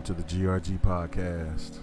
to the GRG podcast.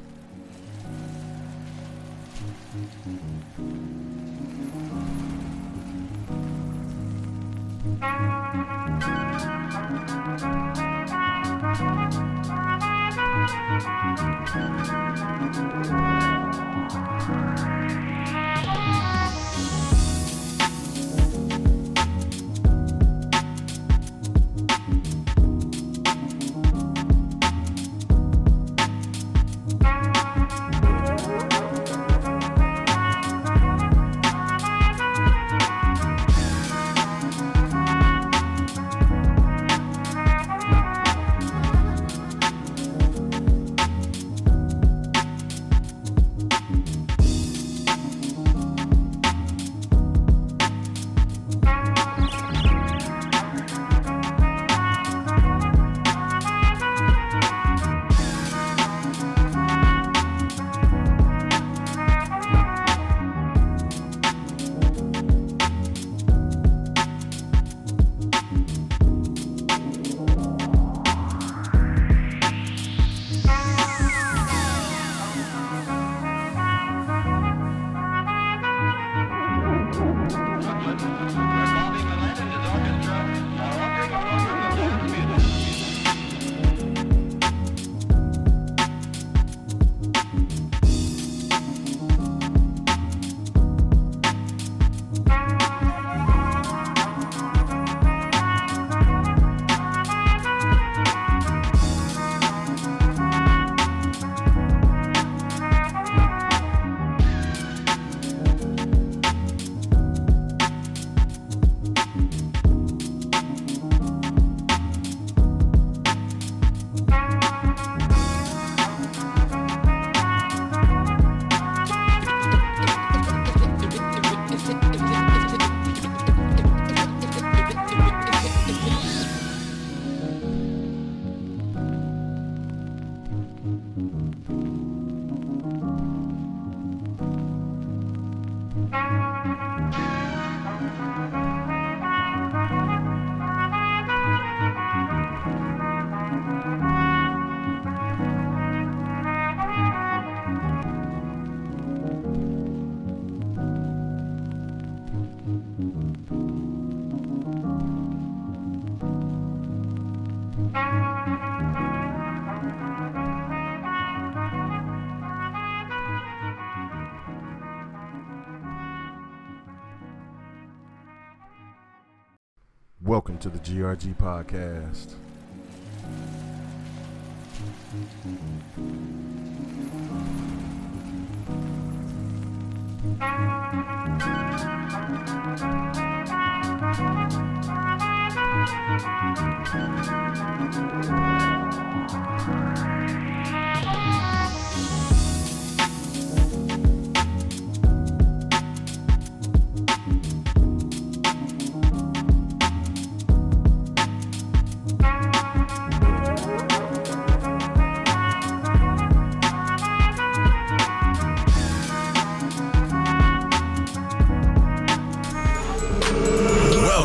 Welcome to the GRG podcast.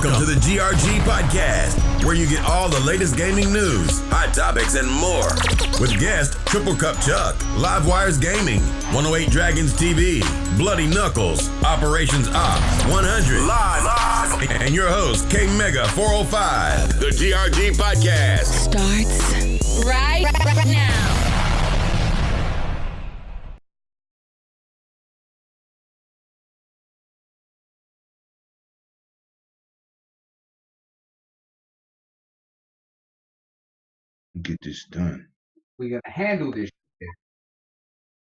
Welcome to the GRG podcast, where you get all the latest gaming news, hot topics, and more. With guest Triple Cup Chuck, Live Wires Gaming, 108 Dragons TV, Bloody Knuckles, Operations Ops 100, live, and your host K Mega 405. The GRG podcast starts right now. Get this done. We gotta handle this shit.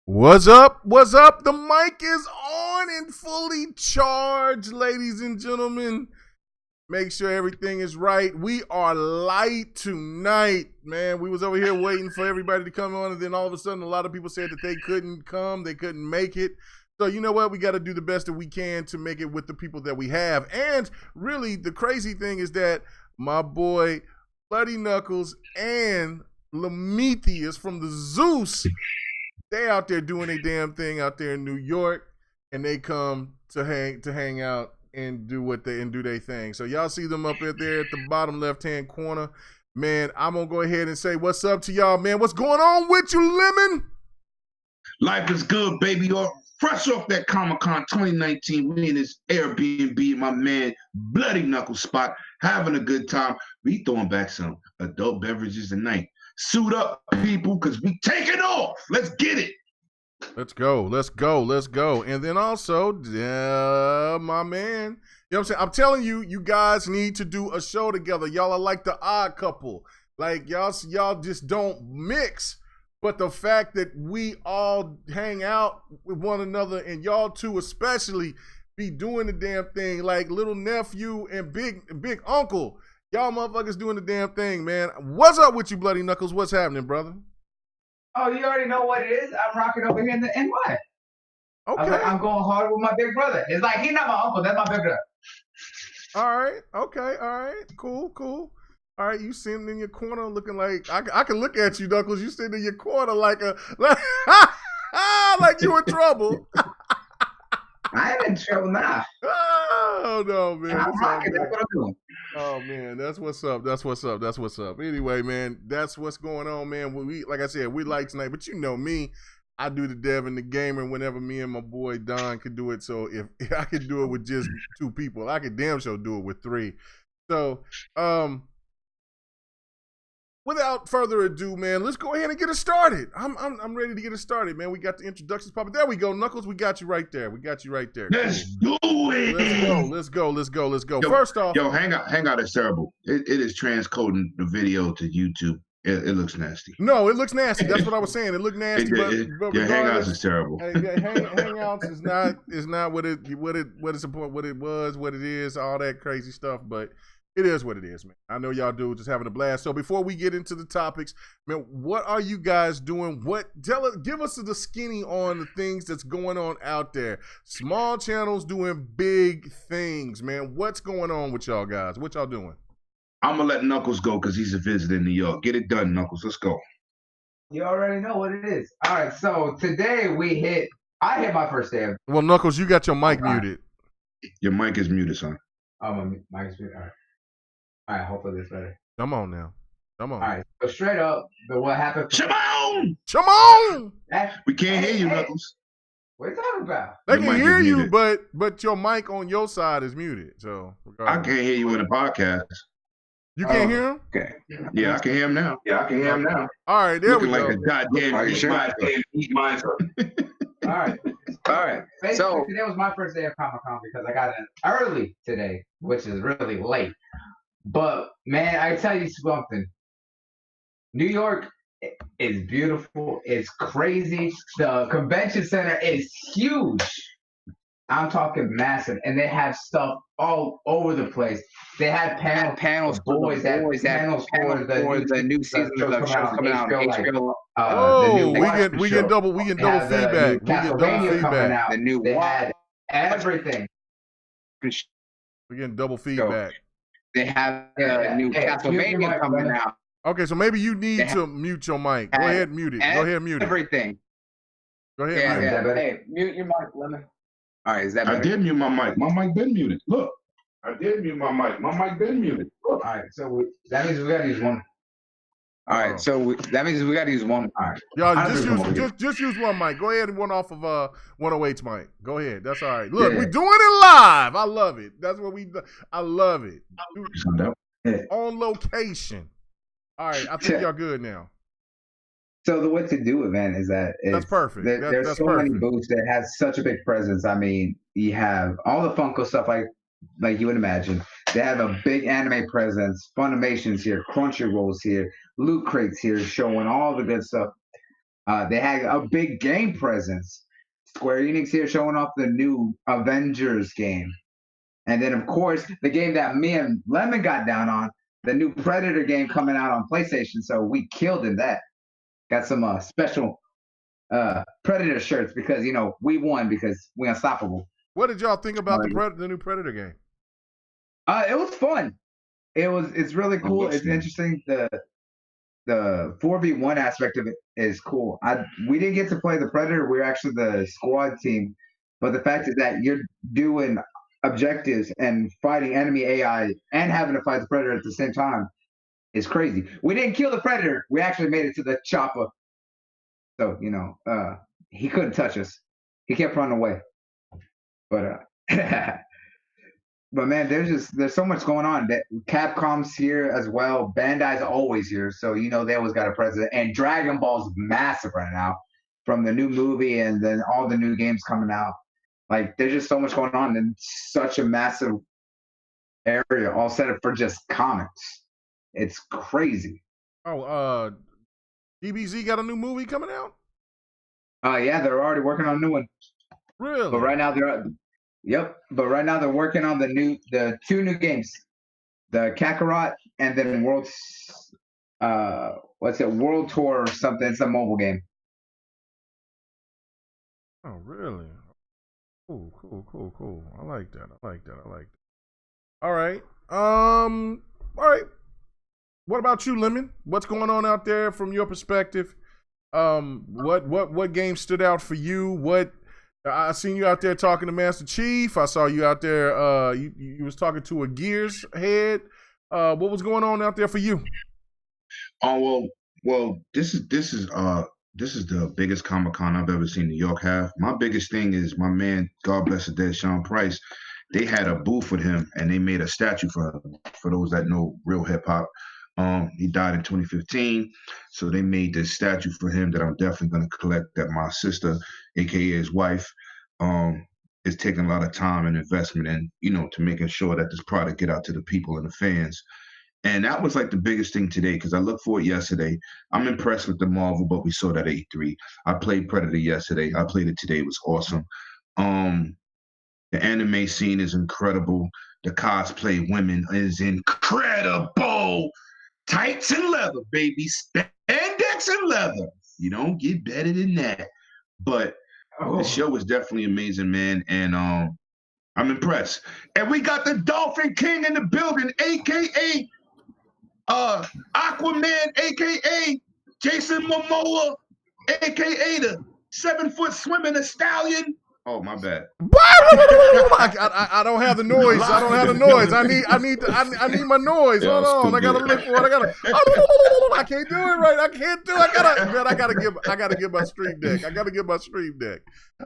What's up? What's up? The mic is on and fully charged, ladies and gentlemen. Make sure everything is right. We are light tonight, man. We was over here waiting for everybody to come on, and then all of a sudden a lot of people said that they couldn't come, they couldn't make it. So you know what? We got to do the best that we can to make it with the people that we have. And really, the crazy thing is that my boy Bloody Knuckles and Prometheus from the Zeus, they out there doing a damn thing out there in New York, and they come to hang out and do their thing. So y'all see them up there at the bottom left hand corner. Man, I'm going to go ahead and say what's up to y'all, man. What's going on with you, Lemon? Life is good, baby. Or fresh off that Comic-Con 2019, we in this Airbnb, my man, Bloody Knuckle spot, having a good time. We throwing back some adult beverages tonight. Suit up, people, because we taking off. Let's get it. Let's go. And then also, my man, you know what I'm saying? I'm telling you, you guys need to do a show together. Y'all are like the odd couple. Like, y'all just don't mix. But the fact that we all hang out with one another, and y'all two especially be doing the damn thing, like little nephew and big uncle. Y'all motherfuckers doing the damn thing, man. What's up with you, Bloody Knuckles? What's happening, brother? Oh, you already know what it is. I'm rocking over here in the NY. Okay. I'm going hard with my big brother. It's like, he's not my uncle. That's my big brother. All right. Okay. All right. Cool. All right. You sitting in your corner looking like, I can look at you, Knuckles. You sitting in your corner like like you in trouble. I ain't in trouble now. Oh, no, man. I'm rocking. That's what I'm doing. Oh, man, that's what's up. Anyway, man, that's what's going on, man. We like I said, we like tonight, but you know me, I do the dev and the gamer whenever me and my boy Don could do it. So if I could do it with just two people, I could damn sure do it with three. So, without further ado, man, let's go ahead and get it started. I'm ready to get it started, man. We got the introductions popping. There we go, Knuckles. We got you right there. Let's do it. Let's go. Yo, First off, Hangout is terrible. It is transcoding the video to YouTube. It looks nasty. No, it looks nasty. That's what I was saying. It looked nasty, but Hangouts is terrible. Hangouts is not what it was, what it is, all that crazy stuff. But it is what it is, man. I know y'all do just having a blast. So before we get into the topics, man, what are you guys doing? Give us the skinny on the things that's going on out there. Small channels doing big things, man. What's going on with y'all guys? What y'all doing? I'm going to let Knuckles go because he's a visitor in New York. Get it done, Knuckles. Let's go. You already know what it is. All right, so today I hit my first day of... Well, Knuckles, you got your mic muted. Your mic is muted, son. Oh, my mic is muted. All right, hopefully this better. Come on now. Come on. All right, so straight up, what happened... Shimon! We can't hear you, Knuckles. What are you talking about? They can hear you, but your mic on your side is muted. So I can't hear you in the podcast. You can't hear him? Okay. Yeah, I can hear him now. All right, there we go. Like a goddamn eat mine. All right. Basically, so today was my first day of Comic-Con because I got in early today, which is really late. But man, I tell you something. New York is beautiful. It's crazy. The convention center is huge. I'm talking massive, and they have stuff all over the place. They had panels for the new season of the show coming out on HBO. We get double feedback. The new they had everything. We're getting double feedback. They have new Castlevania coming out. Okay, so maybe you need to mute your mic. Go ahead, mute it. Everything. Go ahead. Hey, mute your mic, Lemon. All right, is that better? I did mute my mic. My mic been muted. Look. I did mute my mic. My mic been muted. Look. All right, so that means we got to use one. All right, so that means we got to use one. All right. Y'all, just use one mic. Go ahead and one off of 108's mic. Go ahead. That's all right. Look, we're doing it live. I love it. That's what I love it. On location. All right, I think y'all good now. So the way to do it, man, is that that's perfect. There's so many booths that has such a big presence. I mean, you have all the Funko stuff like you would imagine. They have a big anime presence, Funimation's here, Crunchyroll's here, Loot Crate's here, showing all the good stuff. They had a big game presence. Square Enix here showing off the new Avengers game. And then, of course, the game that me and Lemon got down on, the new Predator game coming out on PlayStation. So we killed in that. Got some special Predator shirts because, we won because we're unstoppable. What did y'all think about the new Predator game? It was fun. It's really cool. It's interesting. The 4v1 aspect of it is cool. We didn't get to play the Predator. We're actually the squad team. But the fact is that you're doing objectives and fighting enemy AI and having to fight the Predator at the same time is crazy. We didn't kill the predator. We actually made it to the chopper. So, he couldn't touch us. He kept running away. But but man, there's so much going on. That Capcom's here as well. Bandai's always here, so they always got a president. And Dragon Ball's massive right now, from the new movie and then all the new games coming out. Like, there's just so much going on in such a massive area, all set up for just comics. It's crazy. Oh, DBZ got a new movie coming out? Yeah, they're already working on a new one. Really? But right now But right now they're working on the two new games, the Kakarot and then World Tour or something. It's a mobile game. Oh, really? Cool. I like that. All right. All right. What about you, Lemon? What's going on out there from your perspective? What game stood out for you? What I seen you out there talking to Master Chief. I saw you out there. You was talking to a Gears head. What was going on out there for you? Oh well. This is the biggest Comic-Con I've ever seen New York have. My biggest thing is my man, God bless the dead, Sean Price. They had a booth with him and they made a statue for him. For those that know real hip hop, he died in 2015, so they made this statue for him that I'm definitely going to collect. That my sister, aka his wife, is taking a lot of time and investment in, to making sure that this product get out to the people and the fans. And that was like the biggest thing today, because I looked for it yesterday. I'm impressed with the Marvel, but we saw that at E3. I played Predator yesterday. I played it today. It was awesome. The anime scene is incredible. The cosplay women is incredible. Tights and leather, baby. Spandex and leather. You don't get better than that. But the show was definitely amazing, man. And I'm impressed. And we got the Dolphin King in the building, a.k.a. Aquaman, a.k.a. Jason Momoa, a.k.a. the 7-foot swimming stallion. Oh, my bad. I don't have the noise. I need my noise. Hold on. I gotta look for it. I can't do it right. I gotta get my stream deck.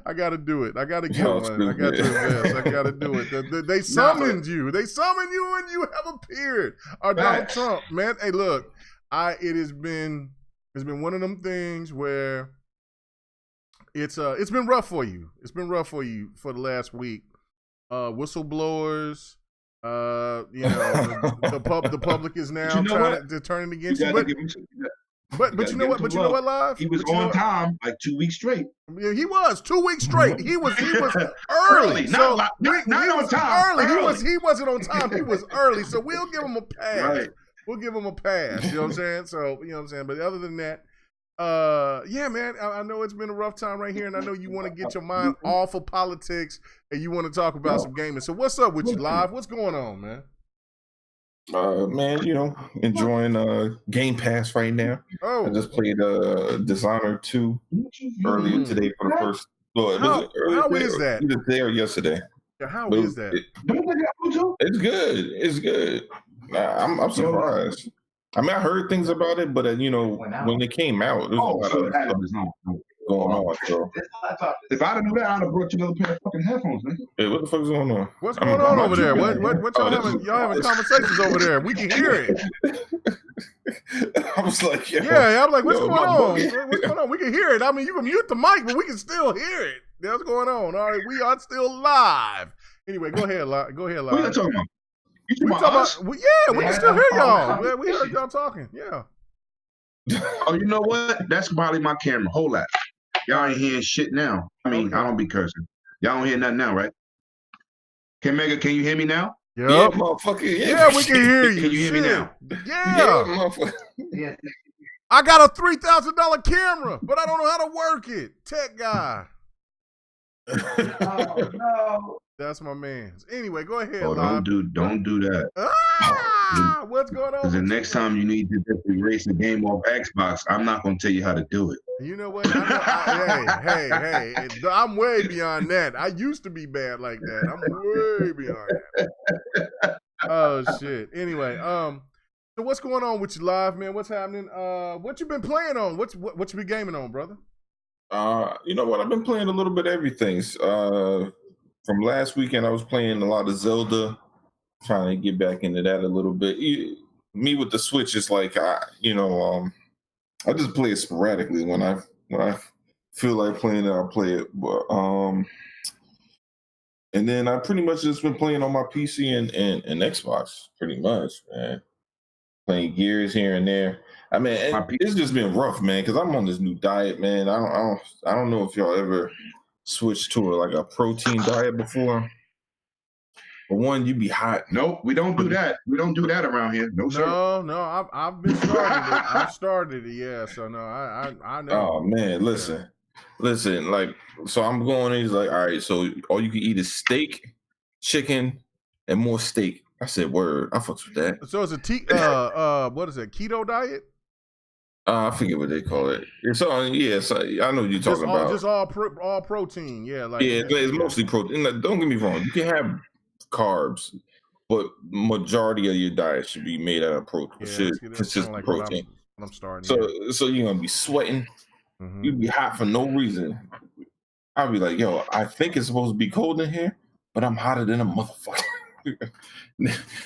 I gotta do it. I gotta get one. I got to invest. I gotta do it. They summoned you. They summoned you and you have appeared. Donald Trump, man. Hey, look. It's been one of them things where it's been rough for you. It's been rough for you for the last week. Whistleblowers, the public is now trying to turn it against you. But you know what? But you know what, Live? He was on time like 2 weeks straight. Yeah, he was 2 weeks straight. He was early. Not on time. Early. He wasn't on time. He was early. So we'll give him a pass. Right. We'll give him a pass. You know what I'm saying? So But other than that, yeah, man, I know it's been a rough time right here, and I know you want to get your mind off of politics and you want to talk about some gaming. So what's up with you, Live? What's going on, man? Man, enjoying Game Pass right now. Oh, I just played Dishonored 2 earlier today for the first. How is that? Either today or yesterday. Yeah, how is that? It's good. It's good. I'm surprised. I mean, I heard things about it, but when it came out, there was a lot of stuff going on. So. If I'd have known that, I'd have brought you another pair of fucking headphones, man. Hey, what the fuck's going on? What's going on over there? What y'all having conversations over there? We can hear it. I was like, yeah, I'm like, what's going on? What's going on? We can hear it. I mean, you can mute the mic, but we can still hear it. What's going on? All right, we are still live. Anyway, go ahead, Live. What are you talking about? We can still hear y'all. Yeah, we heard y'all talking. Yeah. Oh, you know what? That's probably my camera. Hold that. Y'all ain't hearing shit now. I mean, I don't be cursing. Y'all don't hear nothing now, right? Mega, can you hear me now? Yep. Yeah, motherfucker. Yeah, we can hear you. Can you hear me now? Yeah. Motherfucker. Yeah. I got a $3,000 camera, but I don't know how to work it. Tech guy. Oh no. That's my man's. Anyway, go ahead. Oh, Live. don't do that. What's going on? Because the next time you need to just erase the game off Xbox, I'm not going to tell you how to do it. You know what? Hey, I'm way beyond that. I used to be bad like that. I'm way beyond that. Oh shit. Anyway, So what's going on with you live, man? What's happening? What you been playing on? What you been gaming on, brother? You know what? I've been playing a little bit of everything. From last weekend, I was playing a lot of Zelda, trying to get back into that a little bit. Me with the Switch is like, I just play it sporadically when I feel like playing it, I'll play it. But and then I pretty much just been playing on my PC and Xbox, pretty much, man. Playing Gears here and there. I mean, it's just been rough, man, because I'm on this new diet, man. I don't know if y'all ever switched to a protein diet before. But one, you be hot. Nope, we don't do that. We don't do that around here. No, sir. No, I've been started it. I've started it, yeah. So no, I know. Oh man, listen. Like, so I'm going. And he's like, all right, so all you can eat is steak, chicken, and more steak. I said, word. I fucks with that. So it's what is it? Keto diet? I forget what they call it. It's on. Yeah, so I know what you're talking about. Just all protein. Yeah, it's mostly protein. Don't get me wrong. You can have carbs, but majority of your diet should be made out of protein. Yeah, should consist of protein. I'm starting. So you're gonna be sweating. Mm-hmm. You'd be hot for no reason. I'll be like, yo, I think it's supposed to be cold in here, but I'm hotter than a motherfucker.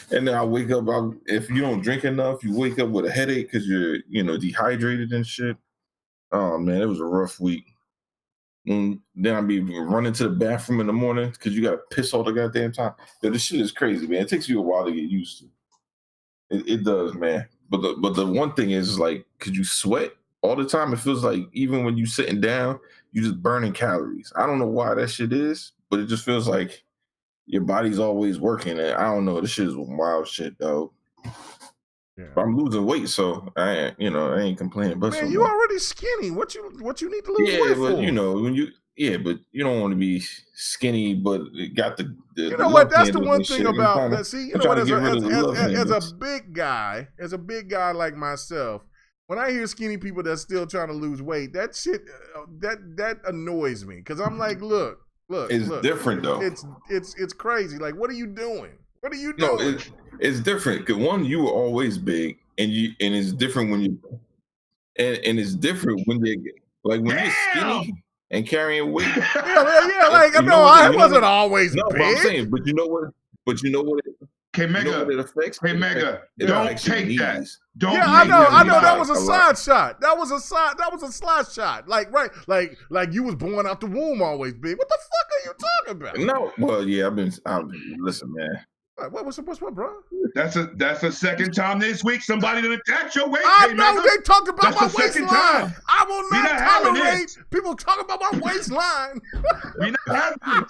And then I wake up. If you don't drink enough, you wake up with a headache because you're, dehydrated and shit. Oh man, it was a rough week. And then I'll be running to the bathroom in the morning because you got to piss all the goddamn time. Yo, this shit is crazy, man. It takes you a while to get used to. It does, man. But the one thing is like, because you sweat all the time, it feels like even when you sitting down, you just burning calories. I don't know why that shit is, but it just feels like your body's always working. And I don't know. This shit is wild shit, though. Yeah. But I'm losing weight, so I ain't complaining. But man, you already skinny. What you need to lose weight for? But you don't want to be skinny, but it got the you know what? That's the one thing about that. See, you know what? As a big guy like myself, when I hear skinny people that's still trying to lose weight, that shit that annoys me because I'm like, look, it's different though. It's crazy. Like, what are you doing? What are you doing? No, it's different. Cause one, you were always big, and it's different when you, and it's different when you're you're skinny and carrying weight. Yeah. Like I wasn't always big. But I'm saying, but you know what? Okay, Mega. You know what it affects? Hey, Mega. Don't take that. Don't. Yeah, I know. That was a side shot. That was a slide shot. Like you was born out the womb always big. What the fuck are you talking about? No. Well, yeah, listen, man. What's what, bro? That's the second time this week somebody done attacked your weight. I know they talked about my waistline. I will not tolerate people talking about my waistline. We not having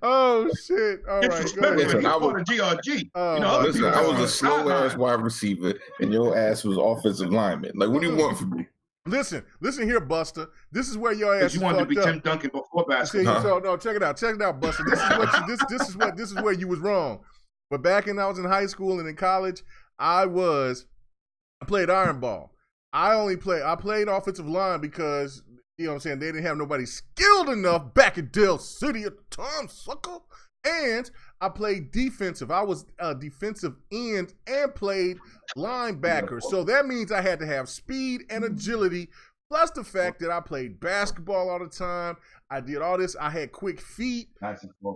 Oh shit! All right, go ahead. Listen, I was a GRG. I was a slow ass wide receiver, and your ass was offensive lineman. Like, what do you want from me? Listen here, Buster. This is where your ass. You wanted to be Tim Duncan before basketball. So no, check it out, Buster. This is where you was wrong. But back when I was in high school and in college, I played iron ball. I played offensive line because you know what I'm saying, they didn't have nobody skilled enough back in Dale City at the time, sucker. And I played defensive. I was a defensive end and played linebacker. So that means I had to have speed and agility, plus the fact that I played basketball all the time. I did all this. I had quick feet.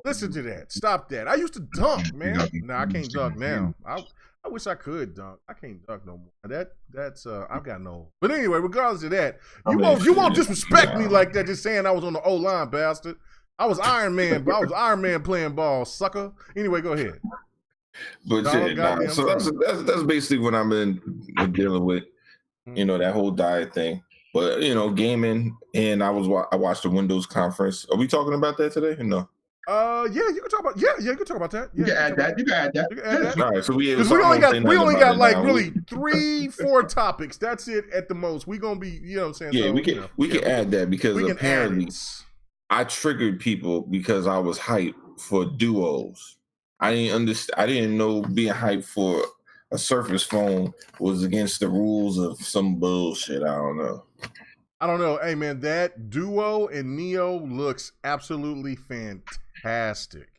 Listen to that. Stop that. I used to dunk, man. No, I can't dunk now. I wish I could dunk. I can't dunk no more. That's I've got no. But anyway, regardless of that, you won't disrespect me like that just saying I was on the O-line, bastard. I was Iron Man, but I was Iron Man playing ball, sucker. Anyway, go ahead. But so that's basically what I've been dealing with, that whole diet thing. But gaming, and I watched the Windows conference. Are we talking about that today or no? Yeah, you can talk about you can talk about that. Yeah, you can add that. All right, so we only got like really 3-4 topics. That's it at the most. We gonna be, you know what I'm saying? Yeah, we can add that because apparently I triggered people because I was hyped for duos. I didn't know being hyped for a Surface phone was against the rules of some bullshit. I don't know. Hey man, that Duo and Neo looks absolutely fantastic.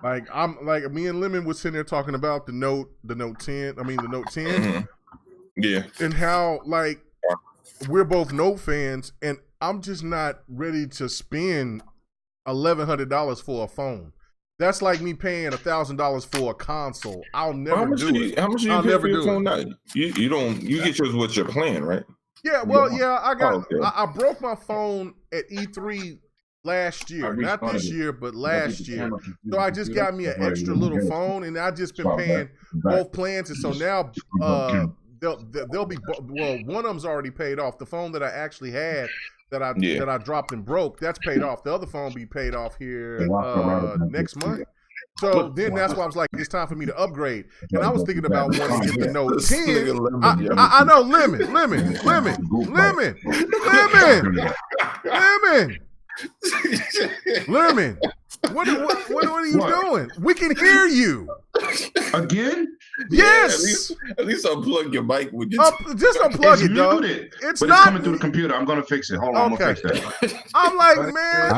Like me and Lemon was sitting there talking about the Note 10. I mean the Note 10. Mm-hmm. Yeah. And how like we're both Note fans, and I'm just not ready to spend $1,100 for a phone. That's like me paying $1,000 for a console. I'll never do it. How much do you pay for your phone now? You don't. You get yours with your plan, right? Yeah. Well, yeah. I broke my phone at E3 last year, not this year, but last year. So I just got me an extra little phone, and I just been paying both plans, and so now they'll be one of them's already paid off. The phone that I actually had that I dropped and broke, that's paid off. The other phone be paid off here next month. So then that's why I was like, it's time for me to upgrade. And I was thinking about wanting to get the Note 10. I know, Lemon. Lemon, what are you doing? We can hear you. Again? Yes. Yeah, at least unplug your mic. Just unplug it, though. It's coming through the computer. I'm going to fix it. Hold on, I'm going to fix that. I'm like, man.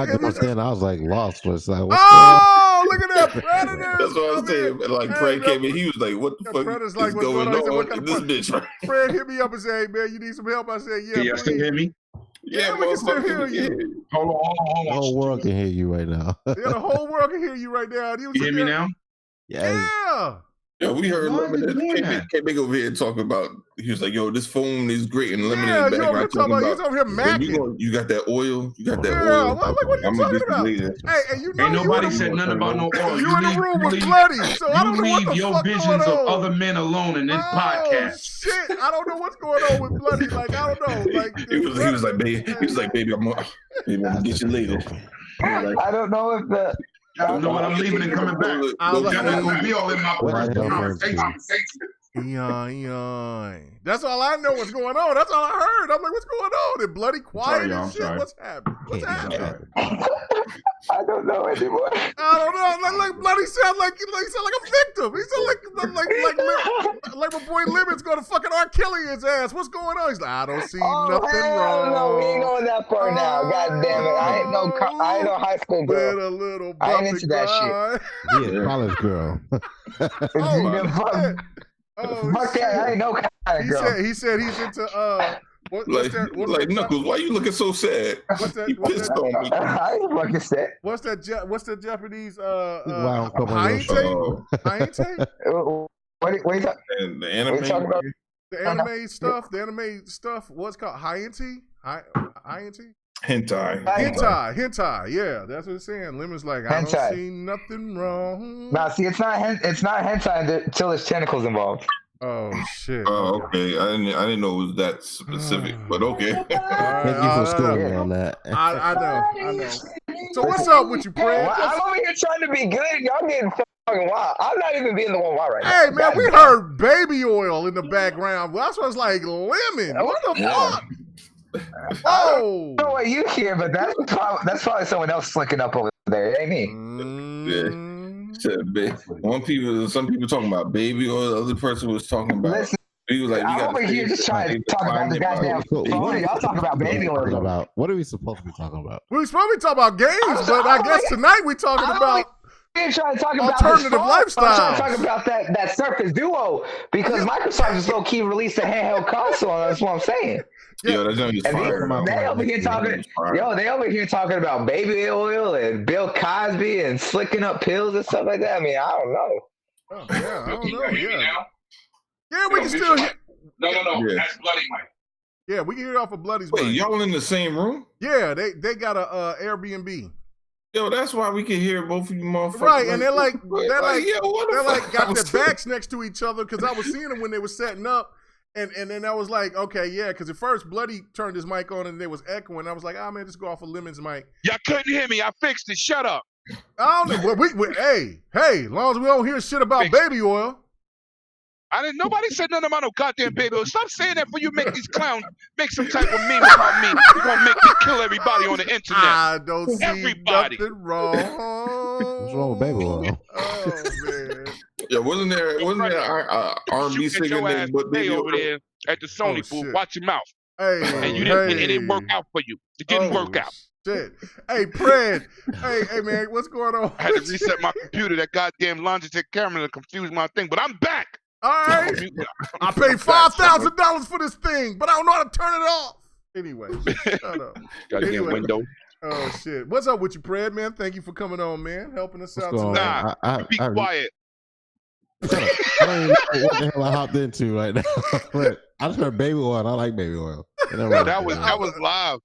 I was like lost for a second. Look at that Predator. That's what I was saying. Like, Fred came in, he was like, what the fuck Predator's is like, going on in this bitch? Right? Fred hit me up and said, hey, man, you need some help? I said, yeah, Can you still hear me? Yeah, we can still hear you. Hold on. The whole world can hear you right now. Yeah, the whole world can hear you right now. You hear me now? Yeah. Yeah, we heard Lemon came back over here and talking about. He was like, "Yo, this phone is great," and Lemon in the background talking about. He's over here macking. You got that oil. You got that oil. Yeah, like, what are you talking about? Hey, you know, ain't nobody said nothing about no oil. You in the room with Bloody, so I don't know what the your fuck visions going of on. other men alone in this podcast. Shit, I don't know what's going on with Bloody. Like, I don't know. Like he was like, baby, I'm gonna get you later. I don't know if the. I don't know what I'm leaving and coming back. I'm gonna be all in my conversation. That's all I know. What's going on? That's all I heard. I'm like, what's going on? And Bloody quiet and shit. What's happening? I don't know anymore. I don't know. Like Bloody sound like a victim. He sound like my boy Lemon's going to fucking R. Kelly his ass. What's going on? He's like, I don't see nothing wrong. No, we ain't going that far now. God damn it. I ain't no high school girl. A little I ain't into that shit. Yeah, college girl. Fuck that. I ain't no kind of girl. He said he's into what's Knuckles, why you looking so sad? What's that? On me. I ain't fucking sad. What's the Japanese Hayate? What are you talking? The anime. About? The anime stuff. The anime stuff. What's called Hayate? Hayate? Hentai. Yeah, that's what it's saying. Lemon's like, I don't see nothing wrong. Nah, see, it's not hentai until there's tentacles involved. Oh shit. Oh, okay. I didn't know it was that specific, but okay. Thank you for schooling me on that. I know. So what's up with you, Fred? I'm over here trying to be good. Y'all getting fucking wild. I'm not even being the one wild right now. Hey man, we heard baby oil in the background. Well, that's what's like Lemon. What the fuck? Oh, I don't know what you hear, but that's probably someone else slicking up over there. It ain't me. Yeah. Some people talking about baby oil. The other person was talking about. Listen, he was like, I'm over here just trying to talk about the goddamn phone. Y'all talking about baby oil. What are we supposed to be talking about? We're supposed to be talking about games, but I guess tonight we're talking about. I'm trying to talk about alternative lifestyle. I'm trying to talk about that Surface Duo because Microsoft just low key released a handheld console. That's what I'm saying. Yeah, that's just fire. They over here talking about baby oil and Bill Cosby and slicking up pills and stuff like that. I mean, I don't know. Oh, yeah, I don't know. Yeah, we can still hear. No. Yeah. That's Bloody Mike. Yeah, we can hear it off of Bloody's mic. Wait, y'all in the same room? Yeah, they got a Airbnb. Yo, that's why we can hear both of you motherfuckers. Right, and they're got their backs next to each other because I was seeing them when they were setting up. And then I was like, okay, yeah, because at first Bloody turned his mic on and there was echoing. I was like, man, just go off of Lemon's mic. Y'all couldn't hear me. I fixed it. Shut up. I don't know. Well, hey, as long as we don't hear shit about baby oil. Nobody said nothing about no goddamn baby oil. Stop saying that before you make these clowns make some type of meme about me. You're going to make me kill everybody on the internet. I don't see nothing wrong. What's wrong with baby oil? Oh, man. Yeah, wasn't there R&B singer named over there at the Sony booth? Watch your mouth. Hey, and you didn't. It didn't work out for you. It didn't work out. Shit. Hey, Pred. hey, man, what's going on? I had to reset my computer. That goddamn Logitech camera to confuse my thing. But I'm back. All right. I paid $5,000 for this thing, but I don't know how to turn it off. Anyway, shut up. Goddamn window. Oh shit! What's up with you, Pred, man? Thank you for coming on, man. Helping us out tonight. Be quiet. I don't even know what the hell I hopped into right now. But I just heard baby oil. I like baby oil. That was live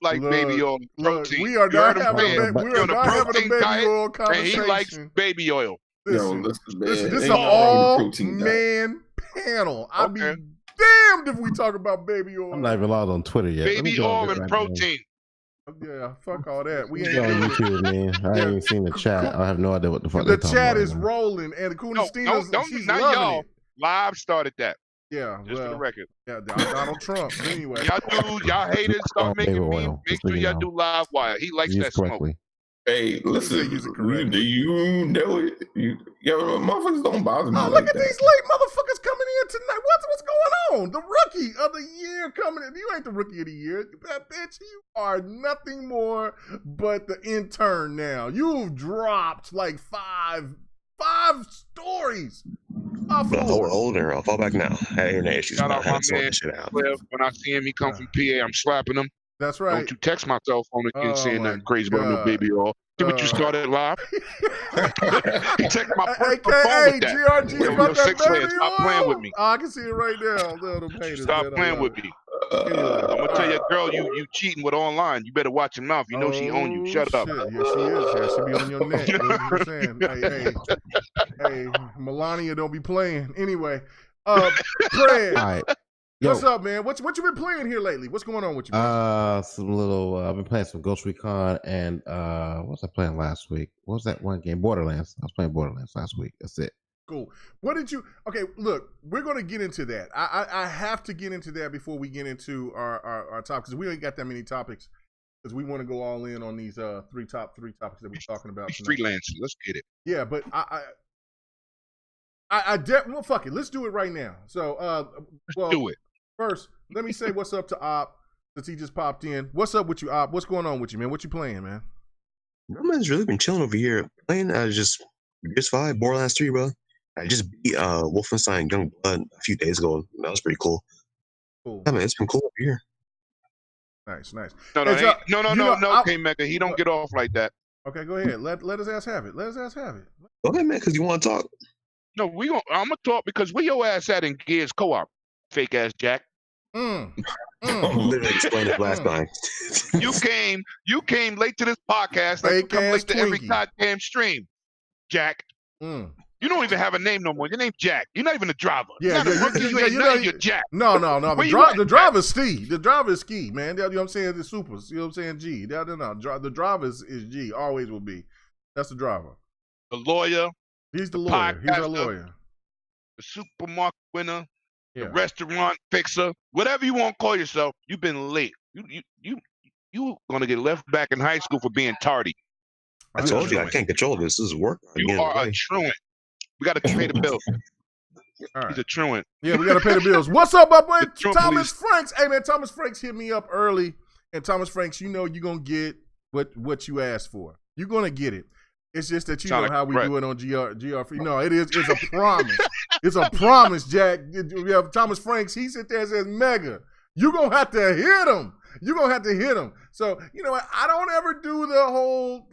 like baby oil and protein. We are not having a baby oil conversation. And he likes baby oil. Listen, this is an all-man panel. I'd be damned if we talk about baby oil. I'm not even allowed on Twitter yet. Baby oil and protein. Yeah, fuck all that. We ain't on YouTube, man. I ain't even seen the chat. I have no idea what the fuck. The chat is rolling, and Kunistina's she's not loving y'all. it. Live started that. Yeah, just for the record. Yeah, Donald Trump. Anyway, y'all haters start making me. Make sure y'all do live wire. He likes that smoke. Hey, listen, do you know it? Motherfuckers don't bother me. Oh, look at these late motherfuckers coming in tonight. What's going on? The rookie of the year coming in. You ain't the rookie of the year. Bitch, you are nothing more but the intern now. You've dropped like five stories. Hold her. I'll fall back now. I had internet issues. Shout out my man, Cliff. When I see him, he come from PA. I'm slapping him. That's right. Don't you text my cell phone again saying nothing crazy about no baby oil. See what you started live? He text my personal phone with that. GRG about that baby oil. Stop playing with me. Oh, I can see it right now. Stop playing with me. I'm gonna tell your girl you cheating with online. You better watch your mouth. You know she own you. Shut up. Yeah, she is. Yeah, she be on your neck. You know what I'm saying? Hey, Melania, don't be playing. Anyway, Fred. All right. What's up, man? What you been playing here lately? What's going on with you? Some little. I've been playing some Ghost Recon and what was I playing last week? What was that one game? Borderlands. I was playing Borderlands last week. That's it. Cool. What did you? Okay, look, we're gonna get into that. I have to get into that before we get into our topics. We ain't got that many topics because we want to go all in on these three topics that we're talking about. Freelancing. Let's get it. Yeah, but well, fuck it. Let's do it right now. So, let's do it. First, let me say what's up to Op, since he just popped in. What's up with you, Op? What's going on with you, man? What you playing, man? No man's really been chilling over here. Playing just PS5, Borderlands 3, bro. I just beat Wolfenstein Youngblood a few days ago. That was pretty cool. Cool. Yeah, man, it's been cool over here. Nice. No, K-Mega. He don't get off like that. Okay, go ahead. Let his ass have it. Go ahead, man, because you want to talk. No, I'm gonna talk because where your ass at in Gears Co-op, fake ass Jack. Literally explained it last time. You came late to this podcast. Like you come late to every goddamn stream, Jack. You don't even have a name no more. Your name's Jack. You're not even a driver. Yeah, you're Jack. No. The driver is Steve. The driver is Ski, man. You know what I'm saying? The supers. You know what I'm saying? G. No. The driver is G. Always will be. That's the driver. The lawyer. He's the lawyer. He's our lawyer. The supermarket winner. The restaurant fixer. Whatever you want to call yourself. You've been late. You gonna get left back in high school for being tardy. I told you I can't control this. This is work. You are a truant. We got to pay the bills. Right. He's a truant. Yeah, we got to pay the bills. What's up, my boy? Thomas Franks. Hey, man, Thomas Franks hit me up early. And Thomas Franks, you know you're going to get what you asked for. You're going to get it. It's just that you know how we do it on GR. No, it's a promise. It's a promise, Jack. We have Thomas Franks. He sit there and says, Mega, you're going to have to hit him. You're going to have to hit him. So, you know what? I don't ever do the whole,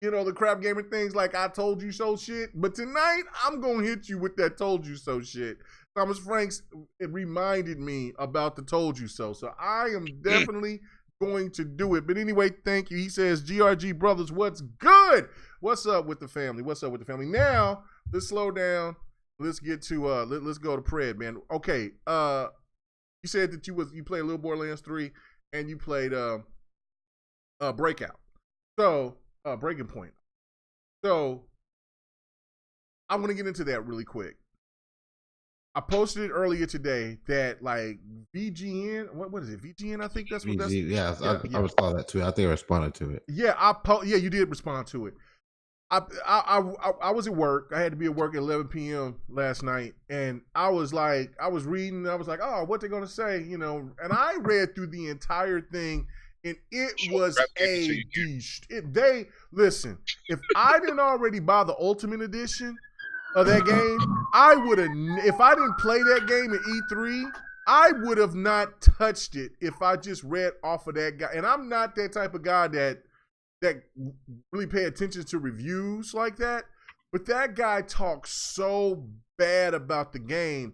the crap gamer things like I told you so shit. But tonight, I'm going to hit you with that told you so shit. Thomas Franks, it reminded me about the told you so. So I am definitely going to do it. But anyway, thank you. He says, GRG brothers, what's good? What's up with the family? Now, let's slow down. Let's get to, let's go to Pred, man. Okay. You said that you played a little Borderlands 3 and you played Breakout. So, Breaking Point. So, I'm going to get into that really quick. I posted it earlier today that VGN, what is it? VGN, I think that's what that's. I saw that too. I think I responded to it. Yeah, you did respond to it. I was at work. I had to be at work at 11 p.m. last night, and I was reading. I was like, oh, what they gonna say, you know? And I read through the entire thing, and it was a beast. They listen. If I didn't already buy the Ultimate Edition of that game, I would have. If I didn't play that game at E3, I would have not touched it if I just read off of that guy. And I'm not that type of guy that really pay attention to reviews like that. But that guy talks so bad about the game.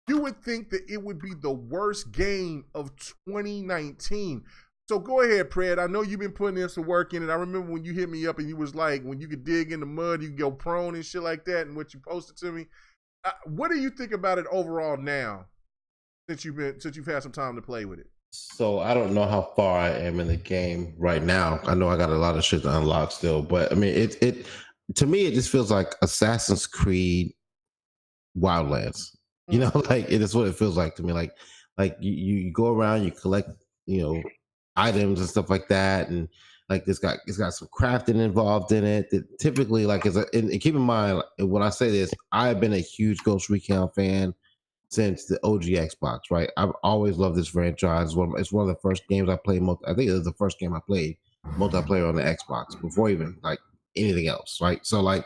You would think that it would be the worst game of 2019. So go ahead, Pred. I know you've been putting in some work in it. I remember when you hit me up and you was like, when you could dig in the mud, you could go prone and shit like that, and what you posted to me. What do you think about it overall now, since you've had some time to play with it? So I don't know how far I am in the game right now. I know I got a lot of shit to unlock still, but I mean, it to me it just feels like Assassin's Creed Wildlands. You know, like it is what it feels like to me. Like you go around, you collect, you know, items and stuff like that, and like it's got some crafting involved in it. That typically, like, and keep in mind when I say this, I've been a huge Ghost Recon fan since the OG Xbox, right? I've always loved this franchise. It's one of the first games I played. I think it was the first game I played multiplayer on the Xbox before even like anything else, right? So like,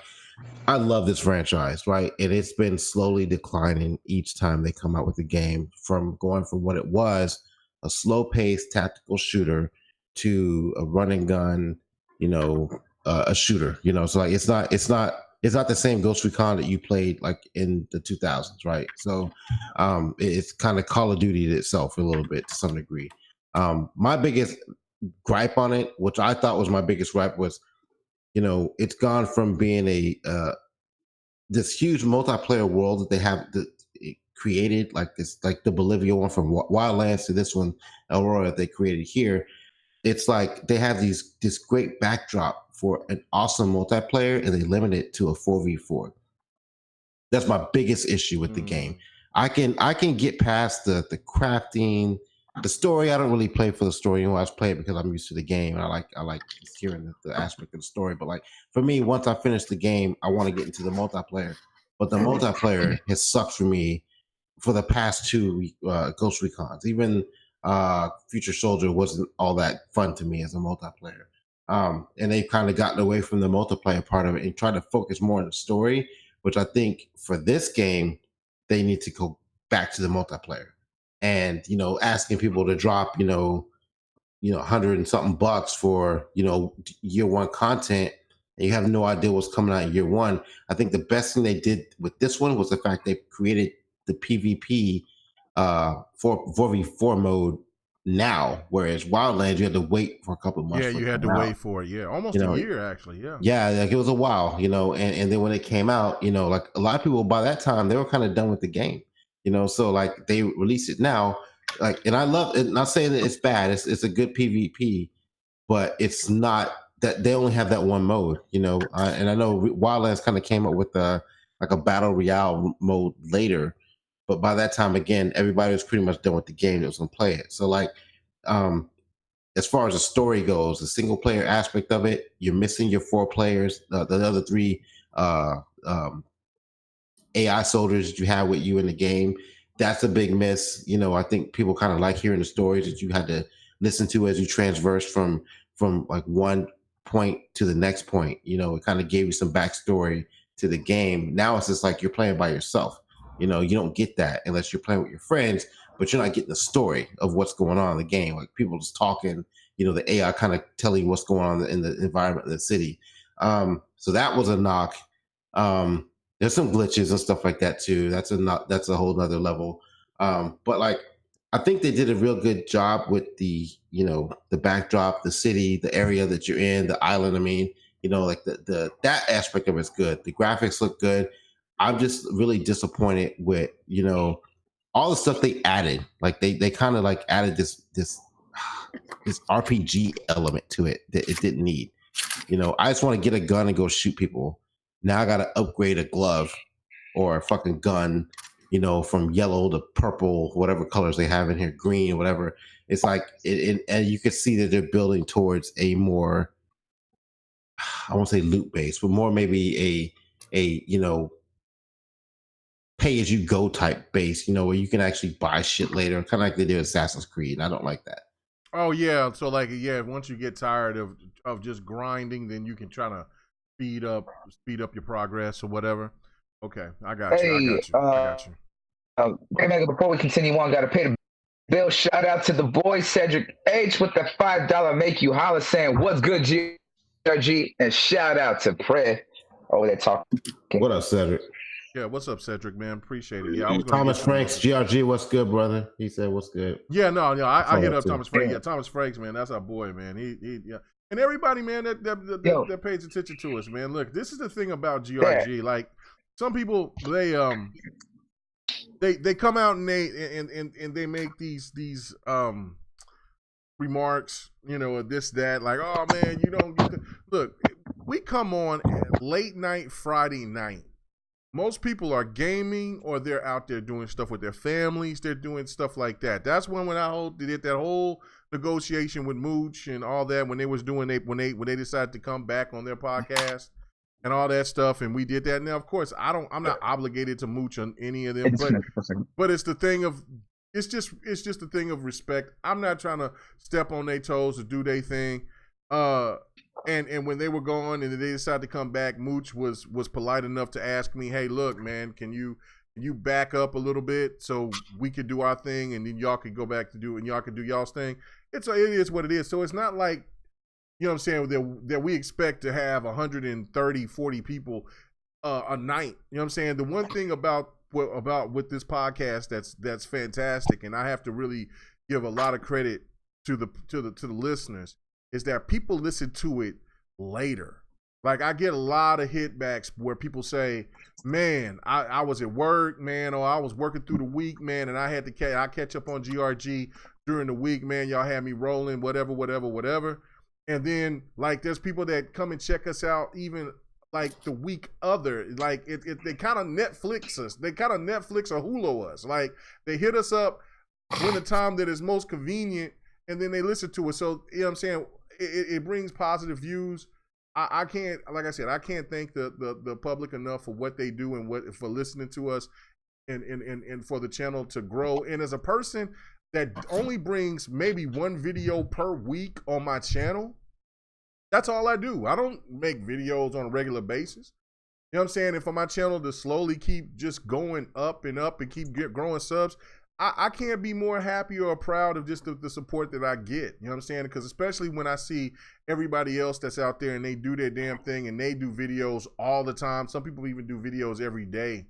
I love this franchise, right? And it's been slowly declining each time they come out with the game, from going from what it was, a slow-paced tactical shooter, to a run and gun, you know, a shooter, you know. So like, it's not the same Ghost Recon that you played like in the 2000s, right? So it's kind of Call of Duty itself a little bit to some degree. My biggest gripe on it, which I thought was my biggest gripe, was, you know, it's gone from being this huge multiplayer world that they have created, like this, like the Bolivia one from Wildlands, to this one, Aurora, that they created here. It's like they have this great backdrop for an awesome multiplayer, and they limit it to a 4v4. That's my biggest issue with the game. I can get past the crafting, the story. I don't really play for the story. You know, I just play it because I'm used to the game, and I like hearing the aspect of the story. But like for me, once I finish the game, I want to get into the multiplayer. But the multiplayer has sucked for me for the past two Ghost Recons. Even Future Soldier wasn't all that fun to me as a multiplayer. And they've kind of gotten away from the multiplayer part of it and tried to focus more on the story, which I think for this game, they need to go back to the multiplayer. And, you know, asking people to drop, you know, $100 and something bucks for, you know, year one content, and you have no idea what's coming out in year one. I think the best thing they did with this one was the fact they created the PvP 4v4 mode now, whereas Wildlands you had to wait for a couple of months. Yeah, you had to wait for it. Yeah, almost a year actually. Yeah, like it was a while, you know. And then when it came out, you know, like a lot of people by that time they were kind of done with the game, you know. So like they release it now, like, and I love it. Not saying that it's bad. It's a good PvP, but it's not that they only have that one mode, you know. And I know Wildlands kind of came up with like a battle royale mode later. But by that time, again, everybody was pretty much done with the game that was going to play it. So, like, as far as the story goes, the single player aspect of it, you're missing your 4 players. The other 3 AI soldiers that you have with you in the game, that's a big miss. You know, I think people kind of like hearing the stories that you had to listen to as you transverse from like one point to the next point. You know, it kind of gave you some backstory to the game. Now it's just like you're playing by yourself. You know, you don't get that unless you're playing with your friends, but you're not getting the story of what's going on in the game. Like people just talking, you know, the AI kind of telling you what's going on in the environment of the city. So that was a knock. There's some glitches and stuff like that too. That's a whole nother level. But like, I think they did a real good job with the, you know, the backdrop, the city, the area that you're in, the island. I mean, you know, like that aspect of it's good. The graphics look good. I'm just really disappointed with, you know, all the stuff they added. Like they kind of like added this RPG element to it that it didn't need. You know, I just want to get a gun and go shoot people. Now I got to upgrade a glove or a fucking gun, you know, from yellow to purple, whatever colors they have in here, green, whatever. It's like, and you can see that they're building towards a more I won't say loot based, but more maybe a pay as you go type base, where you can actually buy shit later, kind of like they did Assassin's Creed. I don't like that. Oh yeah, so like once you get tired of just grinding, then you can try to speed up your progress or whatever. Okay, I got you. Hey, Mega, before we continue on, gotta pay the bill. Shout out to the boy Cedric H with the $5 make you holler saying what's good, GRG, and shout out to Fred over there talking. What up, Cedric? Yeah, what's up, Cedric, man? Appreciate it. Yeah, I was Thomas Franks, GRG, what's good, brother? He said, what's good? Yeah, I hit up Thomas Franks. Yeah, Thomas Franks, man, that's our boy, man. He yeah. And everybody, man, that pays attention to us, man. Look, this is the thing about GRG. Like, some people, they come out and they make these remarks, this, that, like, oh man, look, we come on at late night Friday night. Most people are gaming or they're out there doing stuff with their families. They're doing stuff like that. That's when I did that whole negotiation with Mooch and all that, when they was doing when they decided to come back on their podcast and all that stuff, and we did that. Now, of course, I'm not obligated to Mooch on any of them, but it's the thing of it's just the thing of respect. I'm not trying to step on their toes or do their thing. And when they were gone and they decided to come back, Mooch was polite enough to ask me, hey, look, man, can you back up a little bit so we could do our thing and then y'all could go back to do and y'all could do y'all's thing. It is what it is. So it's not like, what I'm saying, that we expect to have 130, 40 people a night. You know what I'm saying? The one thing about with this podcast that's fantastic, and I have to really give a lot of credit to the listeners, is that people listen to it later. Like, I get a lot of hitbacks where people say, man, I was at work, man, or I was working through the week, man, and I had to catch up on GRG during the week, man. Y'all had me rolling, whatever. And then, like, there's people that come and check us out even like the week other. Like, they kind of Netflix us. They kind of Netflix or Hulu us. Like, they hit us up when the time that is most convenient, and then they listen to it. So, you know what I'm saying? It brings positive views. I can't, like I said, I can't thank the public enough for what they do and for listening to us and for the channel to grow. And as a person that only brings maybe one video per week on my channel, that's all I do. I don't make videos on a regular basis. You know what I'm saying? And for my channel to slowly keep just going up and keep growing subs, I can't be more happy or proud of just the support that I get. You know what I'm saying? Because especially when I see everybody else that's out there and they do their damn thing and they do videos all the time. Some people even do videos every day.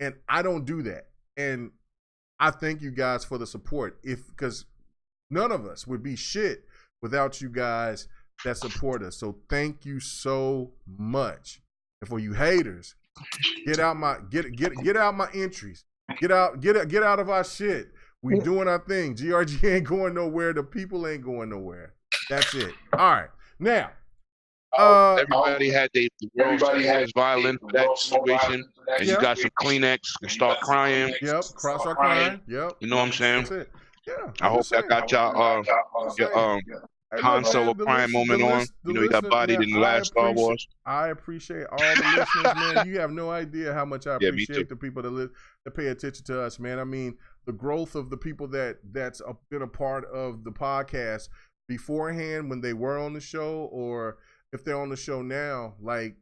And I don't do that. And I thank you guys for the support. Because none of us would be shit without you guys that support us. So thank you so much. And for you haters, get out my entries. Get out of our shit. We doing our thing. GRG ain't going nowhere. The people ain't going nowhere. That's it. All right. Now, everybody had the world's violin for that situation, and you got some Kleenex and start crying. Yep. Start crying. Yep. You know what I'm saying? That's it. Yeah. I hope I got y'all Han Solo crying moment on. You got bodied in the last Star Wars. I appreciate all the listeners, man. You have no idea how much I appreciate the people that pay attention to us, man. I mean, the growth of the people that's been a part of the podcast beforehand when they were on the show, or if they're on the show now, like,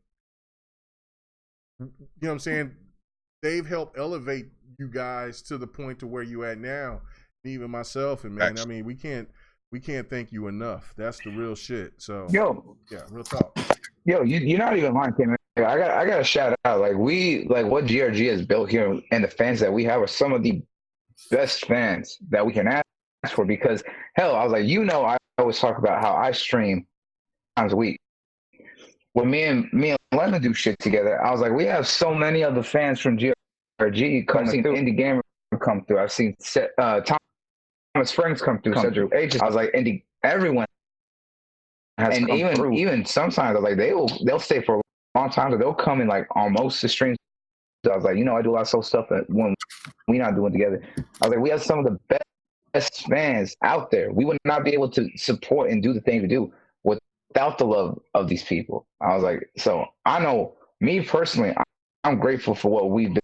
you know what I'm saying? They've helped elevate you guys to the point to where you at now. Even myself, and man, I mean, we can't thank you enough. That's the real shit. So yeah, real talk. You're not even lying, Kim. I got a shout out. Like, what GRG has built here and the fans that we have are some of the best fans that we can ask for. Because hell, I was like, I always talk about how I stream times a week. When me and Lemon do shit together, I was like, we have so many of the fans from GRG coming through. Indie Gamer come through. I've seen Thomas Franks come through. Cedric H. I was like, everyone has come through. Even sometimes I was like, they'll stay for a long time, so they'll come in like almost the streams. So I was like, I do a lot of stuff that when we not doing together. I was like, we have some of the best fans out there. We would not be able to support and do the things we do without the love of these people. I was like, so I know me personally, I'm grateful for what we've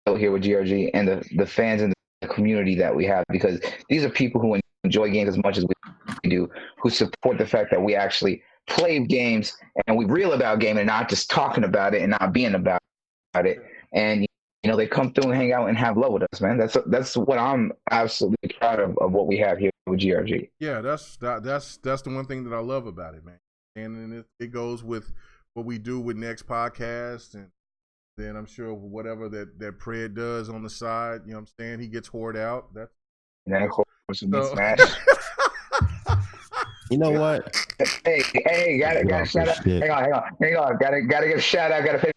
built here with GRG and the fans and the community that we have, because these are people who enjoy games as much as we do, who support the fact that we actually play games and we reel about gaming and not just talking about it and not being about it. And they come through and hang out and have love with us, man. That's what I'm absolutely proud of what we have here with GRG. Yeah, that's the one thing that I love about it, man. And it goes with what we do with next podcast, and then I'm sure whatever that Pred does on the side, you know what I'm saying, he gets whored out. That's and then of course smash. You know what? Hey, gotta shout out. Hang on. Gotta give a shout out. Gotta pay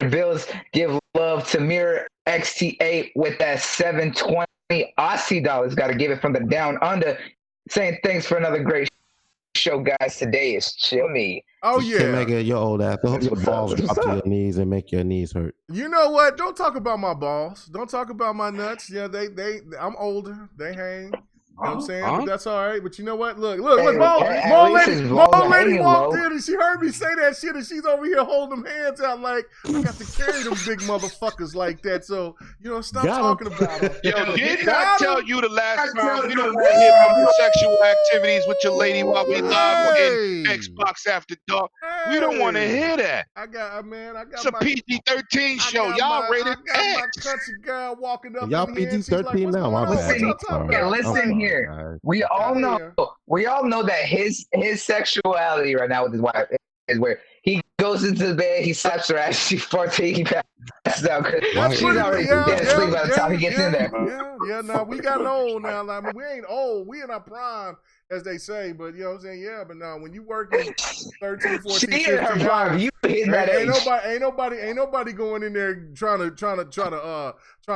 bills. Give love to Mirror XT8 with that 720 Aussie dollars. Gotta give it from the down under. Saying thanks for another great show, guys. Today is chilly. Oh yeah. Can't make it your old ass. Don't your balls drop to your knees and make your knees hurt. You know what? Don't talk about my balls. Don't talk about my nuts. Yeah, I'm older. They hang. You know what I'm saying? But that's all right. But you know what? Look, Mo Lady walked in and she heard me say that shit and she's over here holding them hands out like I got to carry them big motherfuckers like that. So, stop talking about them. Yo, didn't I tell you the last time you don't want to hear about sexual activities with your lady while we live in Xbox After Dark? We don't want to hear that. It's a PG-13 show. Y'all rated X. I got my country girl walking up. Y'all PG-13 now. My bad. Listen here. We all know that his sexuality right now with his wife is where he goes into the bed, he slaps her ass, she farts, he passes out because she's already dead asleep by the time he gets in there. Yeah. Now we got old now. I mean, we ain't old. We in our prime, as they say. But you know what I'm saying? Yeah. But now when you working 13, 14, 15 hours, you hit that age. Ain't nobody going in there trying to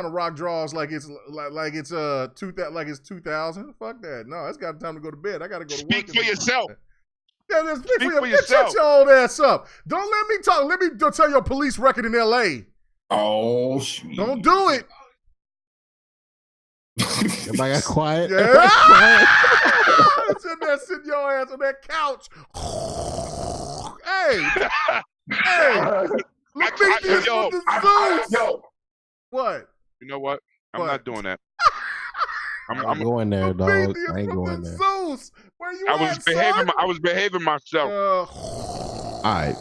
rock draws like it's 2000. Fuck that. No, it's got time to go to bed. I got to go to work. Speak for yourself. Yeah, speak for yourself. Shut your old ass up. Don't let me talk. Let me tell your police record in L.A. Oh, shit. Don't do it. Everybody got quiet. Yeah. Sitting there, sitting your ass on that couch. Hey. Let me this from the Zeus. What? You know what? I'm not doing that. I'm going there, dog. I ain't going there. Zeus. Where you I was behaving myself. All right.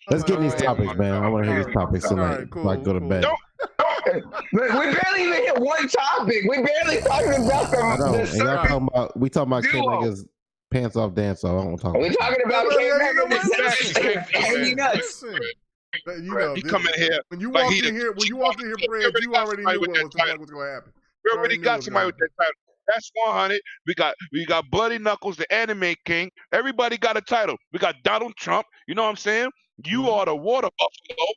Let's get in these topics, man. I want to hear these topics tonight before I go to bed. We barely even hit one topic. We barely talking about we talking about kid niggas pants off dance. So I don't want to talk. We talking about kid niggas hanging nuts. He come in here. When you walk in here, Fred, you already knew what was going to happen. We already got somebody with that title. That's 100. We got Bloody Knuckles, the anime king. Everybody got a title. We got Donald Trump. You know what I'm saying? You are the water buffalo.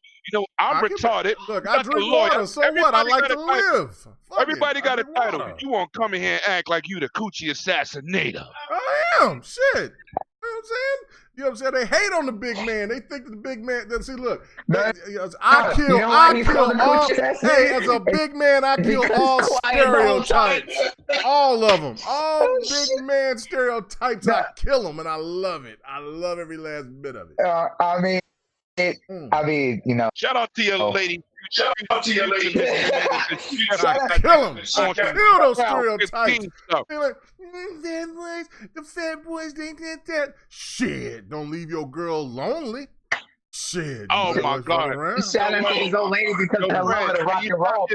I'm retarded. Look, I drink water. So what? I like to live. Everybody got a title. You won't come in here and act like you the coochie assassinator. I am. Shit. You know what I'm saying? You know what I'm saying? They hate on the big man. They think that the big man. See, look, I kill all. Hey, as a big man, I kill all stereotypes. All of them. All big man stereotypes. I kill them, and I love it. I love every last bit of it. Shout out to your lady. Shout out to your lady. Kill them. Kill those stereotypes. They're like, the fat boys, they did that. Shit, don't leave your girl lonely. Shit. Oh my God. Shout out to his old lady because of her love of rock and roll.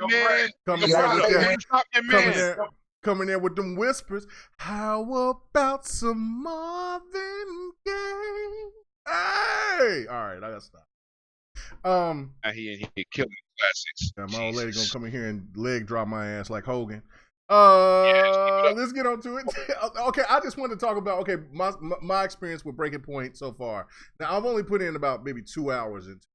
Coming there with them whispers. How about some Marvin Gaye? Hey! All right, I gotta stop. Now he killing classics. Yeah, my old lady gonna come in here and leg drop my ass like Hogan. Let's get on to it. Okay, I just wanted to talk about my experience with Breaking Point so far. Now I've only put in about maybe 2 hours into.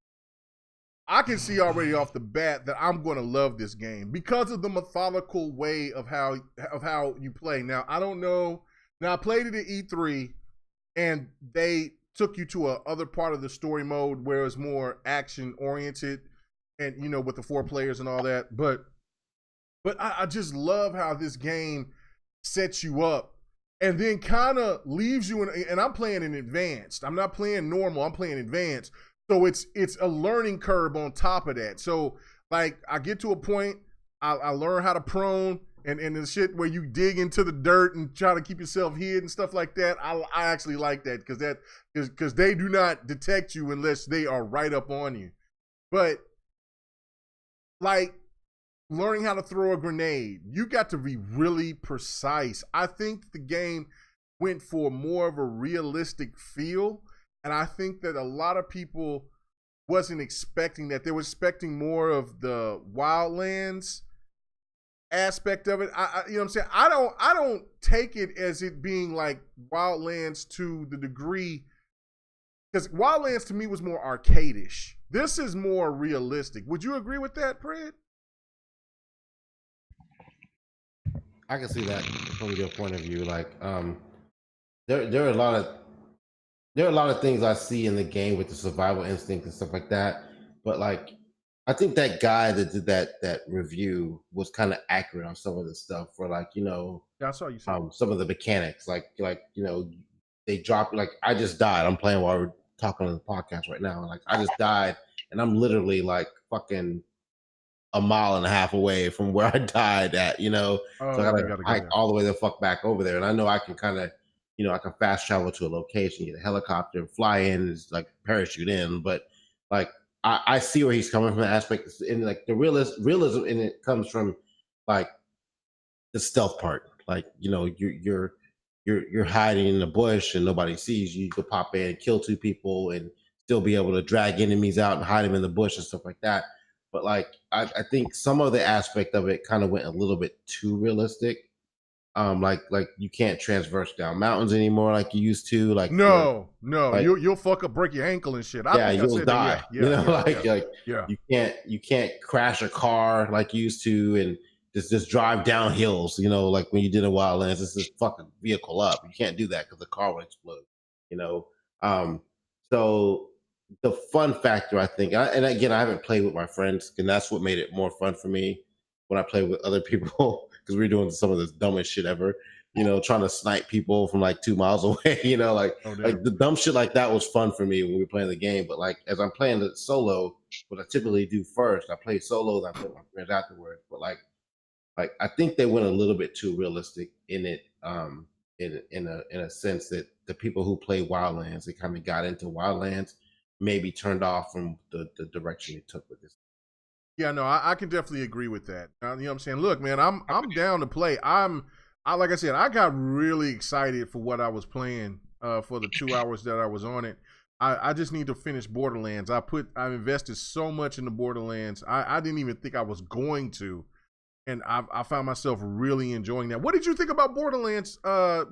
I can see already off the bat that I'm going to love this game because of the methodical way of how you play. Now I don't know. Now I played it at E3, and they took you to a other part of the story mode where it's more action oriented, and with the 4 players and all that. But I just love how this game sets you up and then kind of leaves you in, and I'm playing in advanced. I'm not playing normal. I'm playing advanced. So it's a learning curve on top of that. So like I get to a point, I learn how to prone and the shit where you dig into the dirt and try to keep yourself hid and stuff like that. I actually like that because they do not detect you unless they are right up on you. But like learning how to throw a grenade, you got to be really precise. I think the game went for more of a realistic feel, and I think that a lot of people wasn't expecting that. They were expecting more of the Wildlands aspect of it. You know what I'm saying? I don't take it as it being like Wildlands to the degree, because Wildlands to me was more arcadish. This is more realistic. Would you agree with that, Fred? I can see that from your point of view. Like, there are a lot of things I see in the game with the survival instinct and stuff like that. But like, I think that guy that did that review was kind of accurate on some of the stuff. For like, you know, yeah, I saw you say some of the mechanics. Like you know, they drop. Like, I just died. I'm playing while we're talking on the podcast right now. Like, I just died, and I'm literally like fucking a mile and a half away from where I died at, you know. So I gotta hike all the way the fuck back over there. And I know I can kind of, you know, I can fast travel to a location, get a helicopter, fly in, is like parachute in. But like I see where he's coming from, the aspect, and like the realism in it comes from like the stealth part. Like, you know, you're hiding in the bush and nobody sees you. You could pop in and kill 2 people and still be able to drag enemies out and hide them in the bush and stuff like that. But like, I think some of the aspect of it kind of went a little bit too realistic. Like you can't transverse down mountains anymore like you used to. Like no, like, you'll fuck up, break your ankle and shit. You'll die. You can't crash a car like you used to and just drive down hills. You know, like when you did in Wildlands, just fucking vehicle up. You can't do that because the car will explode. You know, so. The fun factor, I think, and again, I haven't played with my friends, and that's what made it more fun for me when I played with other people, because we were doing some of the dumbest shit ever, you know, trying to snipe people from like 2 miles away, you know, like the dumb shit like that was fun for me when we were playing the game. But like, as I'm playing it solo, what I typically do first, I play solo, then I play with my friends afterwards. But like I think they went a little bit too realistic in it, in a sense that the people who play Wildlands, they kind of got into Wildlands, maybe turned off from the direction it took with this. Yeah, no, I can definitely agree with that. You know what I'm saying? Look, man, I'm down to play. Like I said, I got really excited for what I was playing for the 2 hours that I was on it. I just need to finish Borderlands. I invested so much in the Borderlands. I didn't even think I was going to, and I found myself really enjoying that. What did you think about Borderlands?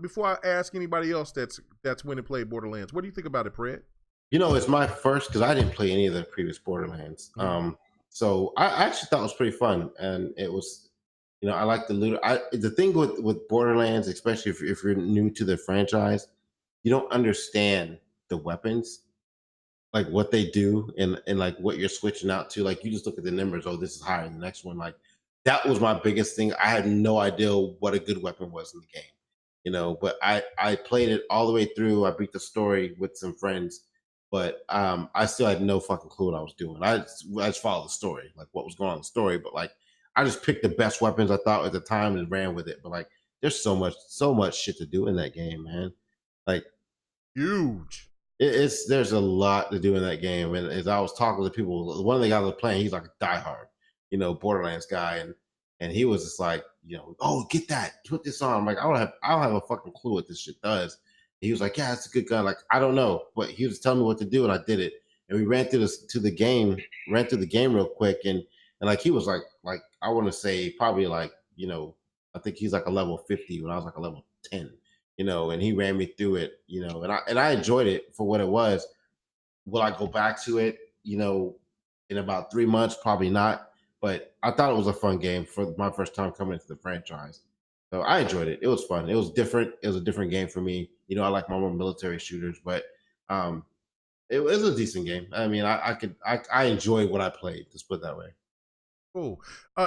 Before I ask anybody else that's went and played Borderlands, what do you think about it, Fred? You know, it's my first, because I didn't play any of the previous Borderlands. So I actually thought it was pretty fun, and it was, you know, I like the loot. The thing with Borderlands, especially if you're new to the franchise, you don't understand the weapons, like what they do, and like what you're switching out to. Like, you just look at the numbers. Oh, this is higher than the next one. Like, that was my biggest thing. I had no idea what a good weapon was in the game, you know. But I played it all the way through. I beat the story with some friends. But I still had no fucking clue what I was doing. I just followed the story, like what was going on in the story. But like, I just picked the best weapons I thought at the time and ran with it. But like, there's so much shit to do in that game, man. Like, huge. There's a lot to do in that game. And as I was talking to people, one of the guys I was playing, he's like a diehard, you know, Borderlands guy, and he was just like, you know, oh, get that, put this on. I'm like, I don't have a fucking clue what this shit does. He was like, yeah, it's a good gun. Like, I don't know, but he was telling me what to do, and I did it. And we ran through the game real quick, and like, he was like I want to say probably like, you know, I think he's like a level 50 when I was like a level 10, you know, and he ran me through it, you know, and I enjoyed it for what it was. Will I go back to it, you know, in about 3 months? Probably not, but I thought it was a fun game for my first time coming into the franchise. So I enjoyed it. It was fun. It was different. It was a different game for me. You know, I like my more military shooters, but it was a decent game. I mean, I enjoyed what I played. Let's put it that way. Cool.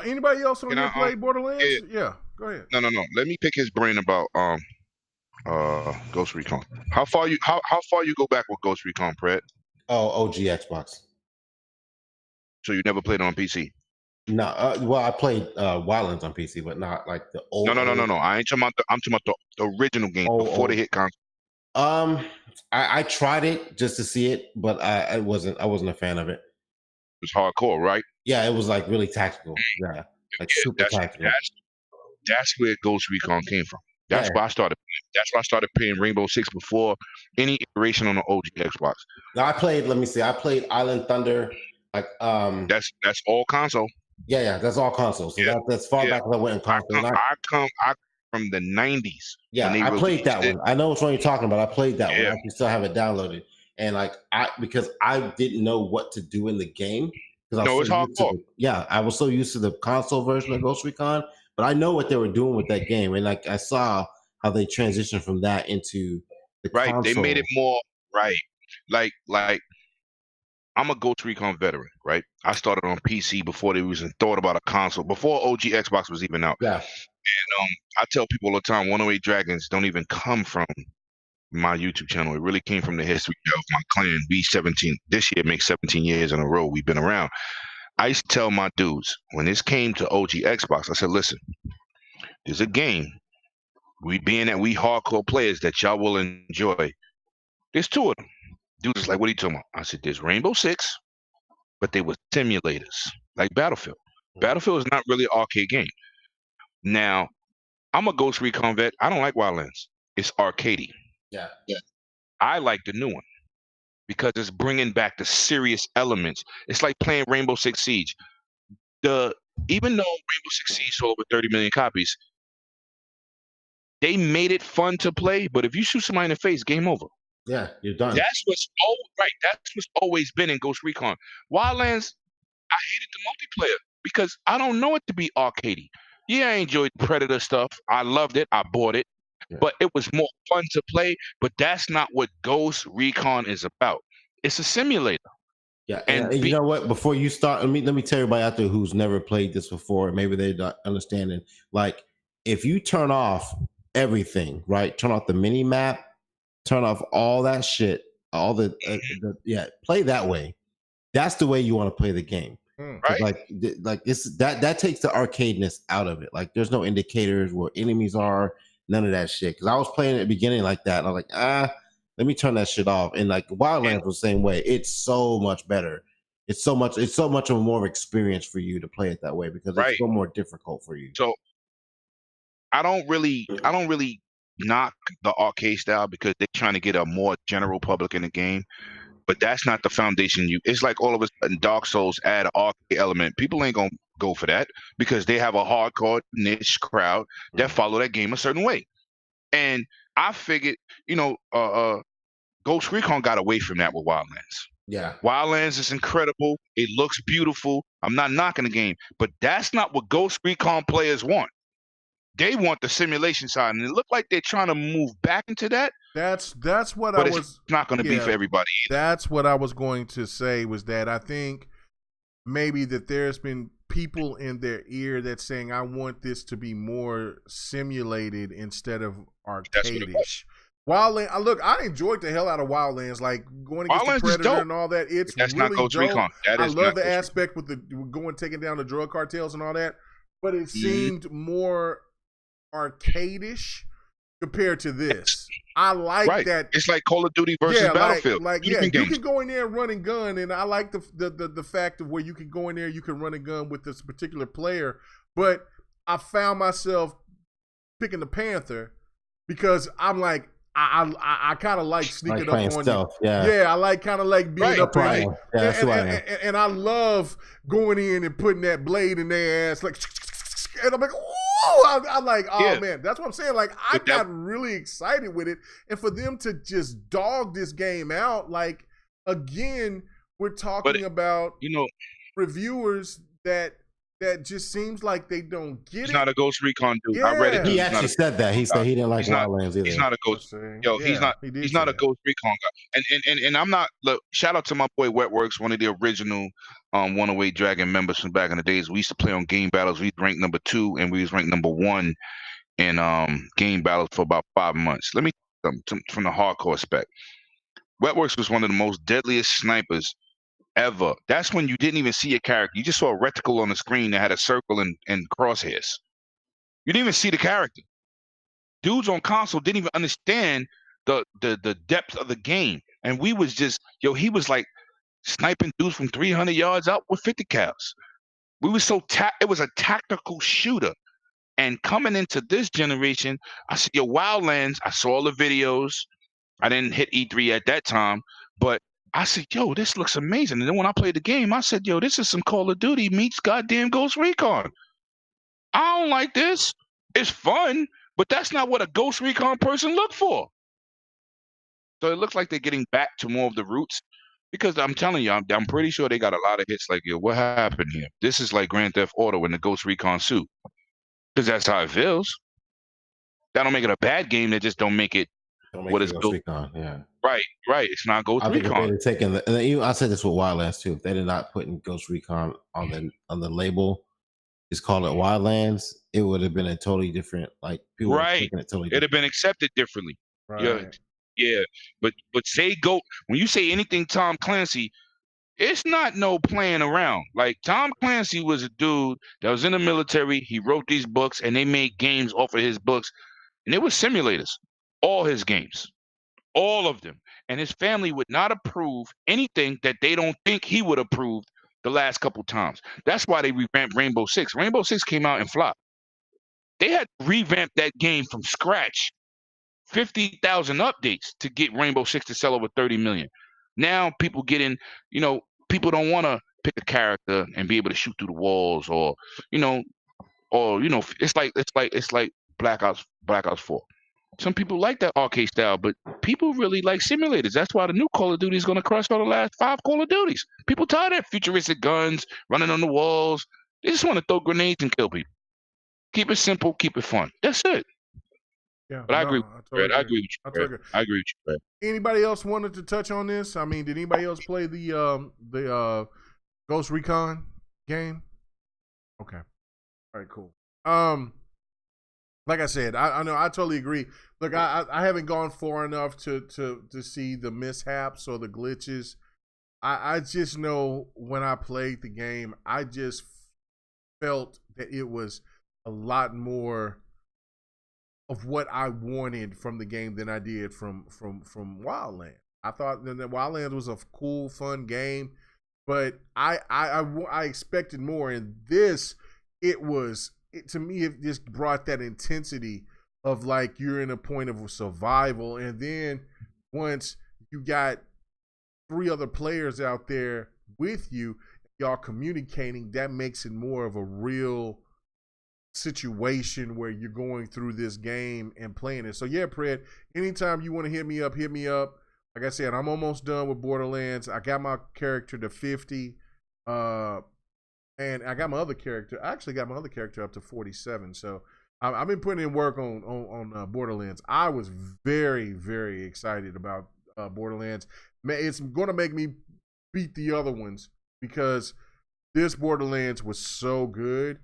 Anybody else on here play Borderlands? Yeah, go ahead. No. Let me pick his brain about Ghost Recon. How far you go back with Ghost Recon, Pred? Oh, OG Xbox. So you never played on PC? No, well, I played Wildlands on PC, but not like the old. No. I ain't talking about I'm talking about the original game before they hit console. I tried it just to see it, but I wasn't a fan of it. It was hardcore, right? Yeah, it was like really tactical. Yeah, like super tactical. That's where Ghost Recon came from. That's why I started. That's why I started playing Rainbow Six before any iteration on the OG Xbox. Now I played. Let me see. I played Island Thunder. Like that's all console. Yeah, that's all console. So that's far back as I went in console. I come from the 90s. Yeah, I played that one. I know which one you're talking about. I played that one. I can still have it downloaded. And like because I didn't know what to do in the game. It's hardcore. I was so used to the console version of Ghost Recon, but I know what they were doing with that game. And like I saw how they transitioned from that into the console. They made it more like I'm a Ghost Recon veteran, right? I started on PC before they even thought about a console, before OG Xbox was even out. Yeah. And I tell people all the time, 108 Dragons don't even come from my YouTube channel. It really came from the history of my clan. This year makes 17 years in a row we've been around. I used to tell my dudes, when this came to OG Xbox, I said, listen, there's a game, being that we hardcore players that y'all will enjoy. There's two of them. Dudes is like, what are you talking about? I said, there's Rainbow Six, but they were simulators, like Battlefield. Battlefield is not really an arcade game. Now, I'm a Ghost Recon vet. I don't like Wildlands. It's arcadey. Yeah. I like the new one because it's bringing back the serious elements. It's like playing Rainbow Six Siege. Even though Rainbow Six Siege sold over 30 million copies, they made it fun to play, but if you shoot somebody in the face, game over. Yeah, you're done. That's what's always been in Ghost Recon. Wildlands, I hated the multiplayer because I don't know it to be arcadey. Yeah, I enjoyed Predator stuff. I loved it. I bought it. Yeah. But it was more fun to play. But that's not what Ghost Recon is about. It's a simulator. Yeah, and you know what? Before you start, let me tell everybody out there who's never played this before, maybe they're not understanding. Like, if you turn off everything, right? Turn off the mini map, turn off all that shit, all the play that way. That's the way you want to play the game. Right? Like this that takes the arcadeness out of it. Like there's no indicators where enemies are, none of that shit. Because I was playing at the beginning like that, and I was like, let me turn that shit off. And like Wildlands was the same way. It's so much better. It's so much of a more experience for you to play it that way because it's so more difficult for you. So I don't really knock the arcade style because they're trying to get a more general public in the game. But that's not the foundation. It's like all of a sudden Dark Souls add an arcade element. People ain't gonna go for that because they have a hardcore niche crowd that follow that game a certain way. And I figured, Ghost Recon got away from that with Wildlands. Yeah. Wildlands is incredible. It looks beautiful. I'm not knocking the game, but that's not what Ghost Recon players want. They want the simulation side, and it looked like they're trying to move back into that. That's what but it's not going to be for everybody either. That's what I was going to say, was that I think maybe that there's been people in their ear that's saying, I want this to be more simulated instead of arcadish. Wildlands, look, I enjoyed the hell out of Wildlands, like going against the Predator and all that. That's really not dope. Recon. I love the aspect with the taking down the drug cartels and all that, but it seemed more arcadish compared to this. I like that. It's like Call of Duty versus Battlefield. You can go in there and run and gun, and I like the fact of where you can go in there, you can run and gun with this particular player. But I found myself picking the Panther because I'm like, I kind of like sneaking up on stealth, you. Yeah, I like kind of like being up on you. And I love going in and putting that blade in their ass, like, and I'm like, I'm like, man, that's what I'm saying. Like, I got really excited with it. And for them to just dog this game out, like, again, we're talking about, reviewers that just seems like they don't get it. He's not a Ghost Recon dude. Yeah. I read it. He actually said that. He said he didn't like Wildlands either. He's not a Ghost. He's not a Ghost Recon guy. And I'm not. Look, shout out to my boy Wetworks, one of the original 108 Dragon members from back in the days. We used to play on Game Battles. We ranked number 2 and we was ranked number 1 in game battles for about 5 months. Let me from the hardcore spec. Wetworks was one of the most deadliest snipers ever. That's when you didn't even see a character. You just saw a reticle on the screen that had a circle and crosshairs. You didn't even see the character. Dudes on console didn't even understand the depth of the game. And we was just, he was like sniping dudes from 300 yards out with 50 cals. We was so it was a tactical shooter. And coming into this generation, I see Wildlands. I saw all the videos. I didn't hit E3 at that time, but I said, yo, this looks amazing. And then when I played the game, I said, yo, this is some Call of Duty meets goddamn Ghost Recon. I don't like this. It's fun, but that's not what a Ghost Recon person look for. So it looks like they're getting back to more of the roots, because I'm telling you, I'm pretty sure they got a lot of hits like, yo, what happened here? This is like Grand Theft Auto in the Ghost Recon suit, because that's how it feels. That don't make it a bad game. They just don't make it what it's Ghost Recon. Yeah. Right. It's not Ghost Recon. I think if they'd taken and I said this with Wildlands too. If they did not put in Ghost Recon on the label, just call it Wildlands, it would have been a totally different, like, people would have taken it totally different. It'd have been accepted differently. Right. Yeah. But when you say anything Tom Clancy, it's not no playing around. Like, Tom Clancy was a dude that was in the military. He wrote these books, and they made games off of his books, and it was simulators. All his games, all of them. And his family would not approve anything that they don't think he would approve the last couple times. That's why they revamped Rainbow Six. Rainbow Six came out and flopped. They had to revamp that game from scratch. 50,000 updates to get Rainbow Six to sell over 30 million. Now people get in, people don't want to pick a character and be able to shoot through the walls, or it's like Black Ops 4. Some people like that arcade style, but people really like simulators. That's why the new Call of Duty is going to crush all the last 5 Call of Duties. People tired of futuristic guns running on the walls. They just want to throw grenades and kill people. Keep it simple, keep it fun. That's it. Yeah, but I agree with you, Fred. I agree with you, Fred. Anybody else wanted to touch on this? I mean, did anybody else play the Ghost Recon game? Okay. All right, cool. Like I said, I know I totally agree. Look, I haven't gone far enough to see the mishaps or the glitches. I just know when I played the game, I just felt that it was a lot more of what I wanted from the game than I did from Wildlands. I thought that Wildlands was a cool, fun game, but I expected more. And this, to me, it just brought that intensity of, like, you're in a point of survival, and then once you got 3 other players out there with you, y'all communicating, that makes it more of a real situation where you're going through this game and playing it. So yeah, Pred, anytime you want to hit me up. Like I said, I'm almost done with Borderlands. I got my character to 50, and I got my other character. I actually got my other character up to 47. So I've been putting in work on Borderlands. I was very, very excited about Borderlands. It's going to make me beat the other ones, because this Borderlands was so good.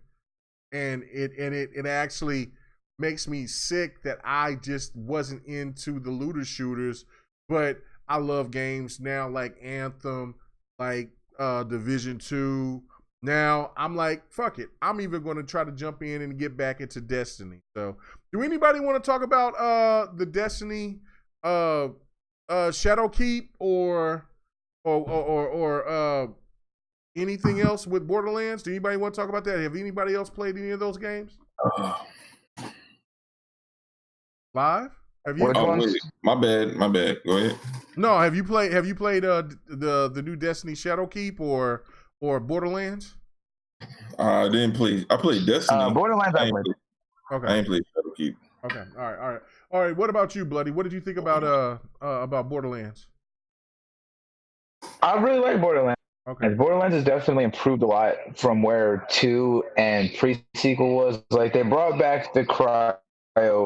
And it actually makes me sick that I just wasn't into the looter shooters, but I love games now like Anthem, like Division 2. Now I'm like, fuck it. I'm even going to try to jump in and get back into Destiny. So, do anybody want to talk about the Destiny Shadowkeep or anything else with Borderlands? Do anybody want to talk about that? Have anybody else played any of those games? Live? Have you? Wait, my bad. Go ahead. No, have you played the new Destiny Shadowkeep or Borderlands? I didn't play. I played Destiny. Borderlands. Okay. I ain't played Shadowkeep. Okay. All right. What about you, Bloody? What did you think about Borderlands? I really like Borderlands. Okay. Borderlands has definitely improved a lot from where 2 and pre-sequel was. Like, they brought back the cryo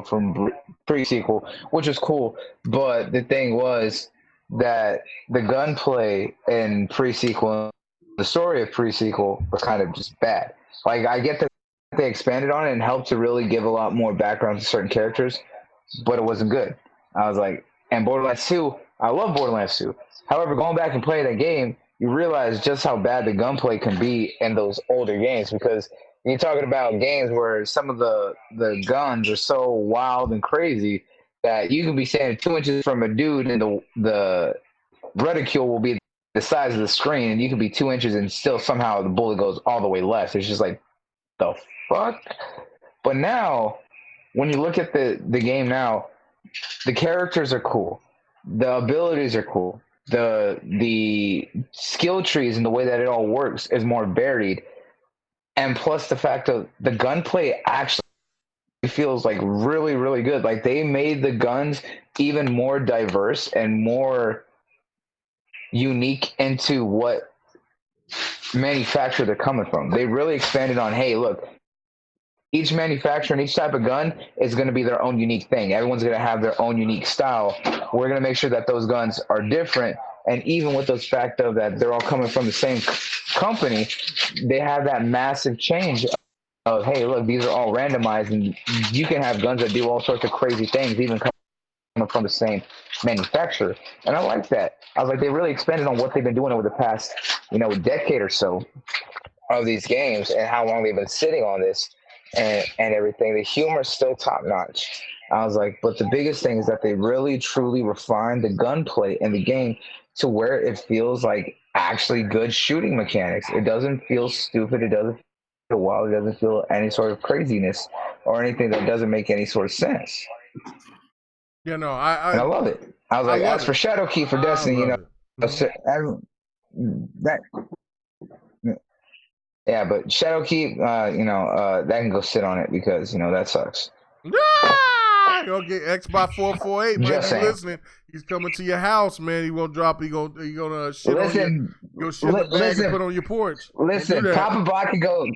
from pre-sequel, which was cool. But the thing was that the gunplay in pre-sequel, the story of pre-sequel, was kind of just bad. Like, I get that they expanded on it and helped to really give a lot more background to certain characters, but it wasn't good. I was like, and Borderlands 2, I love Borderlands 2. However, going back and playing that game, you realize just how bad the gunplay can be in those older games, because you're talking about games where some of the guns are so wild and crazy that you can be standing 2 inches from a dude and the reticule will be the size of the screen, and you can be 2 inches and still somehow the bullet goes all the way left. It's just like, the fuck? But now, when you look at the game now, the characters are cool. The abilities are cool. The skill trees and the way that it all works is more varied. And plus the fact of the gunplay actually feels like really, really good. Like they made the guns even more diverse and more unique into what manufacturer they're coming from. They really expanded on, hey, look, each manufacturer and each type of gun is going to be their own unique thing. Everyone's going to have their own unique style. We're going to make sure that those guns are different. And even with the fact of that they're all coming from the same company, they have that massive change of, hey, look, these are all randomized, and you can have guns that do all sorts of crazy things, even coming from the same manufacturer. And I like that. I was like, they really expanded on what they've been doing over the past, decade or so of these games and how long they've been sitting on this and everything. The humor is still top notch. I was like, but the biggest thing is that they really truly refined the gunplay in the game to where it feels like actually good shooting mechanics. It doesn't feel stupid. It doesn't feel wild. It doesn't feel any sort of craziness or anything that doesn't make any sort of sense. And I love it. I was like, as for Shadowkeep for Destiny, yeah, but Shadowkeep, that can go sit on it because that sucks. You'll get Xbox 448, man. Just He's listening. He's coming to your house, man. He won't drop. He gonna shit listen, on you. Shit in the bag and put on your porch. Listen, Papa Bach can go.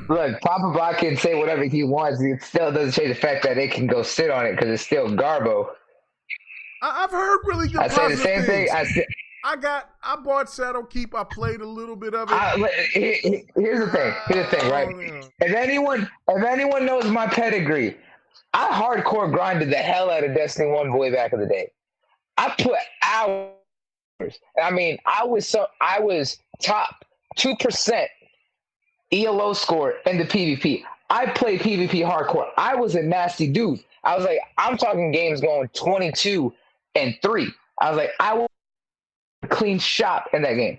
Look, Papa Bach can say whatever he wants. It still doesn't change the fact that it can go sit on it because it's still Garbo. I've heard really good. I say the same thing. I bought Shadowkeep. I played a little bit of it. Here's the thing, right? If anyone knows my pedigree, I hardcore grinded the hell out of Destiny 1 way back in the day. I put hours. I mean, I was top 2% ELO score in the PvP. I played PvP hardcore. I was a nasty dude. I was like, I'm talking games going 22-3. I was like, I will clean shop in that game.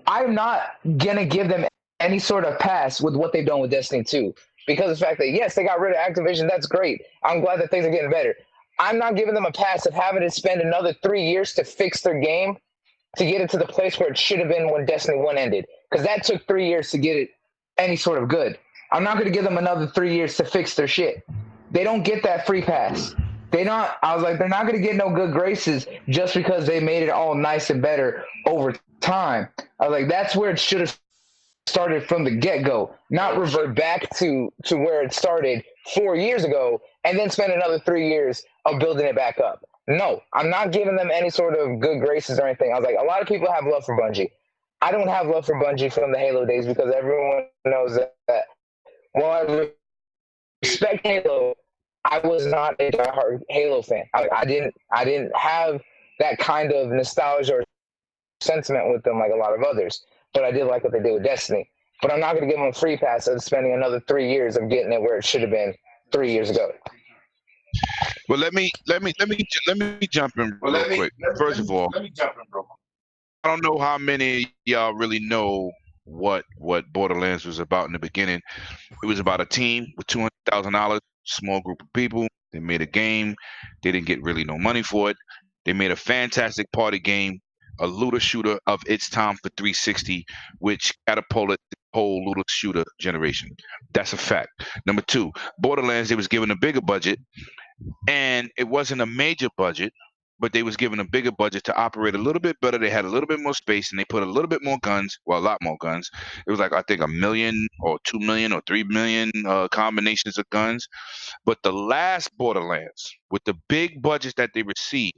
I'm not gonna give them any sort of pass with what they've done with Destiny 2 because of the fact that yes, they got rid of Activision. That's great. I'm glad that things are getting better. I'm not giving them a pass of having to spend another 3 years to fix their game to get it to the place where it should have been when Destiny 1 ended, because that took 3 years to get it any sort of good. I'm not going to give them another 3 years to fix their shit. They don't get that free pass. I was like, they're not going to get no good graces just because they made it all nice and better over time. I was like, that's where it should have started from the get-go, not revert back to where it started 4 years ago and then spend another 3 years of building it back up. No, I'm not giving them any sort of good graces or anything. I was like, a lot of people have love for Bungie. I don't have love for Bungie from the Halo days because everyone knows that while I respect Halo, I was not a diehard Halo fan. I didn't have that kind of nostalgia or sentiment with them like a lot of others, but I did like what they did with Destiny. But I'm not going to give them a free pass of spending another 3 years of getting it where it should have been 3 years ago. Well, let me jump in real quick. First of all, I don't know how many of y'all really know what Borderlands was about in the beginning. It was about a team with $200,000, small group of people. They made a game. They didn't get really no money for it. They made a fantastic party game, a looter shooter of its time for 360, which catapulted the whole looter shooter generation. That's a fact. Number two, Borderlands, they was given a bigger budget, and it wasn't a major budget, but they was given a bigger budget to operate a little bit better. They had a little bit more space, and they put a little bit more guns, well, a lot more guns. It was like, I think 1 million or 2 million or 3 million combinations of guns. But the last Borderlands, with the big budget that they received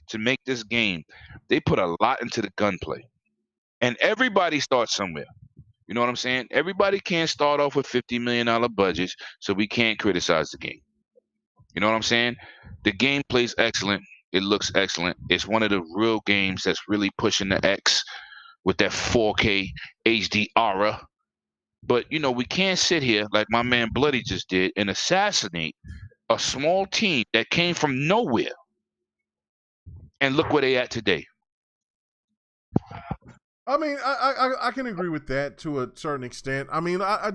to make this game, they put a lot into the gunplay. And everybody starts somewhere. You know what I'm saying? Everybody can't start off with $50 million budgets, so we can't criticize the game. You know what I'm saying? The gameplay's excellent. It looks excellent. It's one of the real games that's really pushing the X with that 4K HD aura. But, you know, we can't sit here like my man Bloody just did and assassinate a small team that came from nowhere. And look where they at today. I mean, I can agree with that to a certain extent. I mean, I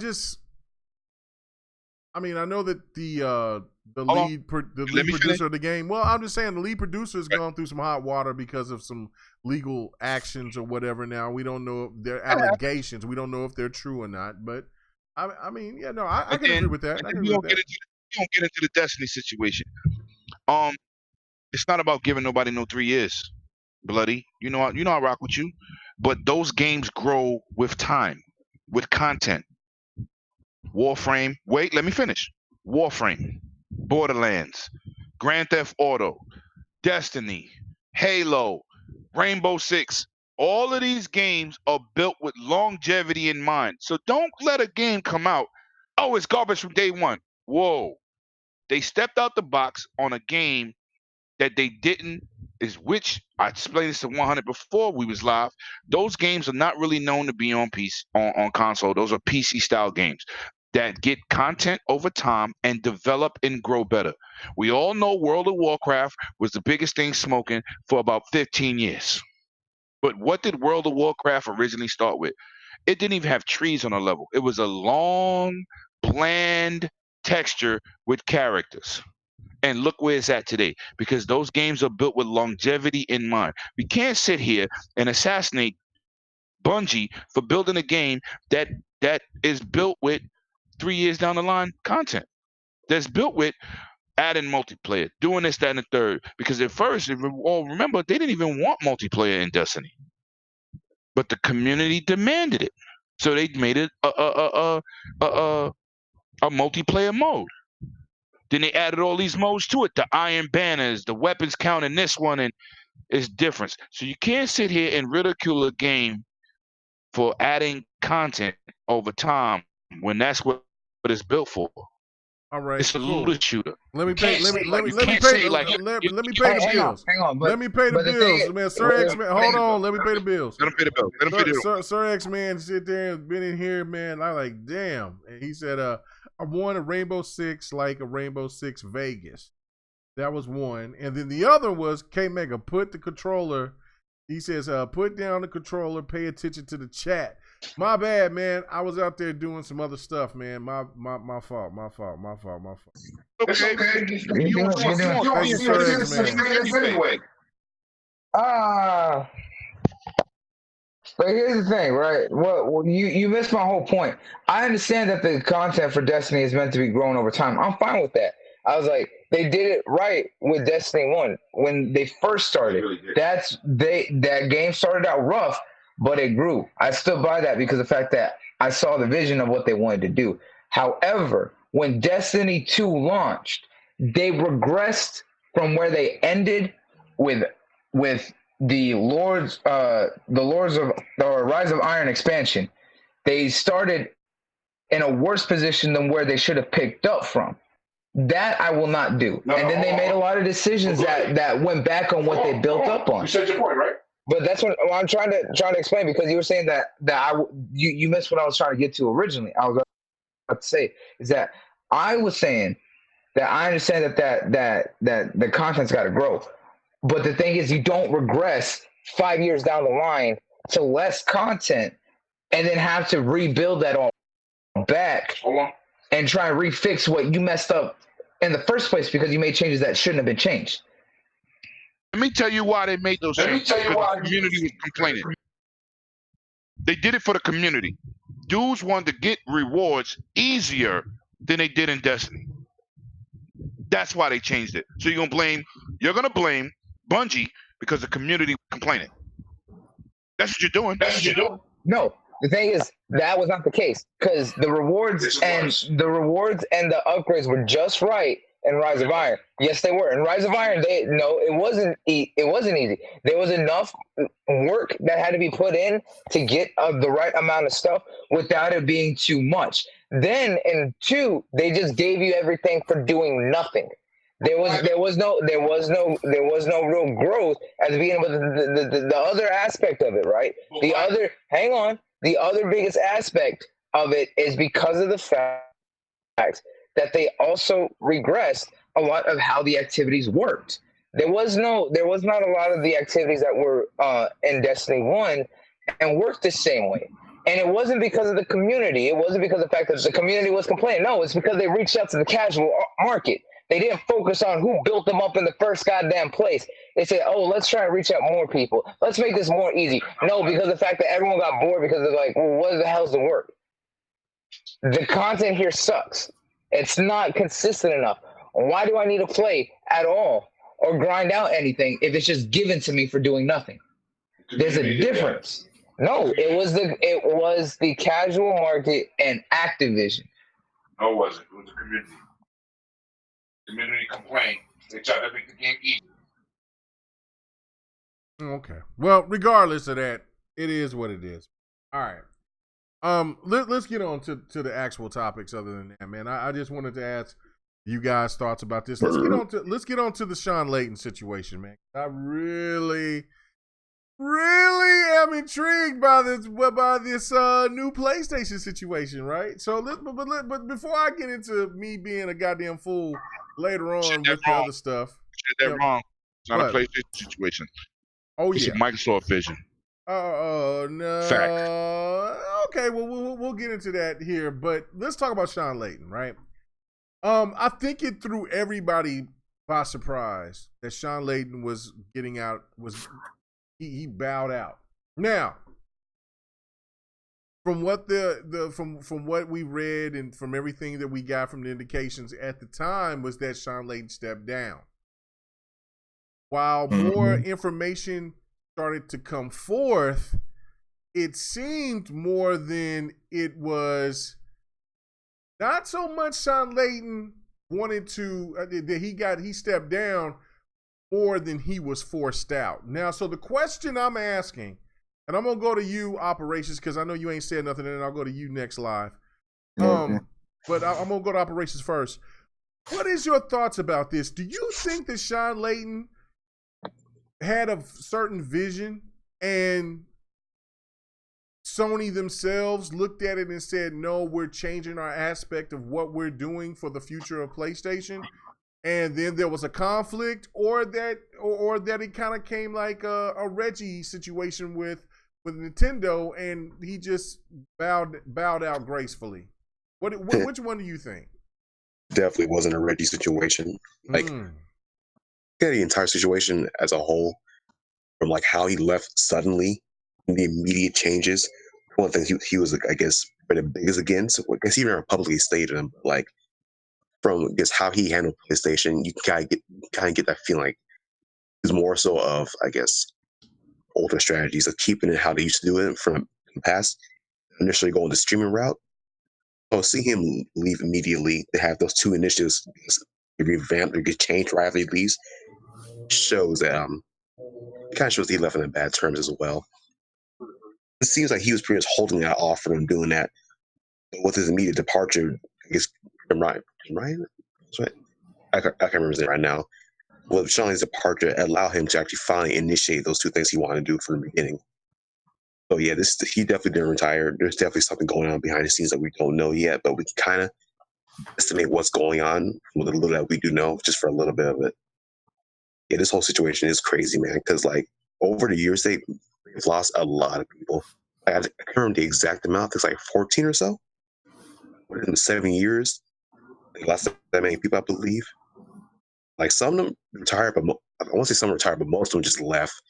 know that the lead producer of the game. Well, I'm just saying the lead producer has gone through some hot water because of some legal actions or whatever. Now we don't know if they're allegations. We don't know if they're true or not. But I mean, yeah, no, I can agree with that. You don't get into the Destiny situation. It's not about giving nobody no 3 years, Bloody. You know I rock with you. But those games grow with time, with content. Warframe. Wait, let me finish. Warframe, Borderlands, Grand Theft Auto, Destiny, Halo, Rainbow Six. All of these games are built with longevity in mind. So don't let a game come out, oh, it's garbage from day one. Whoa. They stepped out the box on a game that they didn't, which I explained this to 100 before we was live. Those games are not really known to be on console. Those are PC style games that get content over time and develop and grow better. We all know World of Warcraft was the biggest thing smoking for about 15 years. But what did World of Warcraft originally start with? It didn't even have trees on a level. It was a long, bland texture with characters. And look where it's at today, because those games are built with longevity in mind. We can't sit here and assassinate Bungie for building a game that is built with 3 years down the line content. That's built with adding multiplayer, doing this, that, and the third. Because at first, if you all remember, they didn't even want multiplayer in Destiny. But the community demanded it. So they made it a multiplayer mode. Then they added all these modes to it, the iron banners, the weapons count in this one, and it's different. So you can't sit here and ridicule a game for adding content over time when that's what it's built for. All right, it's a looter shooter. Let me pay the bills. Hang on, let me pay the bills, man. Sir X Man, hold on. Let me pay the bills. Let him pay the bill. Let him pay the bill. Sir X Man sit there and been in here, man. I like, damn. And he said, I won a Rainbow Six, like a Rainbow Six Vegas. That was one. And then the other was K Mega, put the controller. He says, put down the controller, pay attention to the chat. My bad, man. I was out there doing some other stuff, man. My fault. Okay. Anyway. But here's the thing, right? Well, you missed my whole point. I understand that the content for Destiny is meant to be grown over time. I'm fine with that. I was like, they did it right with Destiny 1 when they first started. That game started out rough, but it grew. I stood by that because of the fact that I saw the vision of what they wanted to do. However, when Destiny 2 launched, they regressed from where they ended with the Rise of Iron expansion. They started in a worse position than where they should have picked up from. That I will not do. And then they made a lot of decisions that went back on what they built up on. You said your point, right? But that's what I'm trying to explain, because you were saying that you missed what I was trying to get to originally. I was about to say is that I was saying that I understand that the content's got to grow, but the thing is, you don't regress 5 years down the line to less content and then have to rebuild that all back and try and refix what you messed up in the first place because you made changes that shouldn't have been changed. Let me tell you why they made those changes. The community was complaining. They did it for the community. Dudes wanted to get rewards easier than they did in Destiny. That's why they changed it. So you're gonna blame Bungie because the community was complaining. That's what you're doing. No, the thing is that was not the case, because the rewards and the upgrades were just right in Rise of Iron. Yes, they were. In Rise of Iron, it wasn't easy. There was enough work that had to be put in to get the right amount of stuff without it being too much. Then in 2, they just gave you everything for doing nothing. There was no real growth at the beginning. But the other aspect of it, right? The other biggest aspect of it is because of the fact that they also regressed a lot of how the activities worked. There was not a lot of the activities that were in Destiny 1 and worked the same way. And it wasn't because of the community. It wasn't because of the fact that the community was complaining. No, it's because they reached out to the casual market. They didn't focus on who built them up in the first goddamn place. They said, oh, let's try and reach out more people. Let's make this more easy. No, because of the fact that everyone got bored because they're like, well, what the hell's the work? The content here sucks. It's not consistent enough. Why do I need to play at all or grind out anything if it's just given to me for doing nothing? There's a difference. No, it was the casual market and Activision. No, it wasn't. It was the community. Community complained. They tried to make the game easy. Okay. Well, regardless of that, it is what it is. All right. Let's get on to the actual topics. Other than that, man, I just wanted to ask you guys thoughts about this. Let's get on to the Shawn Layden situation, man. I really am intrigued by this new PlayStation situation, right? So, but before I get into me being a goddamn fool later on with the other stuff, you said that wrong. It's not a PlayStation situation. Oh it's yeah, a Microsoft Vision. Oh no. Fact. Okay, well we'll get into that here, but let's talk about Shawn Layden, right? I think it threw everybody by surprise that Shawn Layden was getting out. He bowed out. Now, from what from what we read and from everything that we got from the indications at the time was that Shawn Layden stepped down. While more information started to come forth, it seemed more than it was not so much Shawn Layden wanted to that he stepped down more than he was forced out. Now, so the question I'm asking, and I'm gonna go to you, Operations, because I know you ain't said nothing, and then I'll go to you next live. But I'm gonna go to Operations first. What is your thoughts about this? Do you think that Shawn Layden had a certain vision and Sony themselves looked at it and said, no, we're changing our aspect of what we're doing for the future of PlayStation, and then there was a conflict, or that it kind of came like a Reggie situation with Nintendo, and he just bowed out gracefully? Which one do you think? Definitely wasn't a Reggie situation. Like, the entire situation as a whole, from like how he left suddenly, and the immediate changes. One thing he was, I guess, the biggest against. I guess he never publicly stated him, but like from just how he handled PlayStation, you kind of get that feeling like it was more so of, I guess, older strategies of keeping it how they used to do it from the past. Initially going the streaming route. So see him leave immediately to have those two initiatives revamped or get changed right after he leaves shows that it kind of shows he left in bad terms as well. It seems like he was pretty much holding that off from doing that. But with his immediate departure, I guess Ryan? That's right. I can't remember his name right now. Well, Shawn's departure allowed him to actually finally initiate those two things he wanted to do from the beginning. So yeah, he definitely didn't retire. There's definitely something going on behind the scenes that we don't know yet, but we can kind of estimate what's going on with a little that we do know, just for a little bit of it. Yeah, this whole situation is crazy, man, because like over the years they've lost a lot of people. I can't remember the exact amount. It's like 14 or so. In 7 years, they lost that many people, I believe. Like some of them retired, but I won't say some retired, but most of them just left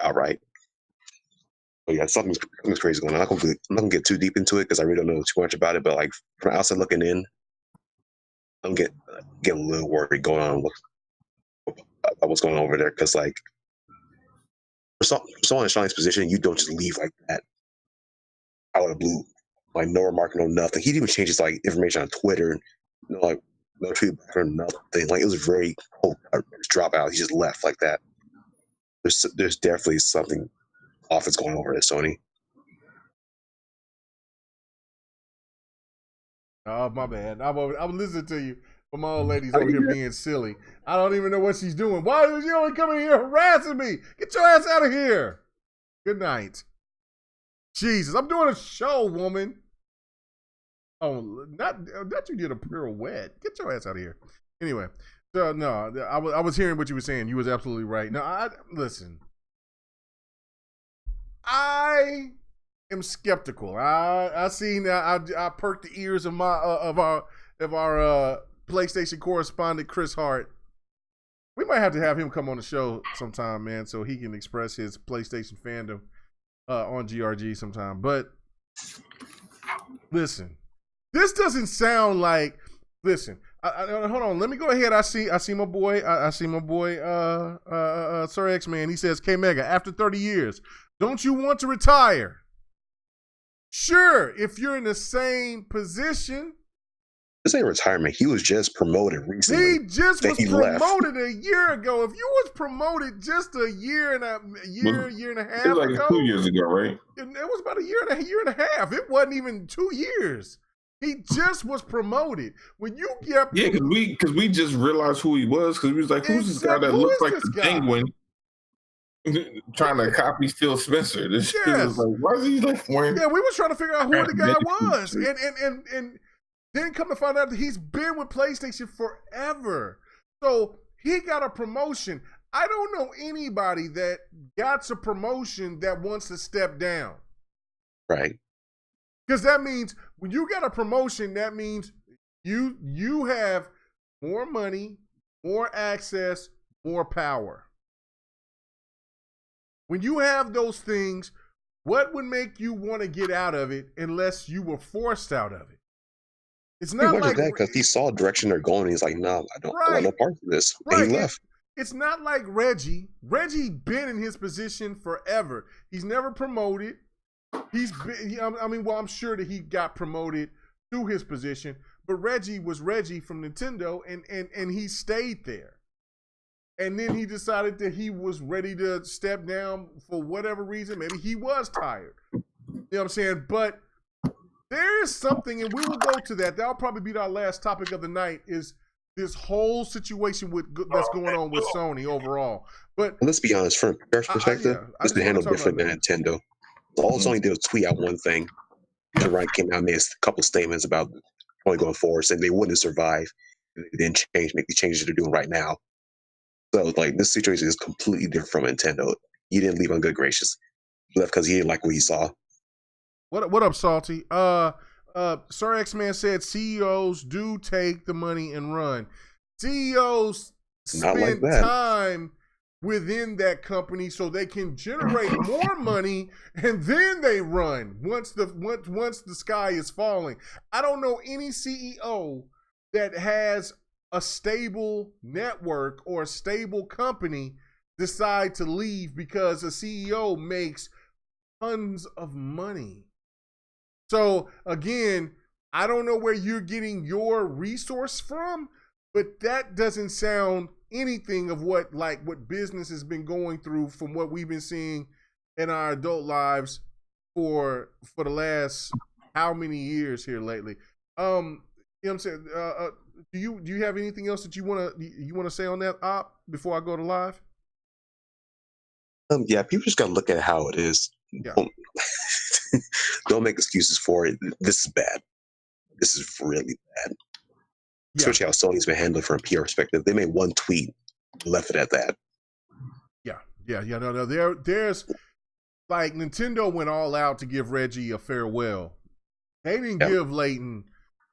outright. But yeah, something's crazy going on. I'm not gonna get too deep into it because I really don't know too much about it. But like from outside looking in, I'm getting a little worried going on with what's going on over there. Because like for someone in Shawn's position, you don't just leave like that out of the blue, like no remark, no nothing. He didn't even change his like information on Twitter. You know, like no feedback or nothing. Like, it was very cold. Drop out. He just left like that. There's definitely something off that's going over at Sony. Oh, my bad. I'm listening to you, but my old lady's over here being silly. I don't even know what she's doing. Why is she only coming here harassing me? Get your ass out of here. Good night. Jesus, I'm doing a show, woman. Oh, not you did a pirouette. Get your ass out of here. Anyway, so no, I was hearing what you were saying. You was absolutely right. No, listen. I am skeptical. I perked the ears of our PlayStation correspondent Chris Hart. We might have to have him come on the show sometime, man, so he can express his PlayStation fandom on GRG sometime. But listen, this doesn't sound like. Listen, hold on. Let me go ahead. I see my boy. I see my boy. Sir X Man. He says, "K Mega, after 30 years, don't you want to retire?" Sure, if you're in the same position. This ain't retirement. He was just promoted recently. He just was promoted a year ago. If you was promoted just a year and a half it was like ago, 2 years ago, right? It was about a year and a half. It wasn't even 2 years. He just was promoted. When you get because we just realized who he was, because we was like, who's this guy that looks like the Penguin? Trying to copy Phil Spencer. This shit was like, why is he like wearing? Yeah, we was trying to figure out who the guy was, and then come to find out that he's been with PlayStation forever. So he got a promotion. I don't know anybody that got a promotion that wants to step down. Right. Because that means when you get a promotion, that means you have more money, more access, more power. When you have those things, what would make you want to get out of it unless you were forced out of it? It's not like that, because he saw the direction they're going. And he's like, no, I don't want no part of this. Right. And he left. It's not like Reggie. Reggie been in his position forever. He's never promoted. He's been, I'm sure that he got promoted to his position, but Reggie was Reggie from Nintendo, and he stayed there. And then he decided that he was ready to step down for whatever reason. Maybe he was tired. You know what I'm saying? But there is something, and we will go to that. That'll probably be our last topic of the night, is this whole situation that's going on with Sony overall. But let's be honest, from a perspective, it's been handled different than Nintendo. All Sony did was tweet out one thing. And Ryan came out and made a couple statements about only going forward, saying they wouldn't survive. And they didn't make the changes they're doing right now. So, like, this situation is completely different from Nintendo. He didn't leave on good gracious. He left because he didn't like what he saw. What up, Salty? Sir X-Man said CEOs do take the money and run. CEOs spend time within that company so they can generate more money, and then they run once the sky is falling. I don't know any CEO that has a stable network or a stable company decide to leave because a CEO makes tons of money. So again, I don't know where you're getting your resource from, but that doesn't sound anything of what business has been going through from what we've been seeing in our adult lives for the last how many years here lately. You know what I'm saying? Do you have anything else that you wanna say on that, Op, before I go to live? Yeah, people just gotta look at how it is. Yeah. Don't make excuses for it. This is bad. This is really bad. Yeah. Especially how Sony's been handling from a PR perspective. They made one tweet, left it at that. No. There's like Nintendo went all out to give Reggie a farewell. They didn't give Layden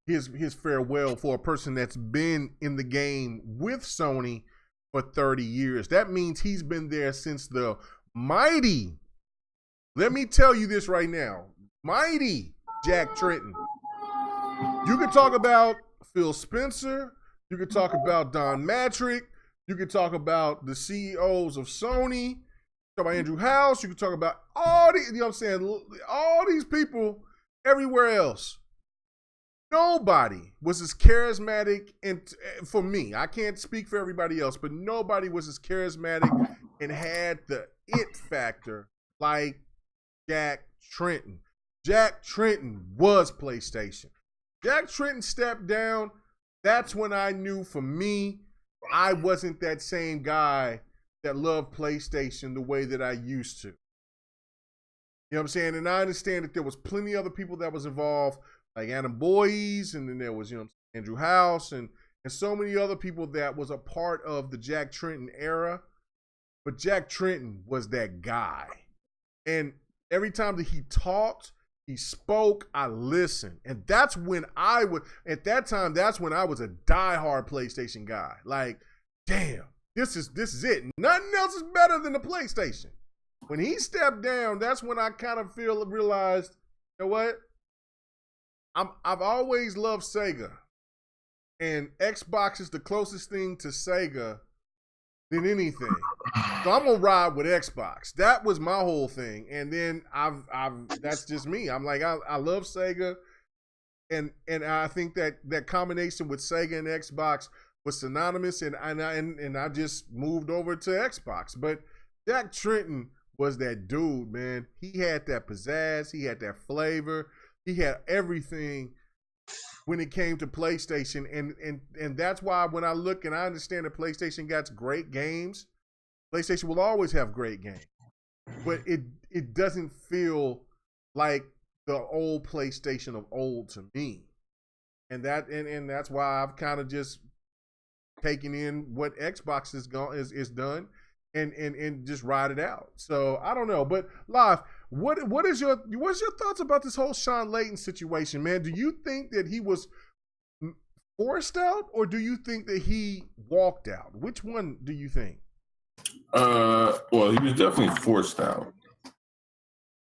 his farewell for a person that's been in the game with Sony for 30 years. That means he's been there since the mighty, let me tell you this right now, mighty Jack Tretton. You could talk about Phil Spencer, you could talk about Don Matrick, you could talk about the CEOs of Sony, talk about Andrew House, you could talk about all these, you know what I'm saying, all these people everywhere else. nobody was as charismatic, and for me, I can't speak for everybody else, but nobody was as charismatic and had the it factor like Jack Tretton. Jack Tretton was PlayStation. Jack Tretton stepped down. That's when I knew, for me, I wasn't that same guy that loved PlayStation the way that I used to. You know what I'm saying? And I understand that there was plenty of other people that was involved, like Adam Boyes, and then there was, Andrew House, and so many other people that was a part of the Jack Tretton era. But Jack Tretton was that guy. And every time that he talked, he spoke, I listened. And that's when at that time, that's when I was a diehard PlayStation guy. Like, damn, this is it. Nothing else is better than the PlayStation. When he stepped down, that's when I kind of realized, you know what? I've always loved Sega. And Xbox is the closest thing to Sega than anything. So I'm gonna ride with Xbox. That was my whole thing. And then that's just me. I'm like, I love Sega. And I think that combination with Sega and Xbox was synonymous, and I just moved over to Xbox. But Jack Tretton was that dude, man. He had that pizzazz, he had that flavor, he had everything when it came to PlayStation, and that's why when I look and I understand that PlayStation got great games, PlayStation will always have great games, but it doesn't feel like the old PlayStation of old to me, and that's why I've kind of just taken in what Xbox is done, and just ride it out. So I don't know, but Live, what's your thoughts about this whole Shawn Layden situation, man? Do you think that he was forced out, or do you think that he walked out? Which one do you think? Well, he was definitely forced out,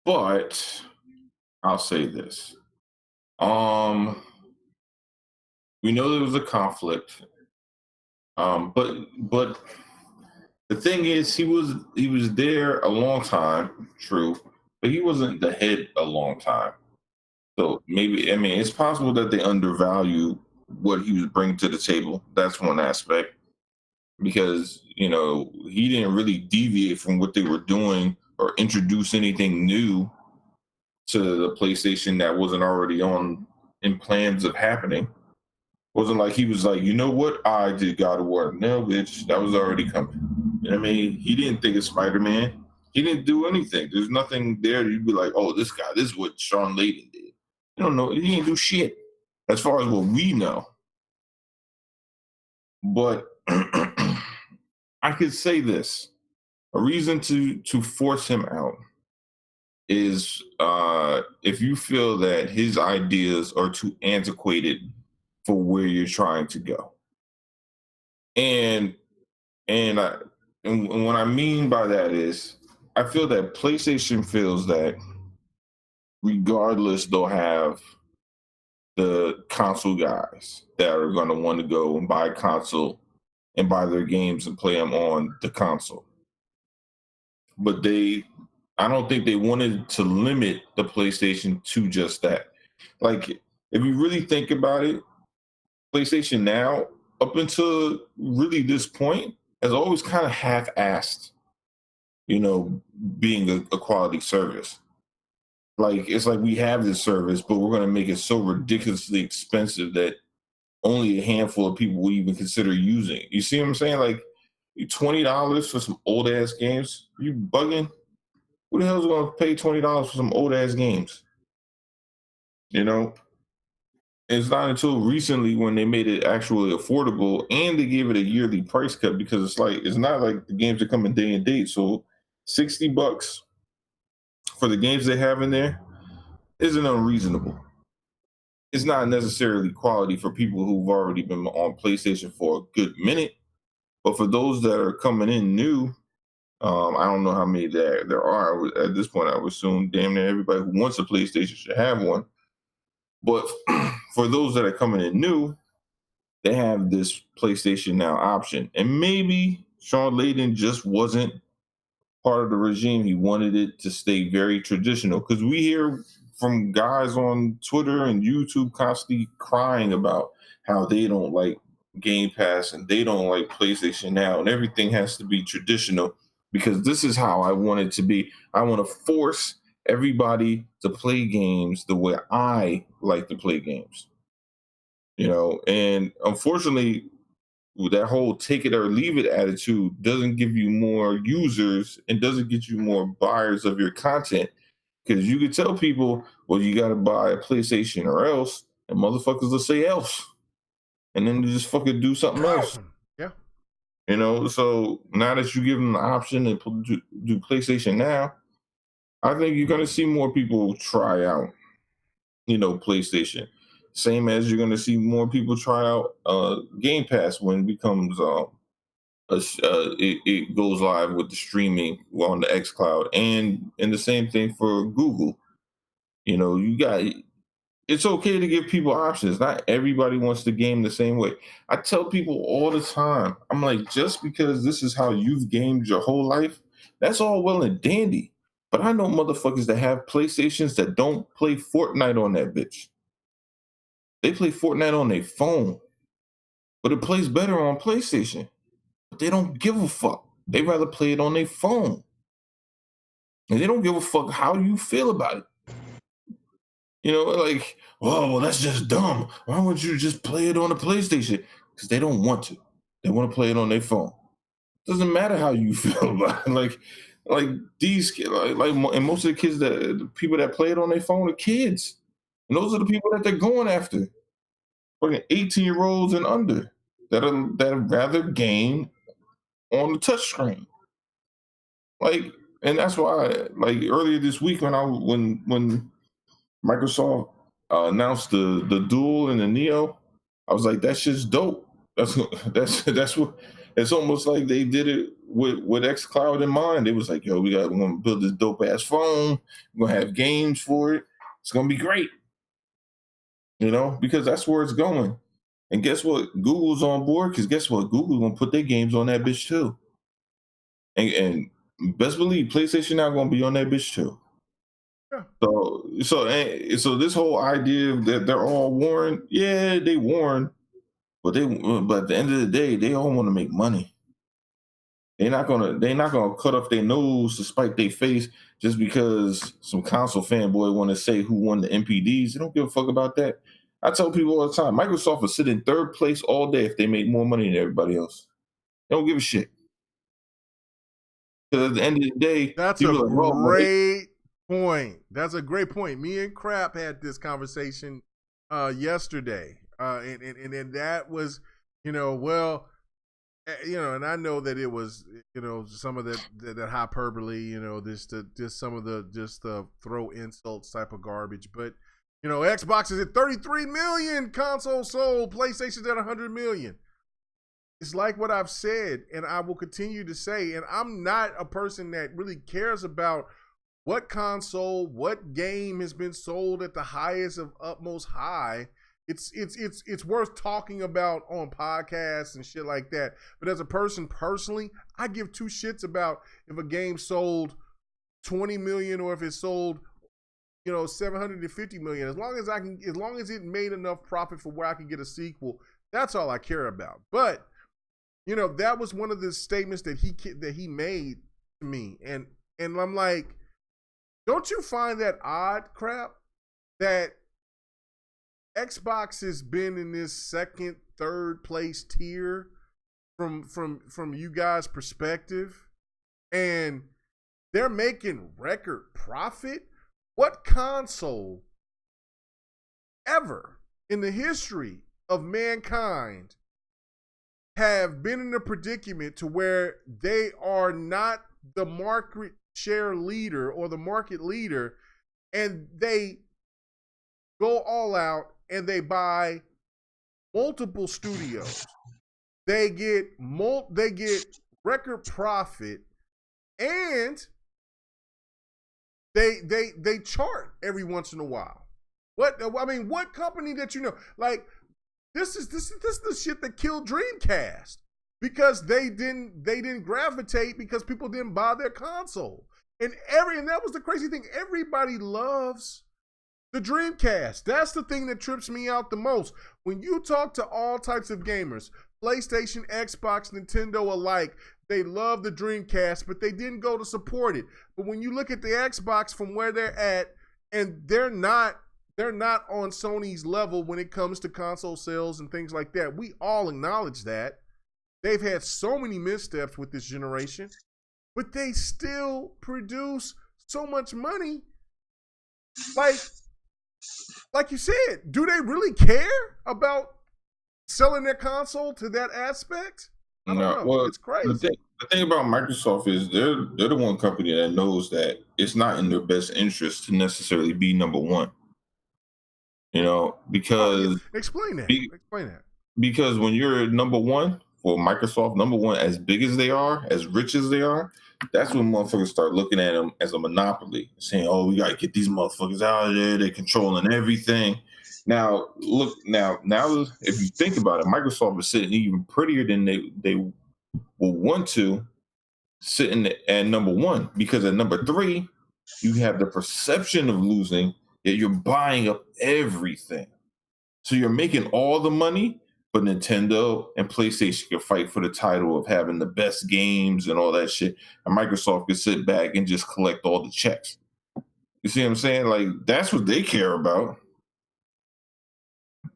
but I'll say this: we know there was a conflict, but the thing is, he was there a long time, true, but he wasn't the head a long time. So maybe, it's possible that they undervalue what he was bringing to the table. That's one aspect, because he didn't really deviate from what they were doing or introduce anything new to the PlayStation that wasn't already in plans of happening. Wasn't like he was like, you know what, I did God of War. No, bitch, that was already coming. He didn't think of Spider-Man. He didn't do anything. There's nothing there you'd be like, oh, this is what Shawn Layden did. You don't know. He didn't do shit as far as what we know. But I could say this. A reason to force him out is if you feel that his ideas are too antiquated for where you're trying to go. And what I mean by that is, I feel that PlayStation feels that regardless, they'll have the console guys that are going to want to go and buy a console and buy their games and play them on the console. But I don't think they wanted to limit the PlayStation to just that. Like, if you really think about it, PlayStation now, up until really this point, has always kind of half-assed, being a quality service. Like, it's like we have this service, but we're going to make it so ridiculously expensive that only a handful of people will even consider using it. You see what I'm saying? Like, $20 for some old-ass games? Are you bugging? Who the hell is going to pay $20 for some old-ass games? It's not until recently when they made it actually affordable and they gave it a yearly price cut, because it's not like the games are coming day and date. So $60 for the games they have in there isn't unreasonable. It's not necessarily quality for people who've already been on PlayStation for a good minute, but for those that are coming in new, I don't know how many there are. At this point, I would assume damn near everybody who wants a PlayStation should have one. But for those that are coming in new, they have this PlayStation Now option. And maybe Shawn Layden just wasn't part of the regime. He wanted it to stay very traditional. Because we hear from guys on Twitter and YouTube constantly crying about how they don't like Game Pass and they don't like PlayStation Now and everything has to be traditional because this is how I want it to be. I want to force everybody to play games the way I like to play games. You know, and unfortunately, that whole take it or leave it attitude doesn't give you more users and doesn't get you more buyers of your content. Because you could tell people, well, you got to buy a PlayStation or else, and motherfuckers will say else. And then they just fucking do something else. Yeah. You know, so now that you give them the option to do PlayStation Now, I think you're going to see more people try out, you know, PlayStation. Same as you're going to see more people try out Game Pass when it becomes it goes live with the streaming on the xCloud, and the same thing for Google. You know, it's okay to give people options. Not everybody wants the game the same way. I tell people all the time, I'm like, just because this is how you've gamed your whole life, that's all well and dandy. But I know motherfuckers that have PlayStations that don't play Fortnite on that bitch. They play Fortnite on their phone, but it plays better on PlayStation. But they don't give a fuck. They rather play it on their phone. And they don't give a fuck how you feel about it. You know, like, well, that's just dumb. Why wouldn't you just play it on the PlayStation? Because they don't want to. They want to play it on their phone. Doesn't matter how you feel about it. Like these kids, and most of the people that play it on their phone are kids. And those are the people that they're going after. Fucking 18-year-olds and under that rather game on the touchscreen. Like, and that's why, like earlier this week when Microsoft announced the Dual and the Neo, I was like, that shit's dope. That's what it's almost like they did it with xCloud in mind. It was like, yo, we're gonna build this dope ass phone. We're gonna have games for it. It's gonna be great. You know, because that's where it's going. And guess what? Google's on board because guess what? Google's gonna put their games on that bitch too. And best believe PlayStation Now gonna be on that bitch too. Yeah. So this whole idea that they're all warned, yeah, they warned, but at the end of the day, they all want to make money. They're not gonna cut off their nose to spite their face just because some console fanboy want to say who won the MPDs. They don't give a fuck about that. I tell people all the time, Microsoft will sit in third place all day if they make more money than everybody else. They don't give a shit. Because at the end of the day, that's a great point. That's a great point. Me and Crap had this conversation yesterday, and that was, and I know that it was, some of that hyperbole, just some of the throw insults type of garbage. But, Xbox is at 33 million consoles sold, PlayStation's at 100 million. It's like what I've said, and I will continue to say, and I'm not a person that really cares about what console, what game has been sold at the highest of utmost high. It's worth talking about on podcasts and shit like that. But as a person personally, I give two shits about if a game sold 20 million or if it sold, 750 million. As long as it made enough profit for where I can get a sequel, that's all I care about. But that was one of the statements that he made to me, and I'm like, don't you find that odd, Crap, that Xbox has been in this second, third place tier from you guys' perspective, and they're making record profit? What console ever in the history of mankind have been in a predicament to where they are not the market share leader or the market leader, and they go all out and they buy multiple studios? They get record profit, and they chart every once in a while. What company that like? This is the shit that killed Dreamcast, because they didn't gravitate because people didn't buy their console. And that was the crazy thing. Everybody loves The Dreamcast. That's the thing that trips me out the most. When you talk to all types of gamers, PlayStation, Xbox, Nintendo alike, they love the Dreamcast, but they didn't go to support it. But when you look at the Xbox from where they're at, and they're not on Sony's level when it comes to console sales and things like that. We all acknowledge that. They've had so many missteps with this generation, but they still produce so much money. Like you said, do they really care about selling their console to that aspect? I don't know. Well, it's crazy. The thing about Microsoft is they're the one company that knows that it's not in their best interest to necessarily be number one. You know, because explain that. Because when you're number one for Microsoft, number one as big as they are, as rich as they are, that's when motherfuckers start looking at them as a monopoly, saying, "Oh, we gotta get these motherfuckers out of there. They're controlling everything." Now, look, now, if you think about it, Microsoft is sitting even prettier than they will want to sitting at number one, because at number three, you have the perception of losing, yet you're buying up everything. So you're making all the money, but Nintendo and PlayStation can fight for the title of having the best games and all that shit. And Microsoft can sit back and just collect all the checks. You see what I'm saying? Like, that's what they care about.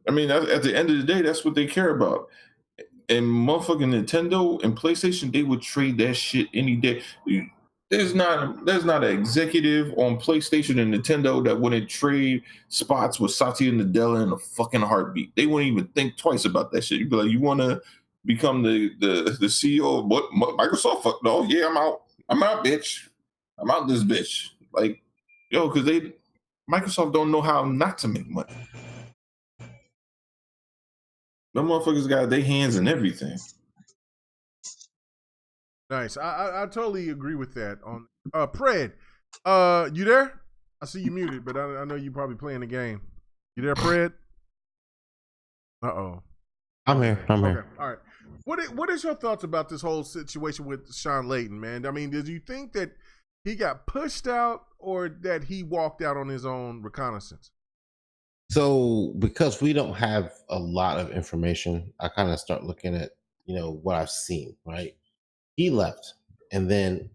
I mean, at the end of the day, that's what they care about. And motherfucking Nintendo and PlayStation, they would trade that shit any day. There's not an executive on PlayStation and Nintendo that wouldn't trade spots with Satya Nadella in a fucking heartbeat. They wouldn't even think twice about that shit. You'd be like, you want to become the CEO of what Microsoft? Fuck no, yeah, I'm out, bitch. I'm out this bitch. Like, yo, because Microsoft don't know how not to make money. Them motherfuckers got their hands in everything. Nice. I totally agree with that. On Pred, you there? I see you muted, but I know you probably playing the game. You there, Pred? Uh-oh. I'm here. Okay. All right. What is your thoughts about this whole situation with Shawn Layden, man? I mean, did you think that he got pushed out or that he walked out on his own reconnaissance? So because we don't have a lot of information, I kind of start looking at, what I've seen, right? He left, and then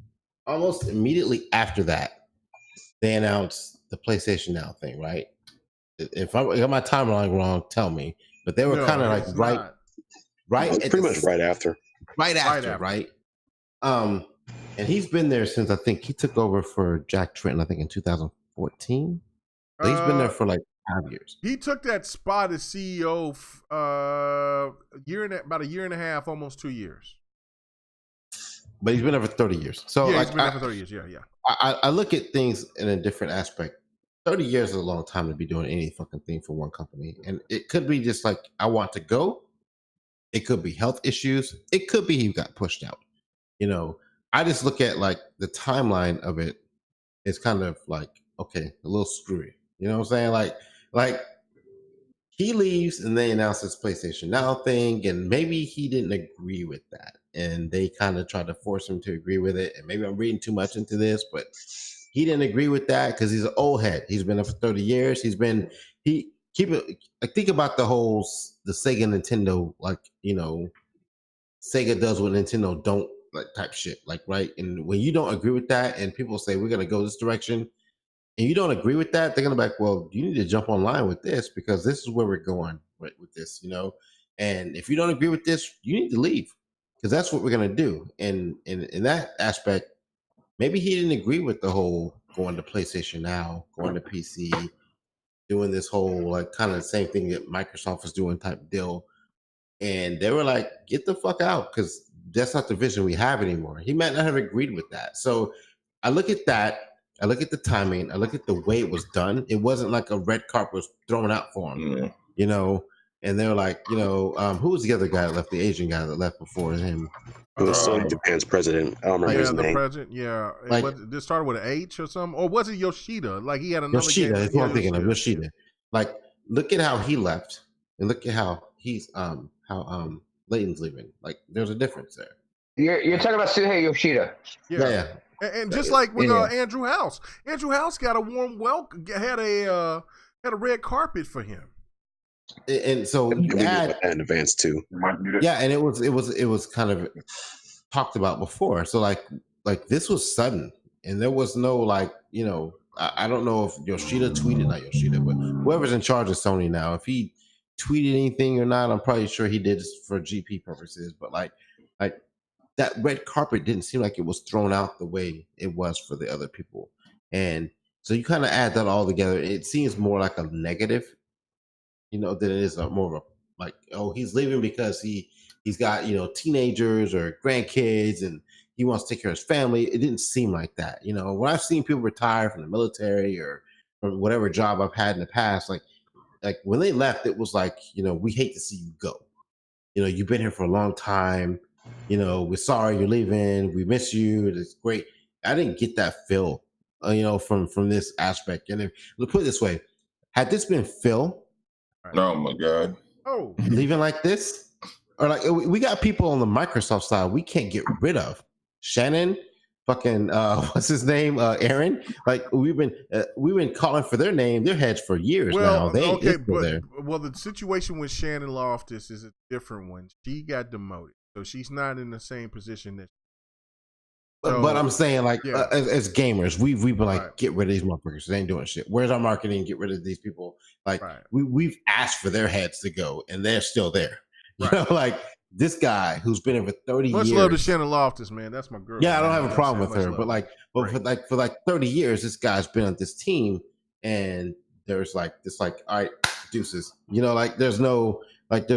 almost immediately after that, they announced the PlayStation Now thing, right? If I got my timeline wrong, tell me. But they were kind of like right, pretty much right after, right? And he's been there since, I think he took over for Jack Tretton, I think in 2014. So he's been there for like 5 years. He took that spot as CEO about a year and a half, almost 2 years. But he's been there for 30 years. So yeah, he's been there for 30 years. Yeah. I look at things in a different aspect. 30 years is a long time to be doing any fucking thing for one company. And it could be just like, I want to go. It could be health issues. It could be he got pushed out. I just look at like the timeline of it. It's kind of like, okay, a little screwy. You know what I'm saying? Like he leaves and they announce this PlayStation Now thing, and maybe he didn't agree with that. And they kind of tried to force him to agree with it. And maybe I'm reading too much into this, but he didn't agree with that because he's an old head. He's been there for 30 years. Think about the Sega Nintendo, Sega does what Nintendo don't, like, type shit, like, right? And when you don't agree with that and people say, we're going to go this direction, and you don't agree with that, they're going to be like, well, you need to jump online with this because this is where we're going with this, And if you don't agree with this, you need to leave because that's what we're going to do. And in that aspect, maybe he didn't agree with the whole going to PlayStation Now, going to PC, doing this whole like kind of the same thing that Microsoft is doing type deal. And they were like, get the fuck out because that's not the vision we have anymore. He might not have agreed with that. So I look at that. I look at the timing. I look at the way it was done. It wasn't like a red carpet was thrown out for him, And they were like, who was the other guy that left? The Asian guy that left before him. It was Japan's president. I don't remember his name. President. Yeah, this started with an H or something, or was it Yoshida? Like he had another. Yoshida. That's what I'm thinking of. Yoshida. Like, look at how he left, and look at how he's Layden's leaving. Like, there's a difference there. You're talking about Suhei Yoshida. Yeah. And just like with Andrew House. Andrew House got a warm welcome, had a Had a red carpet for him. And so you add in advance too. Yeah, and it was kind of talked about before. So like this was sudden, and there was no like, you know, I don't know if Yoshida tweeted, not Yoshida, but whoever's in charge of Sony now, if he tweeted anything or not, I'm probably sure he did for GP purposes. But like that red carpet didn't seem like it was thrown out the way it was for the other people, and so you kind of add that all together, it seems more like a negative, you know, than it is more of a like, oh, he's leaving because he's got, you know, teenagers or grandkids and he wants to take care of his family. It didn't seem like that. You know, when I've seen people retire from the military or from whatever job I've had in the past, like when they left, it was like, you know, we hate to see you go. You know, you've been here for a long time. You know, we're sorry you're leaving. We miss you. It's great. I didn't get that feel, you know, from this aspect. And if, let's put it this way, had this been Phil, oh my God, leaving like this, or like we got people on the Microsoft side we can't get rid of. Shannon, fucking what's his name, Aaron. Like we've been calling for their name, their heads for years now. They ain't there. Well, the situation with Shannon Loftus is a different one. She got demoted, so she's not in the same position that. But I'm saying, like, as gamers, we've been like, get rid of these motherfuckers. They ain't doing shit. Where's our marketing? Get rid of these people. Like, we've asked for their heads to go, and they're still there. You know, like this guy who's been here for 30 years. Much love to Shannon Loftus, man. That's my girl. Yeah, I don't have a problem with her, but for 30 years, this guy's been on this team, and there's like this, like, all right, deuces. You know, like there's no like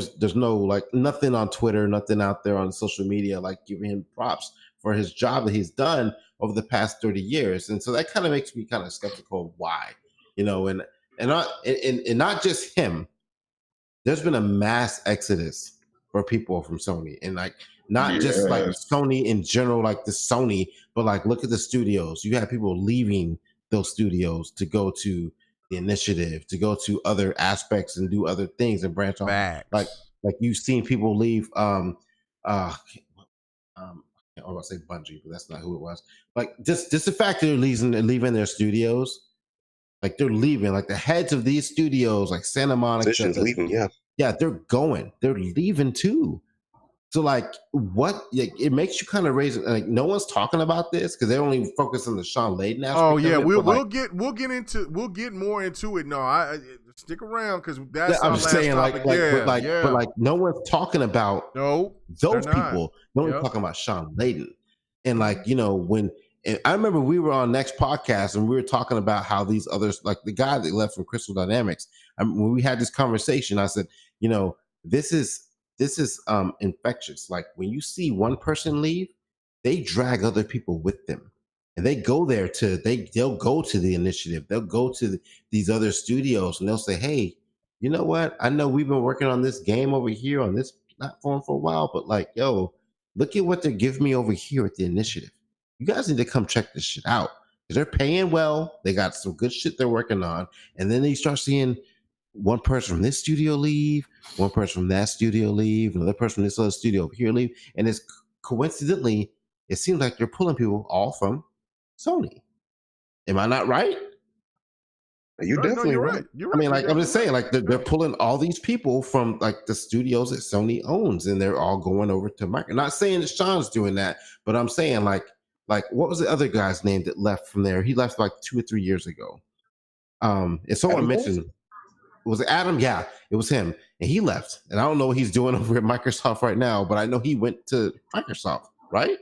nothing on Twitter, nothing out there on social media, like giving him props for his job that he's done over the past 30 years. And so that kind of makes me kind of skeptical of why, you know, and not just him. There's been a mass exodus for people from Sony, and like not just like Sony in general, like the Sony, but like look at the studios. You have people leaving those studios to go to the initiative, to go to other aspects and do other things and branch off. Like you've seen people leave I was going to say Bungie, but that's not who it was. Like just the fact that they're leaving their studios, like they're leaving, like the heads of these studios, like Santa Monica, leaving, they're going, they're leaving too. So like, what? Like, it makes you kind of raise, like, no one's talking about this because they're only focused on the Shawn Layden aspect. Oh yeah, we'll get more into it. No, I stick around because that's I'm saying topic. But like no one's talking about those people. No one's talking about Shawn Layden. And like, you know, and I remember we were on Next Podcast and we were talking about how these others, like the guy that left from Crystal Dynamics, when we had this conversation, I said, you know, this is infectious. Like when you see one person leave, they drag other people with them, and they go there they'll go to the initiative, they'll go to these other studios, and they'll say, hey, you know what, I know we've been working on this game over here on this platform for a while, but like, yo, look at what they're giving me over here at the initiative. You guys need to come check this shit out because they're paying well, they got some good shit they're working on. And then you start seeing one person from this studio leave, one person from that studio leave, another person from this other studio over here leave. And it's coincidentally, it seems like they're pulling people all from Sony. Am I not right? You're definitely right. You're right. I mean, like I'm just saying, like they're pulling all these people from like the studios that Sony owns, and they're all going over to Microsoft. Not saying that Sean's doing that, but I'm saying like what was the other guy's name that left from there? He left like 2 or 3 years ago. And someone mentioned. Was it Adam? Yeah, it was him. And he left. And I don't know what he's doing over at Microsoft right now, but I know he went to Microsoft, right?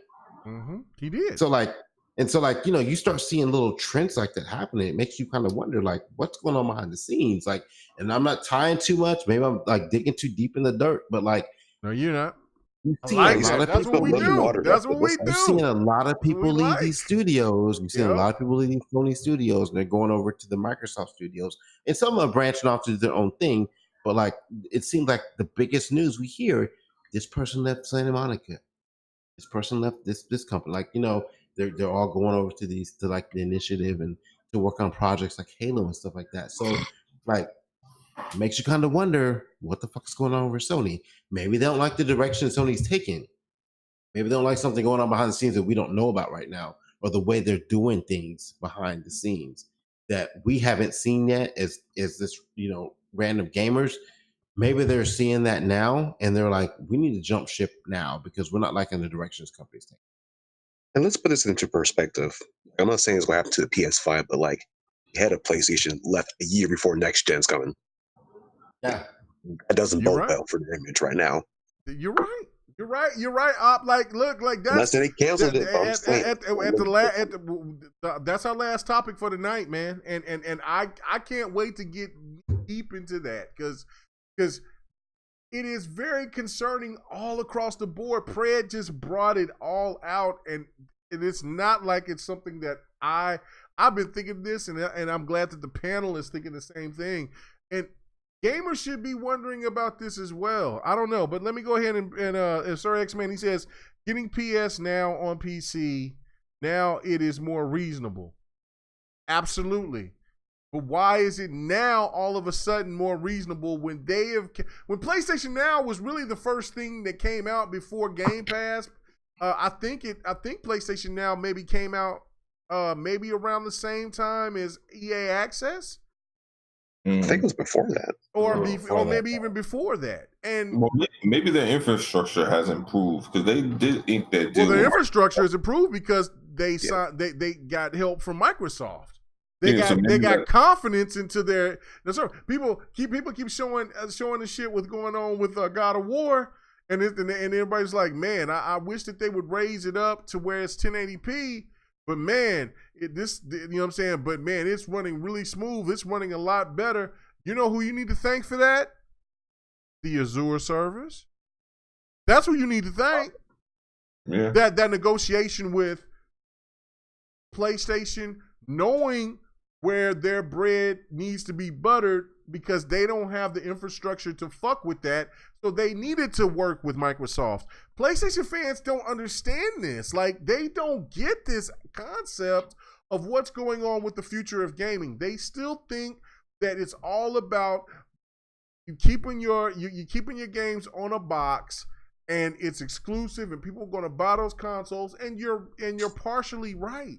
Mm-hmm. He did. So like, you know, you start seeing little trends like that happening. It makes you kind of wonder, like, what's going on behind the scenes? Like, and I'm not tying too much. Maybe I'm like digging too deep in the dirt, but like, no, you're not. That's what we do. That's what we do. We've seen a lot of people leave these studios. We've seen a lot of people leave these Sony studios, and they're going over to the Microsoft studios. And some are branching off to do their own thing. But like, it seems like the biggest news we hear: this person left Santa Monica. This person left this company. Like, you know, they're all going over to like the initiative and to work on projects like Halo and stuff like that. So like, makes you kind of wonder what the fuck is going on with Sony. Maybe they don't like the direction Sony's taking. Maybe they don't like something going on behind the scenes that we don't know about right now, or the way they're doing things behind the scenes. that we haven't seen yet as this, random gamers. Maybe they're seeing that now and they're like, we need to jump ship now because we're not liking the directions companies take. And let's put this into perspective. I'm not saying it's what happened to the PS5, but like, you had a PlayStation left a year before next gen's coming. Yeah, that doesn't bode well for their image right now. You're right. You're right. Op, like, look, like that's. Not saying they canceled it. That's our last topic for tonight, man. And I can't wait to get deep into that because it is very concerning all across the board. Pred just brought it all out, and it's not like it's something that I've been thinking this, and I'm glad that the panel is thinking the same thing. And gamers should be wondering about this as well. I don't know, but let me go ahead and Sir X-Man, he says, getting PS now on PC, now it is more reasonable. Absolutely. But why is it now all of a sudden more reasonable when when PlayStation Now was really the first thing that came out before Game Pass? I think PlayStation Now maybe came out maybe around the same time as EA Access. I think it was before that, or maybe even before that. And maybe their infrastructure has improved because they did ink that deal. Well, their infrastructure has improved because they got help from Microsoft. They got confidence into their. People keep showing the shit what's going on with God of War, and everybody's like, man, I wish that they would raise it up to where it's 1080p. But man, you know what I'm saying? But man, it's running really smooth. It's running a lot better. You know who you need to thank for that? The Azure servers. That's who you need to thank. Yeah. That negotiation with PlayStation, knowing where their bread needs to be buttered because they don't have the infrastructure to fuck with that. So they needed to work with Microsoft. PlayStation fans don't understand this. Like, they don't get this concept of what's going on with the future of gaming. They still think that it's all about you keeping your games on a box and it's exclusive and people are going to buy those consoles, and you're partially right.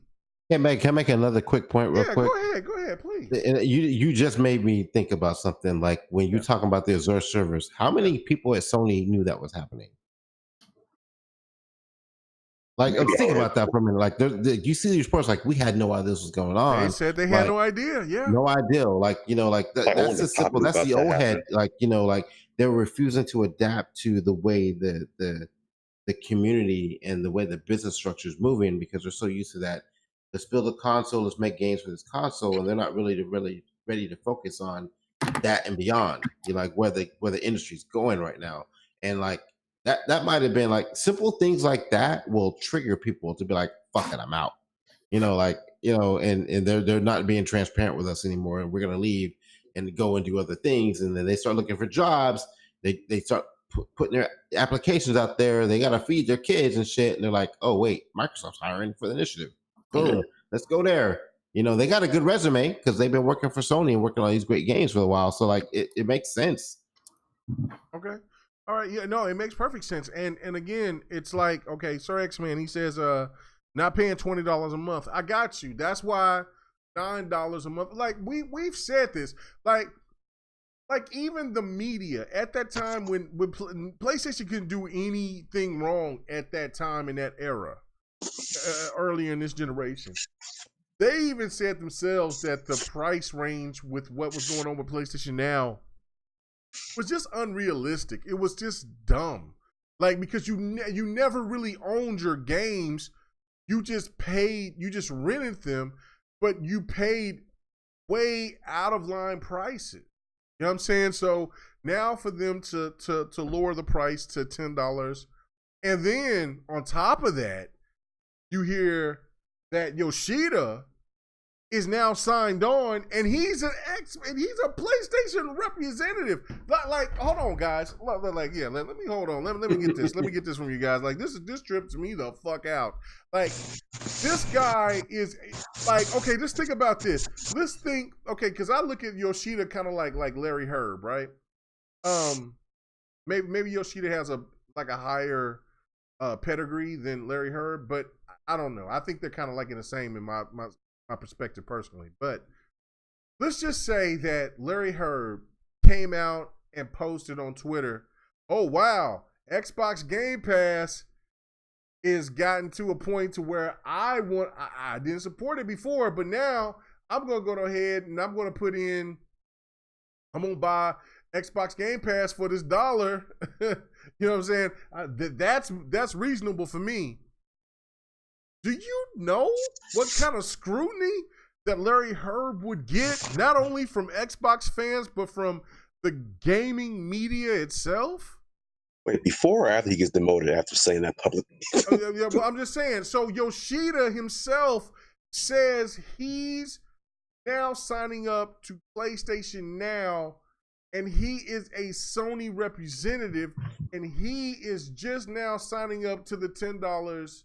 Can I make another quick point real quick? Go ahead, please. And you just made me think about something. Like when you're talking about the Azure servers, how many people at Sony knew that was happening? Like, I'm thinking about that for a minute. Like, you see these reports, like, we had no idea this was going on. They said they had no idea. Yeah, no idea. Like, that's the simple. That's the old head. Like, like they were refusing to adapt to the way the community and the way the business structure is moving because they're so used to that. Let's build a console. Let's make games for this console, and they're not really ready to focus on that and beyond. Like where the industry's going right now, and like that might have been like simple things like that will trigger people to be like, "Fuck it, I'm out." And they're not being transparent with us anymore, and we're gonna leave and go and do other things, and then they start looking for jobs. They start putting their applications out there. They gotta feed their kids and shit, and they're like, "Oh wait, Microsoft's hiring for the initiative." Boom, let's go there. They got a good resume because they've been working for Sony and working on these great games for a while. So like it makes sense. Okay. All right. Yeah, no, it makes perfect sense. And again, it's like, okay, Sir X-Man, he says not paying $20 a month. I got you. That's why $9 a month. Like we've said this. Like even the media at that time when PlayStation couldn't do anything wrong at that time in that era. Earlier in this generation, they even said themselves that the price range with what was going on with PlayStation Now was just unrealistic. It was just dumb, like because you never really owned your games. You just rented them, but you paid way out of line prices. You know what I'm saying? So now for them to lower the price to $10, and then on top of that, you hear that Yoshida is now signed on, and he's a PlayStation representative. Like, hold on, guys. Let me hold on. Let me get this. Let me get this from you guys. Like, this trips me the fuck out. Like, this guy is like, okay, just think about this. Let's think, okay, because I look at Yoshida kind of like Larry Herb, right? Maybe Yoshida has a higher pedigree than Larry Herb, but I don't know. I think they're kind of like in the same in my perspective personally. But let's just say that Larry Herb came out and posted on Twitter, oh, wow, Xbox Game Pass is gotten to a point to where I didn't support it before, but now I'm going to go ahead and I'm going to buy Xbox Game Pass for this $1. You know what I'm saying? That's reasonable for me. Do you know what kind of scrutiny that Larry Herb would get, not only from Xbox fans, but from the gaming media itself? Wait, before or after he gets demoted after saying that publicly? Yeah, well, I'm just saying. So Yoshida himself says he's now signing up to PlayStation Now, and he is a Sony representative, and he is just now signing up to the $10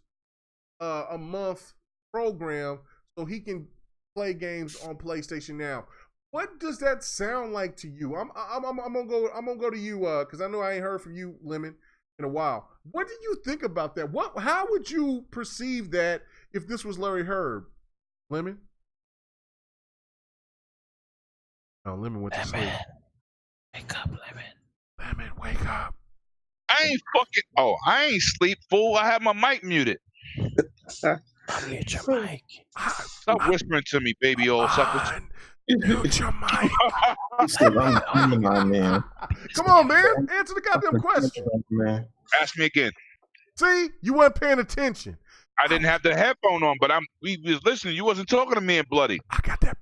a month program so he can play games on PlayStation Now. What does that sound like to you? I'm gonna go to you because I know I ain't heard from you, Lemon, in a while. What do you think about that? How would you perceive that if this was Larry Herb? Lemon? Oh, Lemon went to sleep. Wake up, Lemon. Lemon, wake up. I ain't sleep, fool. I have my mic muted. Mute your mic. Stop whispering to me, baby old suckers. Mute your mic. I'm a man. Come on, man. Answer the goddamn question. Man. Ask me again. See, you weren't paying attention. I didn't have the headphone on, but we was listening. You wasn't talking to me in bloody. I got that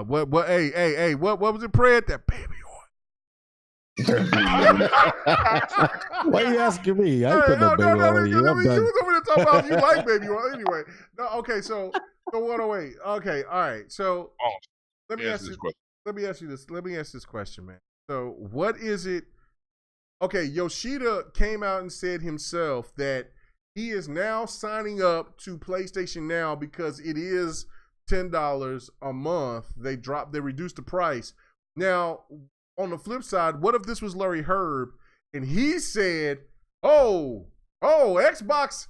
what was it, Fred? That baby oil. Why are you asking me? I ain't put no baby oil on you. You was over there talking about you like baby oil. Anyway. No, okay, so 108. Okay, all right. So let me ask this question, man. So what is it? Okay, Yoshida came out and said himself that he is now signing up to PlayStation Now because it is $10 a month. They reduced the price. Now, on the flip side, what if this was Larry Herb and he said, oh, Xbox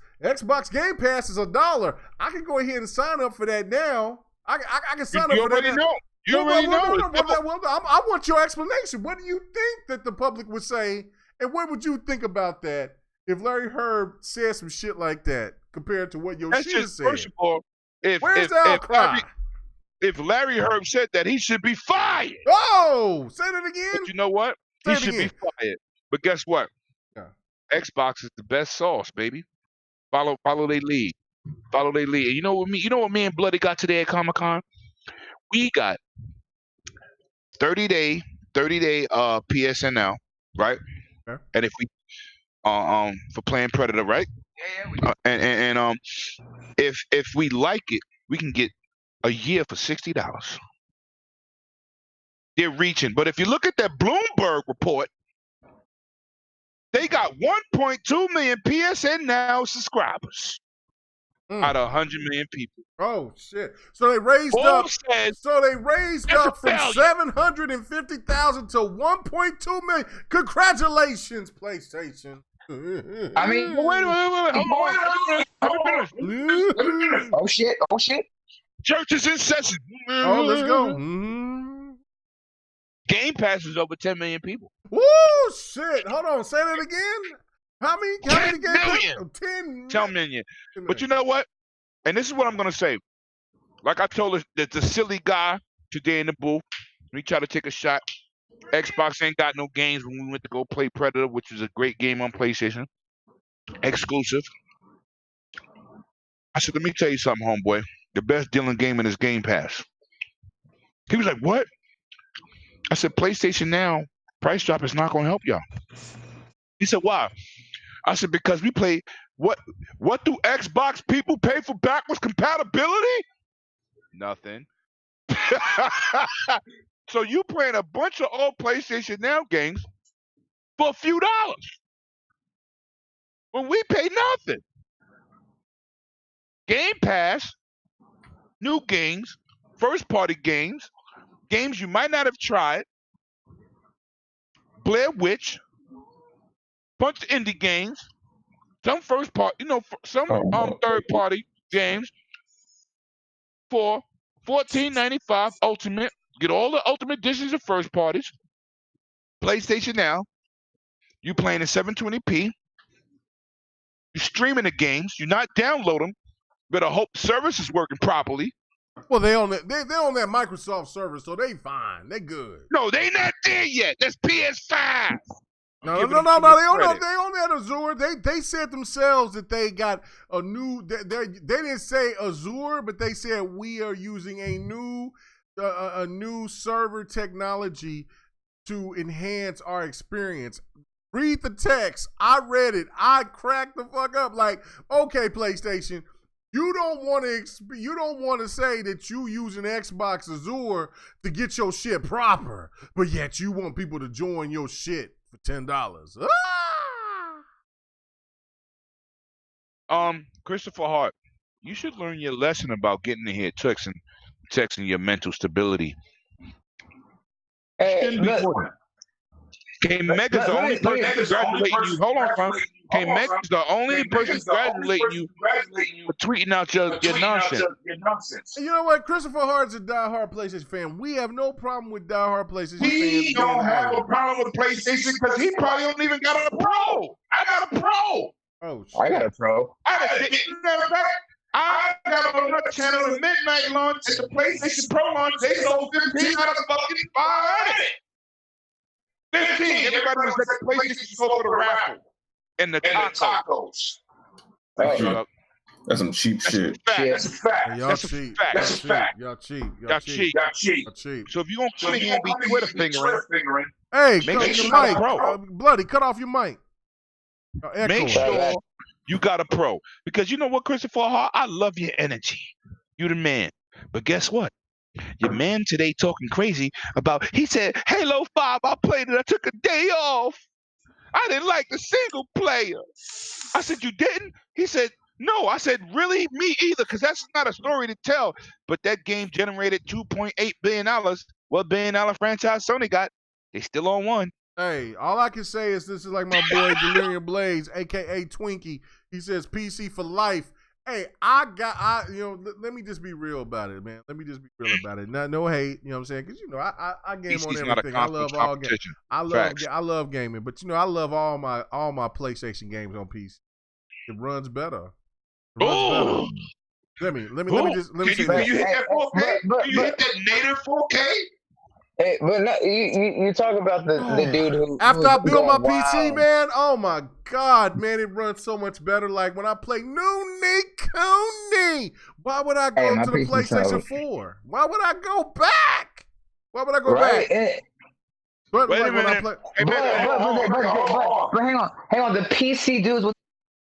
Game Pass is $1. I can go ahead and sign up for that now. I can sign up for that now. You already know. I want your explanation. What do you think that the public would say, and what would you think about that if Larry Herb said some shit like that compared to what Yoshida said? First of all, where's the outcry? If Larry Herb said that, he should be fired. Oh, say that again. But you know what? He should be fired. But guess what? Yeah. Xbox is the best sauce, baby. Follow their lead. Follow their lead. And you know what me and Bloody got today at Comic-Con? We got 30-day PSN now, right? Okay. And if we for playing Predator, right? Yeah. And if we like it, we can get a year for $60. They're reaching. But if you look at that Bloomberg report, they got 1.2 million PSN Now subscribers out of 100 million people. Oh shit! So they raised up. From 750,000 to 1.2 million. Congratulations, PlayStation. I mean, wait. Oh shit! Church is in session. Oh, let's go. Game Pass is over 10 million people. Woo, shit. Hold on. Say that again. How many 10 million. Oh, 10 million. But you know what? And this is what I'm going to say. Like I told the silly guy today in the booth, we tried to take a shot. Xbox ain't got no games when we went to go play Predator, which is a great game on PlayStation. Exclusive. I said, let me tell you something, homeboy. The best deal in gaming is Game Pass. He was like, what? I said, PlayStation Now price drop is not going to help y'all. He said, why? I said, because we play, what do Xbox people pay for backwards compatibility? Nothing. So you playing a bunch of old PlayStation Now games for a few dollars when we pay nothing. Game Pass, new games, first-party games, games you might not have tried, Blair Witch, bunch of indie games, some first-party, some third-party games for $14.95 Ultimate. Get all the Ultimate editions of first parties. PlayStation Now. You playing in 720p. You streaming the games. You not download them. Better hope the service is working properly. Well, they on that Microsoft server, so they fine. They good. No, they not there yet. That's PS5. No. They on that Azure. They said themselves that they got a new. They didn't say Azure, but they said we are using a new server technology to enhance our experience. Read the text. I read it. I cracked the fuck up. Like, okay, PlayStation, you don't want to say that you using Xbox Azure to get your shit proper, but yet you want people to join your shit for $10. Christopher Hart, you should learn your lesson about getting in here texting your mental stability. Hey, K-Mega's the only person congratulating you. Hold on, son. K-Mega's the only person congratulating you for tweeting out your nonsense. You know what? Christopher Hart's a diehard PlayStation fan. We have no problem with diehard PlayStation fans. We don't have a problem with PlayStation because he probably don't even got a Pro. I got a Pro. Oh, shit. I got a Pro. I got on my channel the midnight launch at the PlayStation Pro launch. They sold 15 out of fucking 500. 15. Everybody was at the PlayStation Store for the raffle and the tacos. That's some cheap shit. That's a fact. Y'all cheap. Y'all cheap. So if you gonna come in here and be Twitter fingering, hey, make sure your mic, Bloody, cut off your mic. Make sure you got a Pro. Because you know what, Christopher Hart? I love your energy. You the man. But guess what? Your man today talking crazy about, he said, Halo 5, I played it. I took a day off. I didn't like the single player. I said, you didn't? He said, no. I said, really? Me either, because that's not a story to tell. But that game generated $2.8 billion. What billion-dollar franchise Sony got? They still on one. Hey, all I can say is this is like my boy Delirium Blaze, a.k.a. Twinkie. He says PC for life. Hey, let me just be real about it, man. Let me just be real about it. No hate, you know what I'm saying? Because, I game PC's on everything. I love all games. I love gaming, but, I love all my PlayStation games on PC. It runs better. Let me say Can you hit that 4K? Can you hit that native 4K? Hey, but you talk about the dude who after I built my PC, man. Oh my God, man, it runs so much better. Like when I play Noonie Cooney, why would I go to the PlayStation 4? Why would I go back? Why would I go back? But hang on. The PC dudes will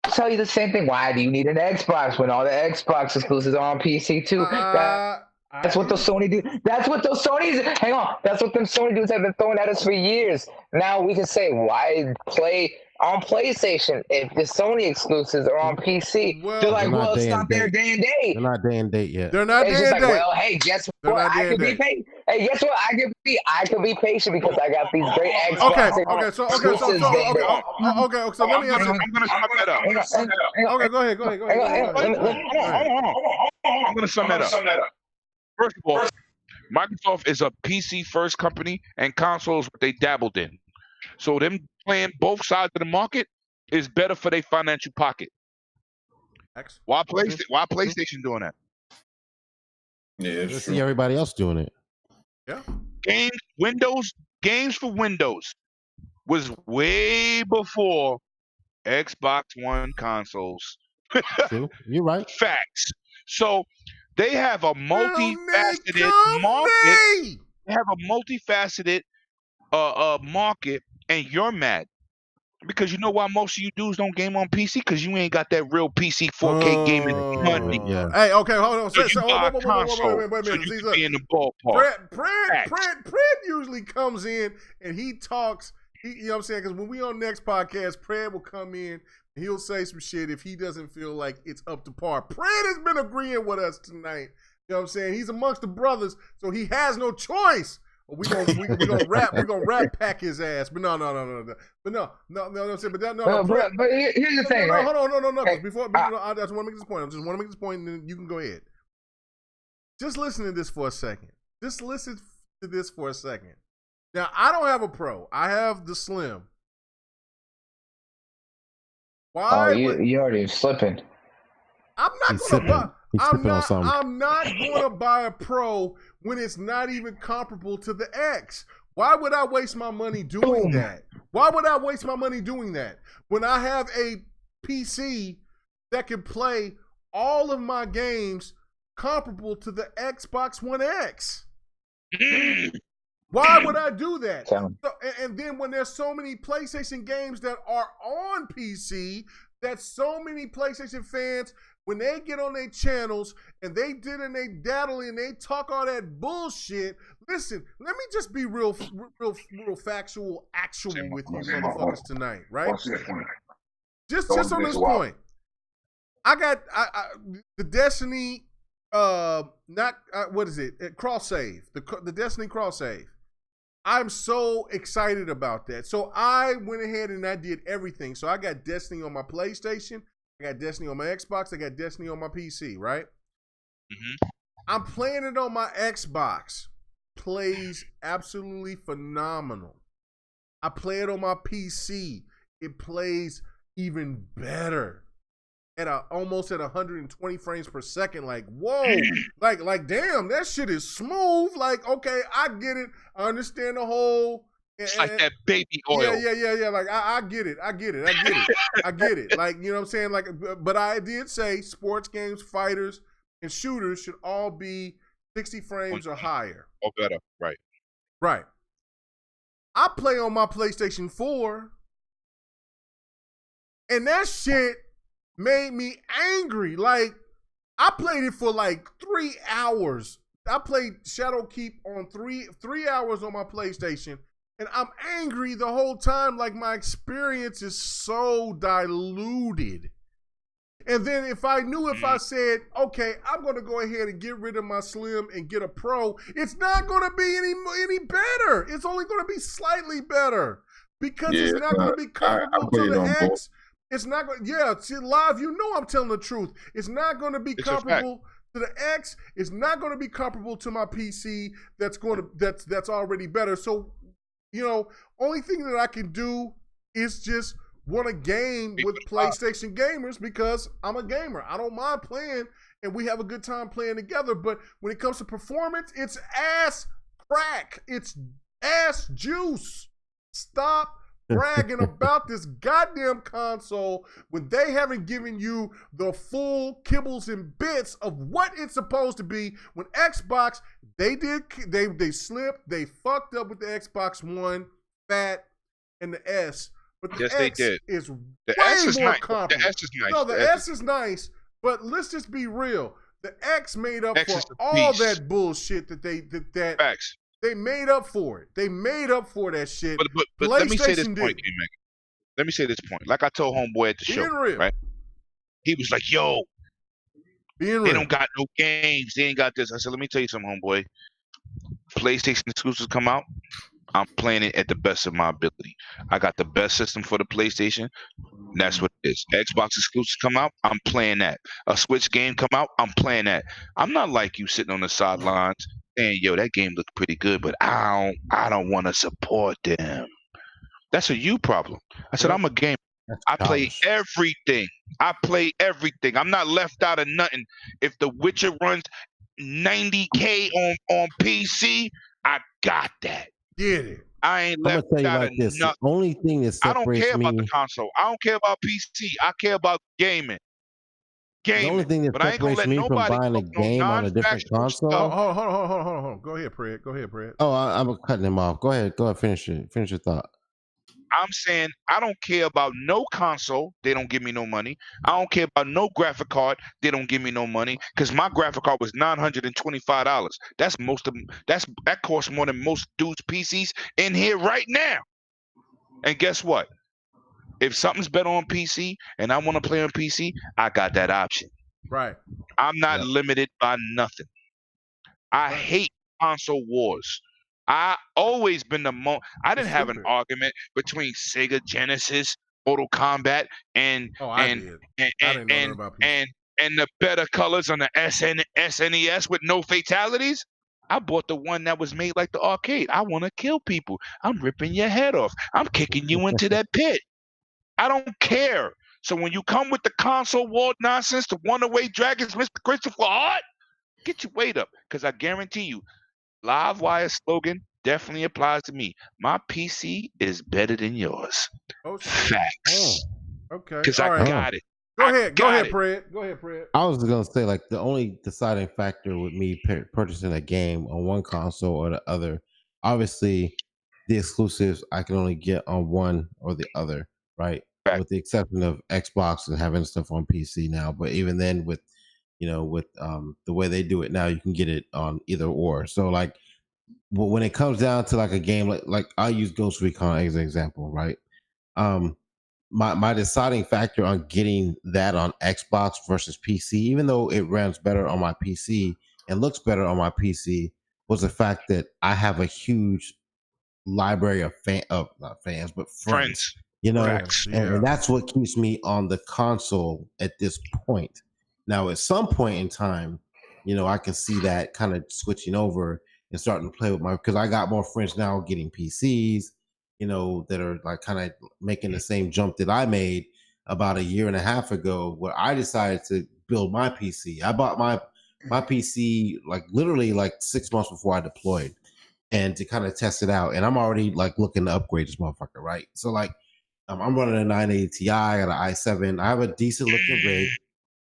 tell you the same thing. Why do you need an Xbox when all the Xbox exclusives are on PC too? That's what those Sony do. That's what those Sonys. Hang on. That's what them Sony dudes have been throwing at us for years. Now we can say, why play on PlayStation if the Sony exclusives are on PC? They're like, well, it's not their day and date. They're not day and date yet. They're not day and date. Well, hey, guess what? I could be patient. Hey, guess what? I could be patient because I got these great Xbox exclusives. Okay. So let me answer. I'm gonna sum that up. Okay, go ahead. I'm gonna sum that up. First of all, Microsoft is a PC-first company, and consoles what they dabbled in. So them playing both sides of the market is better for their financial pocket. Why PlayStation doing that? Yeah, let's see everybody else doing it. Yeah. Games for Windows was way before Xbox One consoles. True. You're right. Facts. So they have a multifaceted market. They have a multifaceted market, and you're mad because you know why most of you dudes don't game on PC? Because you ain't got that real PC 4K gaming money. Yeah. Hey, okay, hold on. So you buy a console, so you can be in the ballpark. Pred usually comes in and he talks. You know what I'm saying? Because when we on next podcast, Pred will come in. He'll say some shit if he doesn't feel like it's up to par. Pred has been agreeing with us tonight. You know what I'm saying? He's amongst the brothers, so he has no choice. We gonna rap pack his ass. But no. But no. But here's the thing. No, hold on. Before I just want to make this point. And then you can go ahead. just listen to this for a second. Just listen to this for a second. Now, I don't have a Pro. I have the Slim. Why? You already slipping. I'm not going to buy. I'm not going to buy a Pro when it's not even comparable to the X. Why would I waste my money doing that? Why would I waste my money doing that when I have a PC that can play all of my games comparable to the Xbox One X? Why would I do that? So, and then when there's so many PlayStation games that are on PC, that so many PlayStation fans, when they get on their channels and they daddle and they talk all that bullshit. Listen, let me just be real factual, actual with you motherfuckers tonight, right? Just on this point. I got the Destiny, what is it? Cross save, the Destiny cross save. I'm so excited about that. So I went ahead and I did everything. So I got Destiny on my PlayStation. I got Destiny on my Xbox. I got Destiny on my PC, right? Mm-hmm. I'm playing it on my Xbox. Plays absolutely phenomenal. I play it on my PC. It plays even better. Almost at 120 frames per second. Like, whoa. like, damn, that shit is smooth. Like, okay, I get it. I understand the whole. It's like that baby oil. Yeah. Like, I get it. I get it. Like, you know what I'm saying? Like, but I did say sports games, fighters, and shooters should all be 60 frames or higher. Or better, right. Right. I play on my PlayStation 4, and that shit made me angry. Like, I played it for like 3 hours. I played Shadowkeep on 3 hours on my PlayStation, and I'm angry the whole time. Like, my experience is so diluted. And then if I said, okay, I'm going to go ahead and get rid of my Slim and get a Pro, it's not going to be any better. It's only going to be slightly better because it's not going to be comparable to the X. It's not going. Yeah, see, live. You know I'm telling the truth. It's not going to be comparable to the X. It's not going to be comparable to my PC. That's already better. So, you know, only thing that I can do is just want a game with PlayStation gamers because I'm a gamer. I don't mind playing, and we have a good time playing together. But when it comes to performance, it's ass crack. It's ass juice. Stop bragging about this goddamn console when they haven't given you the full kibbles and bits of what it's supposed to be. When Xbox, they slipped, they fucked up with the Xbox One, Fat, and the S. But the X is the way S is more nice. comparable. The S is nice. No, the S is nice, but let's just be real. The X made up for all that bullshit that Facts. They made up for it. They made up for that shit. But let me say this point, King. Let me say this point. Like I told homeboy at the show, right? He was like, "Yo, they don't got no games. They ain't got this." I said, "Let me tell you something, homeboy. PlayStation exclusives come out. I'm playing it at the best of my ability. I got the best system for the PlayStation. That's what it is. Xbox exclusives come out, I'm playing that. A Switch game come out, I'm playing that. I'm not like you sitting on the sidelines saying, yo, that game looks pretty good, but I don't want to support them. That's a you problem. I said, I'm a gamer. I play everything. I'm not left out of nothing. If The Witcher runs 90K on PC, I got that. Get it. I ain't left out of nothing. The only thing that separates I don't care about the console. I don't care about PC. I care about gaming. The only thing that separates me from buying a game on a different console. Hold on. Go ahead, Pred. Oh, I'm cutting him off. Go ahead. Finish it. Finish your thought. I'm saying I don't care about no console. They don't give me no money. I don't care about no graphic card. They don't give me no money because my graphic card was $925. That costs more than most dudes' PCs in here right now. And guess what? If something's better on PC and I want to play on PC, I got that option. Right. I'm not limited by nothing. I hate console wars. I always been I didn't have an argument between Sega Genesis, Mortal Kombat, and and the better colors on the SNES with no fatalities. I bought the one that was made like the arcade. I want to kill people. I'm ripping your head off. I'm kicking you into that pit. I don't care. So when you come with the console war nonsense, the one-away dragons, Mr. Christopher Hart, get your weight up, because I guarantee you, Livewire slogan definitely applies to me. My PC is better than yours. Oh, shit. Facts. Oh, okay. Because I got it. Go ahead, Fred. Go ahead, Fred. I was gonna say, like, the only deciding factor with me purchasing a game on one console or the other, obviously, the exclusives I can only get on one or the other, right? Fact. With the exception of Xbox and having stuff on PC now. But even then, with the way they do it now, you can get it on either or. So, like, when it comes down to like a game, like I use Ghost Recon as an example, right? My deciding factor on getting that on Xbox versus PC, even though it runs better on my PC and looks better on my PC, was the fact that I have a huge library of not fans, but friends. And that's what keeps me on the console at this point. Now, at some point in time, I can see that kind of switching over and starting to play with because I got more friends now getting PCs, that are like kind of making the same jump that I made about a year and a half ago, where I decided to build my PC. I bought my PC like literally like 6 months before I deployed, and to kind of test it out. And I'm already like looking to upgrade this motherfucker, right? So like I'm running a 980 Ti, I got an i7. I have a decent looking rig,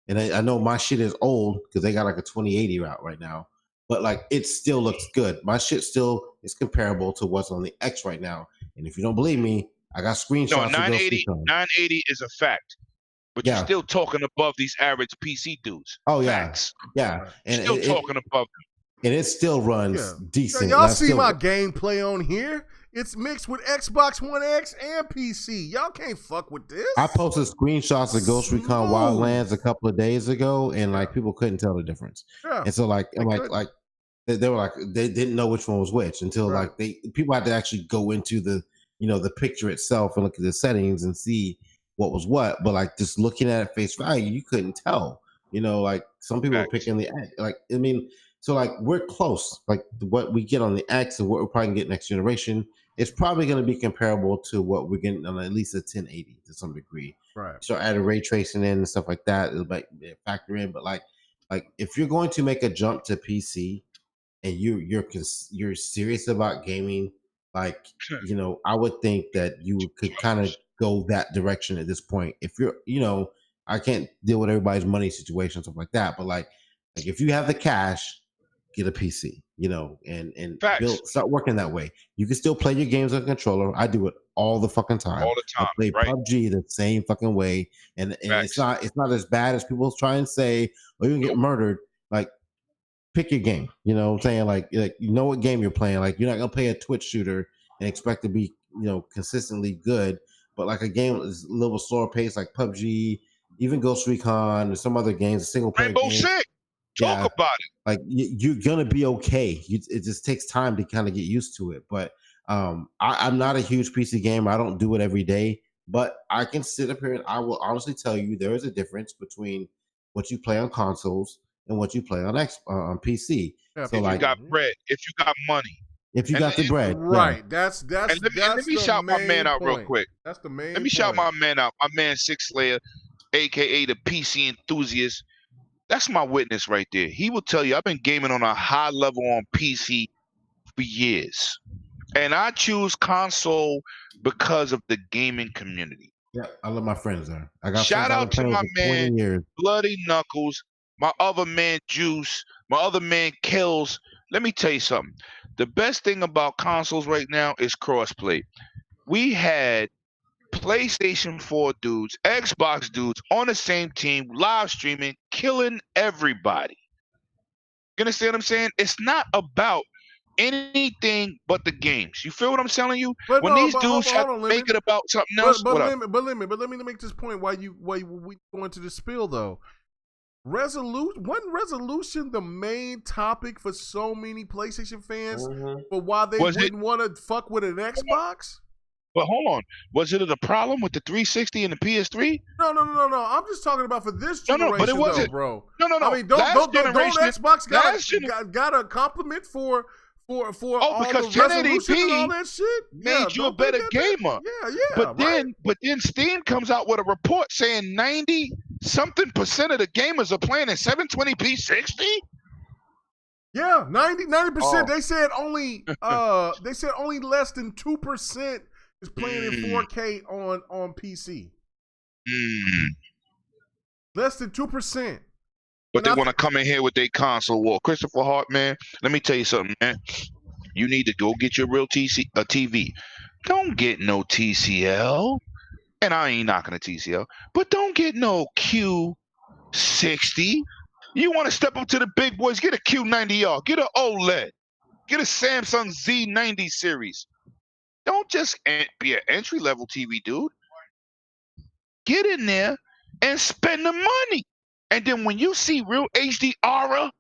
and I know my shit is old because they got like a 2080 route right now. But like it still looks good. My shit still is comparable to what's on the X right now. And if you don't believe me, I got screenshots. No, 980 is a fact. But you're still talking above these average PC dudes. Oh yeah, facts. Yeah. And still talking above them. And it still runs decent. Y'all see my gameplay on here? It's mixed with Xbox One X and PC. Y'all can't fuck with this. I posted screenshots of Ghost Recon Wildlands a couple of days ago, and like people couldn't tell the difference. Yeah. And so like they were like they didn't know which one was which until like people had to actually go into the the picture itself and look at the settings and see what was what. But like just looking at it face value, you couldn't tell. Like some people were picking the like so like we're close. Like what we get on the X and what we're probably gonna get next generation, it's probably going to be comparable to what we're getting on at least a 1080 to some degree. Right. So adding ray tracing in and stuff like that, it'll factor in. But like if you're going to make a jump to PC and you're serious about gaming, like I would think that you could kind of go that direction at this point. If you're I can't deal with everybody's money situation, stuff like that. But like if you have the cash, get a PC, and start working that way. You can still play your games on a controller. I do it all the fucking time. All the time. I play PUBG the same fucking way, and it's not as bad as people try and say. Or you can get murdered. Like, pick your game. You know what I'm saying? Like you know what game you're playing. Like you're not gonna play a Twitch shooter and expect to be consistently good. But like a game is a little slower pace, like PUBG, even Ghost Recon, or some other games, single player Rainbow games. Six. Talk about it. Like you're gonna be okay. It just takes time to kind of get used to it. But I'm not a huge PC gamer. I don't do it every day. But I can sit up here and I will honestly tell you there is a difference between what you play on consoles and what you play on PC. Yeah, so if you got bread, if you got money, if you got the bread, right? That's. And let me shout my man out real quick. That's the main. Let me shout my man out. My man Six Slayer, aka the PC enthusiast. That's my witness right there. He will tell you I've been gaming on a high level on PC for years. And I choose console because of the gaming community. Yeah, I love my friends there. I got shout out to my man Bloody Knuckles, my other man Juice, my other man Kills. Let me tell you something. The best thing about consoles right now is crossplay. We had PlayStation 4 dudes, Xbox dudes on the same team, live streaming, killing everybody. You understand what I'm saying? It's not about anything but the games. You feel what I'm telling you? But when these dudes have to make it about something else. But let me make this point why we go into the spill though. Wasn't resolution the main topic for so many PlayStation fans for why they wouldn't want to fuck with an Xbox? But hold on, was it a problem with the 360 and the PS3? No. I'm just talking about for this No, generation, but it wasn't. though, bro. No. I mean, don't Xbox got a compliment for all because the resolution and all 1080p that shit made you a better gamer. Yeah. But then Steam comes out with a report saying 90-something% of the gamers are playing in 720p 60. Yeah, 90%. They said only less than 2% is playing in 4K on PC. Less than 2%. But they want to come in here with their console war. Christopher Hart, man, let me tell you something, man. You need to go get your real TV. Don't get no TCL. And I ain't knocking a TCL. But don't get no Q60. You want to step up to the big boys, get a Q90R. Get an OLED. Get a Samsung Z90 series. Don't just be an entry-level TV, dude. Get in there and spend the money. And then when you see real HD aura,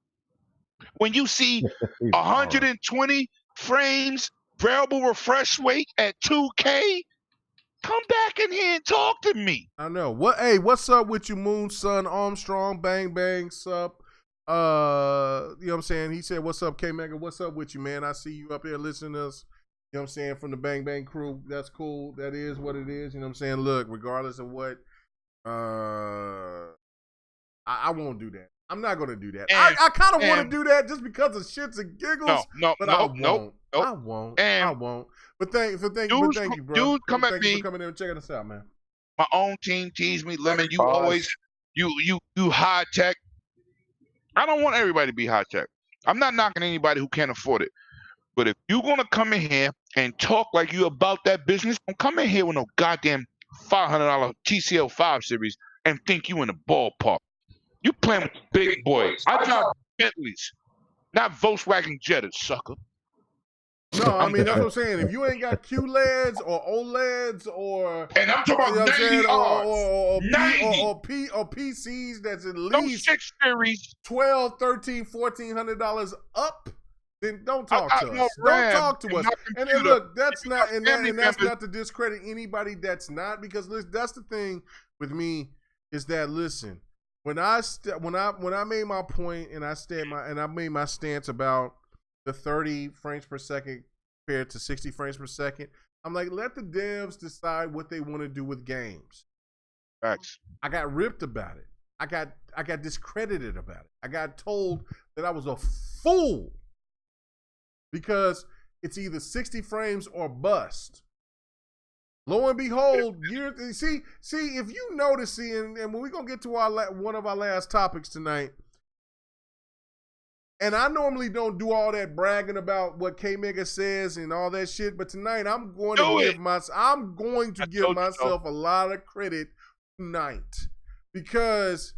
when you see 120 frames, variable refresh rate at 2K, come back in here and talk to me. I know. What's up with you, Moon Son Armstrong? Bang bang sup. You know what I'm saying? He said, "What's up, K Mega? What's up with you, man? I see you up here listening to us." You know what I'm saying? From the Bang Bang crew. That's cool. That is what it is. You know what I'm saying? Look, regardless of what, I won't do that. I'm not gonna do that. I kind of want to do that just because of shits and giggles. I won't. But thank you, bro. Dude, come at thank me. you for coming in and checking us out, man. My own team teased me, Lemon. You always you high tech. I don't want everybody to be high tech. I'm not knocking anybody who can't afford it. But if you're gonna come in here and talk like you about that business, don't come in here with no goddamn $500 TCL 5 series and think you in the ballpark. You playing with big boys. I drive Bentleys, not Volkswagen Jettas, sucker. No, I mean, that's what I'm saying. If you ain't got QLEDs or OLEDs or... And I'm talking about 90 or PCs that's at least 6 series. $1,200, $1,300, $1,400 up, then don't talk to us. Don't talk to us. And then look, that's not to discredit anybody that's not, because that's the thing with me is that, listen, when I made my point and I made my stance about the 30 frames per second compared to 60 frames per second, I'm like, let the devs decide what they want to do with games. Facts. I got ripped about it. I got discredited about it. I got told that I was a fool because it's either 60 frames or bust. Lo and behold, see, if you notice, and when we're going to get to one of our last topics tonight, and I normally don't do all that bragging about what K-Mega says and all that shit, but tonight I'm going to give myself a lot of credit tonight, because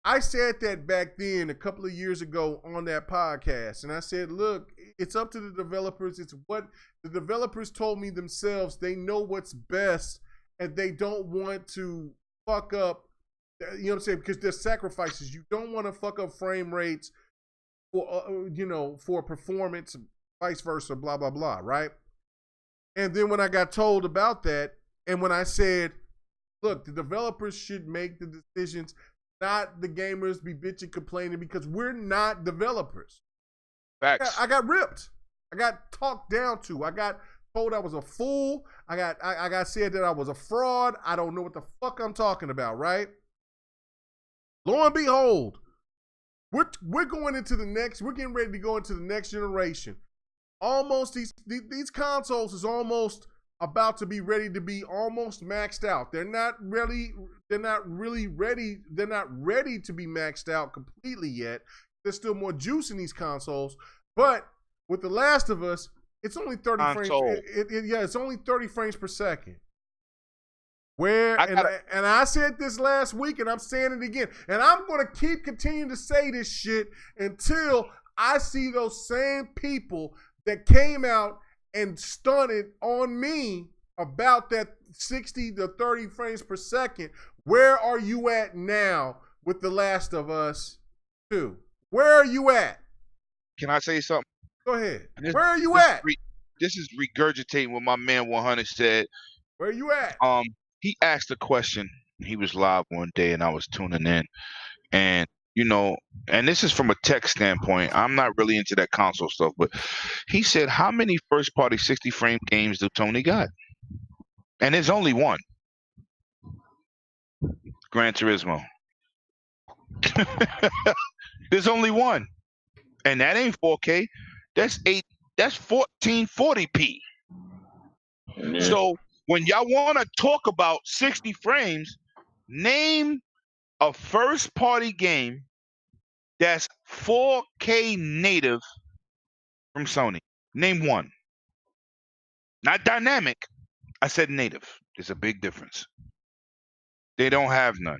I said that back then a couple of years ago on that podcast, and I said, look, it's up to the developers. It's what the developers told me themselves. They know what's best, and they don't want to fuck up, you know what I'm saying, because there's sacrifices. You don't want to fuck up frame rates for performance, vice versa, blah, blah, blah, right? And then when I got told about that, and when I said, look, the developers should make the decisions, not the gamers be bitching, complaining, because we're not developers. Facts. I got ripped. I got talked down to. I got told I was a fool. I got said that I was a fraud. I don't know what the fuck I'm talking about, right? Lo and behold, we're going into the next, we're getting ready to go into the next generation. Almost these consoles is almost about to be ready to be almost maxed out. They're not really ready. They're not ready to be maxed out completely yet. There's still more juice in these consoles. But with The Last of Us, it's only 30 frames. It's only 30 frames per second. And I said this last week, and I'm saying it again, and I'm going to continue to say this shit until I see those same people that came out and stunted on me about that 60 to 30 frames per second. Where are you at now with The Last of Us 2? Where are you at? Can I say something? Go ahead. Where are you at? this is regurgitating what my man 100 said. Where you at? He asked a question. He was live one day, and I was tuning in, and and this is from a tech standpoint. I'm not really into that console stuff, but he said, "How many first-party 60-frame games do Tony got?" And there's only one. Gran Turismo. There's only one, and that ain't 4K. That's 1440p. Mm-hmm. So when y'all want to talk about 60 frames, name a first-party game that's 4K native from Sony. Name one. Not dynamic. I said native. There's a big difference. They don't have none.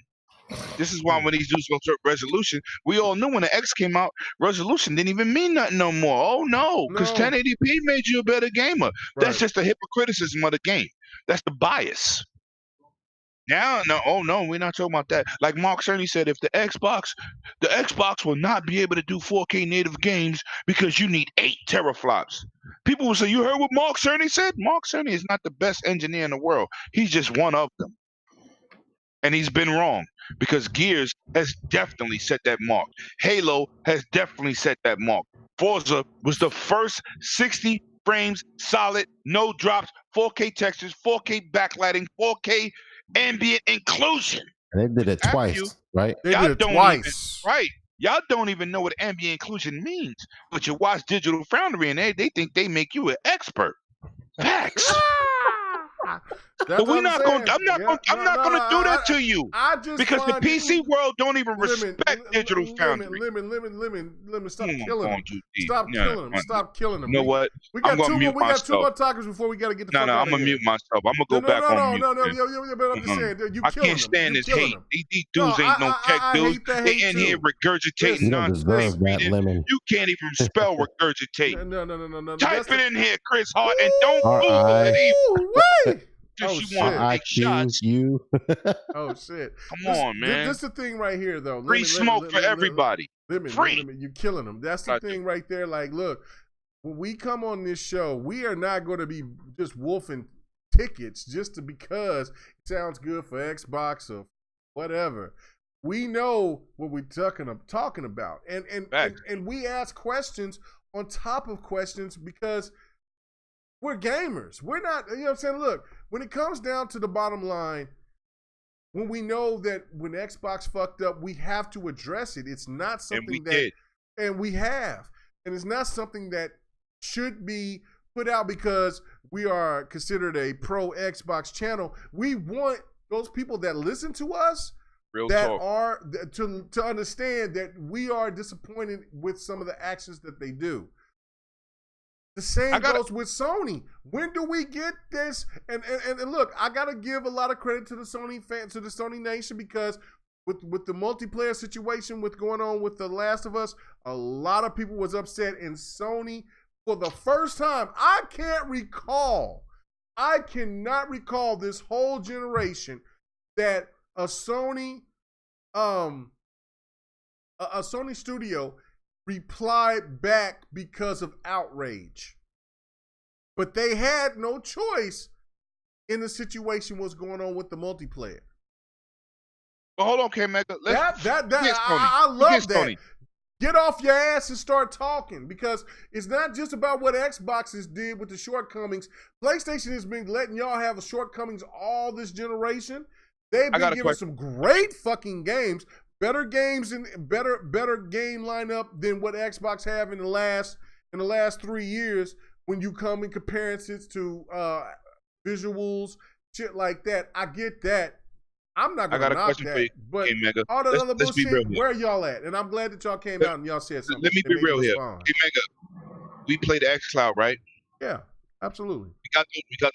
This is why when these dudes go to resolution, we all knew when the X came out, resolution didn't even mean nothing no more. Oh no, because 1080p made you a better gamer. Right. That's just the hypocriticism of the game. That's the bias. Now, we're not talking about that. Like Mark Cerny said, if the Xbox will not be able to do 4K native games because you need 8 teraflops. People will say, you heard what Mark Cerny said? Mark Cerny is not the best engineer in the world. He's just one of them. And he's been wrong because Gears has definitely set that mark. Halo has definitely set that mark. Forza was the first 60 frames solid, no drops, 4K textures, 4K backlighting, 4K ambient inclusion. And they did it twice, right? They did it twice. Right. Y'all don't even know what ambient inclusion means, but you watch Digital Foundry and they think they make you an expert. Facts. But we're not going. I'm not going to do that to you. Because the PC world don't even respect Digital Foundry. Lemon, stop killing them. Stop killing them. Stop killing them. You know what? We got two more talkers before we got to get the fuck out of here. I'm gonna mute myself. I'm gonna go back on mute. But I'm just saying, you killing them. I can't stand this hate. These dudes ain't no tech dudes. They in here regurgitating nonsense. You can't even spell regurgitate. No. Type it in here, Chris Hart, and don't Google it. Oh shit! Oh shit! Come on, man. This is the thing right here, though. Free smoke for everybody. Free. You're killing them. That's the thing right there. Like, look, when we come on this show, we are not going to be just wolfing tickets just because it sounds good for Xbox or whatever. We know what we're talking about, and we ask questions on top of questions because we're gamers. We're not, you know what I'm saying? Look, when it comes down to the bottom line, when we know that when Xbox fucked up, we have to address it. It's not something and we have. And it's not something that should be put out because we are considered a pro Xbox channel. We want those people that listen to us to understand that we are disappointed with some of the actions that they do. The same goes with Sony. When do we get this? And look, I gotta give a lot of credit to the Sony fans, to the Sony Nation, because with the multiplayer situation with going on with The Last of Us, a lot of people was upset. And Sony, for the first time, I cannot recall this whole generation that a Sony studio replied back because of outrage. But they had no choice in the situation what's going on with the multiplayer. Well, hold on, K-Mega. I love that. Get off your ass and start talking, because it's not just about what Xboxes did with the shortcomings. PlayStation has been letting y'all have shortcomings all this generation. They've been giving some great fucking games. Better games and better game lineup than what Xbox have in the last 3 years. When you come in comparisons to visuals, shit like that, I get that. I'm not gonna knock that, but all that other bullshit, where y'all at? And I'm glad that y'all came out and y'all said something. Let me be real here. Hey, Mega, we play the xCloud, right? Yeah, absolutely. We got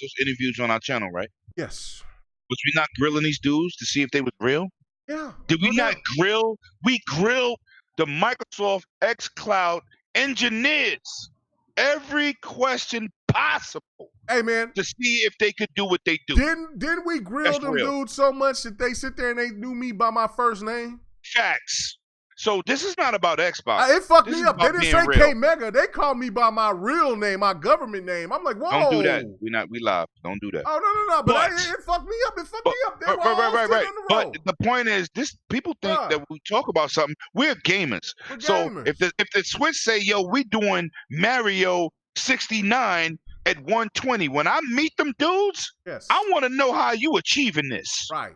those interviews on our channel, right? Yes. Was we not grilling these dudes to see if they was real? Yeah. Did we not grill? We grilled the Microsoft xCloud engineers every question possible. Hey, man, to see if they could do what they do. Didn't we grill them dudes so much that they sit there and they knew me by my first name? Facts. So this is not about Xbox. It fucked This me is up. They about didn't being say real. K Mega. They called me by my real name, my government name. I'm like, whoa. Don't do that. We live. Don't do that. Oh no. But it fucked me up. It fucked me up. They were all sitting in the row. But the point is, this people think that we talk about something. We're gamers. So if the Switch say, yo, we doing Mario 69 at 120, when I meet them dudes, I want to know how you achieving this. Right.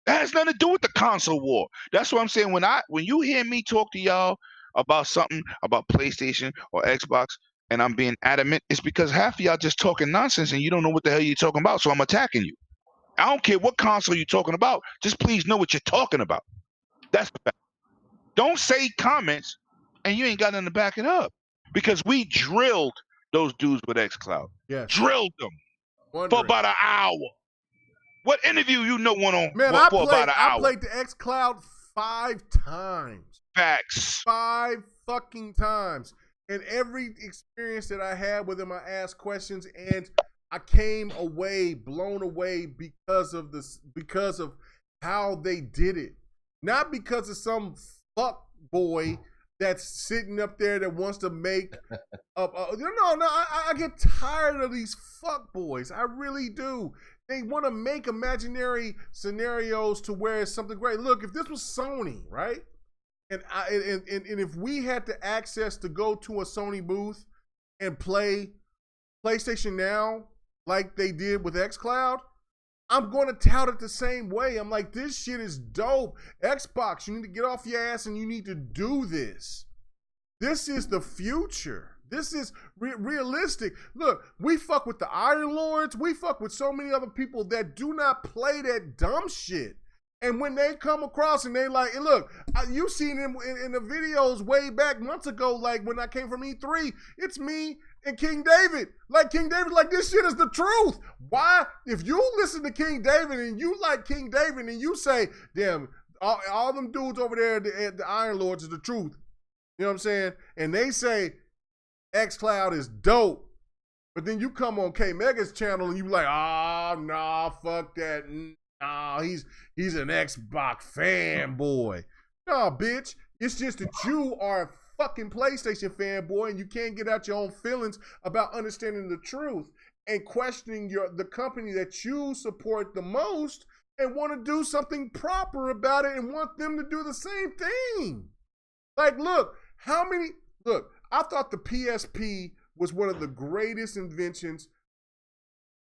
That has nothing to do with the console war. That's what I'm saying. When you hear me talk to y'all about something about PlayStation or Xbox, and I'm being adamant, it's because half of y'all just talking nonsense and you don't know what the hell you're talking about. So I'm attacking you. I don't care what console you're talking about. Just please know what you're talking about. That's the fact. Don't say comments and you ain't got nothing to back it up. Because we drilled those dudes with xCloud. Yeah. Drilled them for about an hour. What interview went on for about an hour? I played the xCloud 5 times. Facts. 5 fucking times. And every experience that I had with them, I asked questions and I came away blown away because of how they did it. Not because of some fuck boy that's sitting up there that wants to make I get tired of these fuck boys. I really do. They want to make imaginary scenarios to where it's something great. Look, if this was Sony, right? And if we had the access to go to a Sony booth and play PlayStation Now like they did with xCloud, I'm going to tout it the same way. I'm like, this shit is dope. Xbox, you need to get off your ass and you need to do this. This is the future. This is realistic. Look, we fuck with the Iron Lords. We fuck with so many other people that do not play that dumb shit. And when they come across and they like, hey, look, you seen him in the videos way back months ago, like when I came from E3, it's me and King David. Like King David, like this shit is the truth. Why? If you listen to King David and you like King David and you say, damn, all them dudes over there at the Iron Lords is the truth. You know what I'm saying? And they say xCloud is dope. But then you come on K Mega's channel and you like, nah, fuck that. Nah, he's an Xbox fanboy. Nah, bitch. It's just that you are a fucking PlayStation fanboy and you can't get out your own feelings about understanding the truth and questioning the company that you support the most and want to do something proper about it and want them to do the same thing. Like, look, I thought the PSP was one of the greatest inventions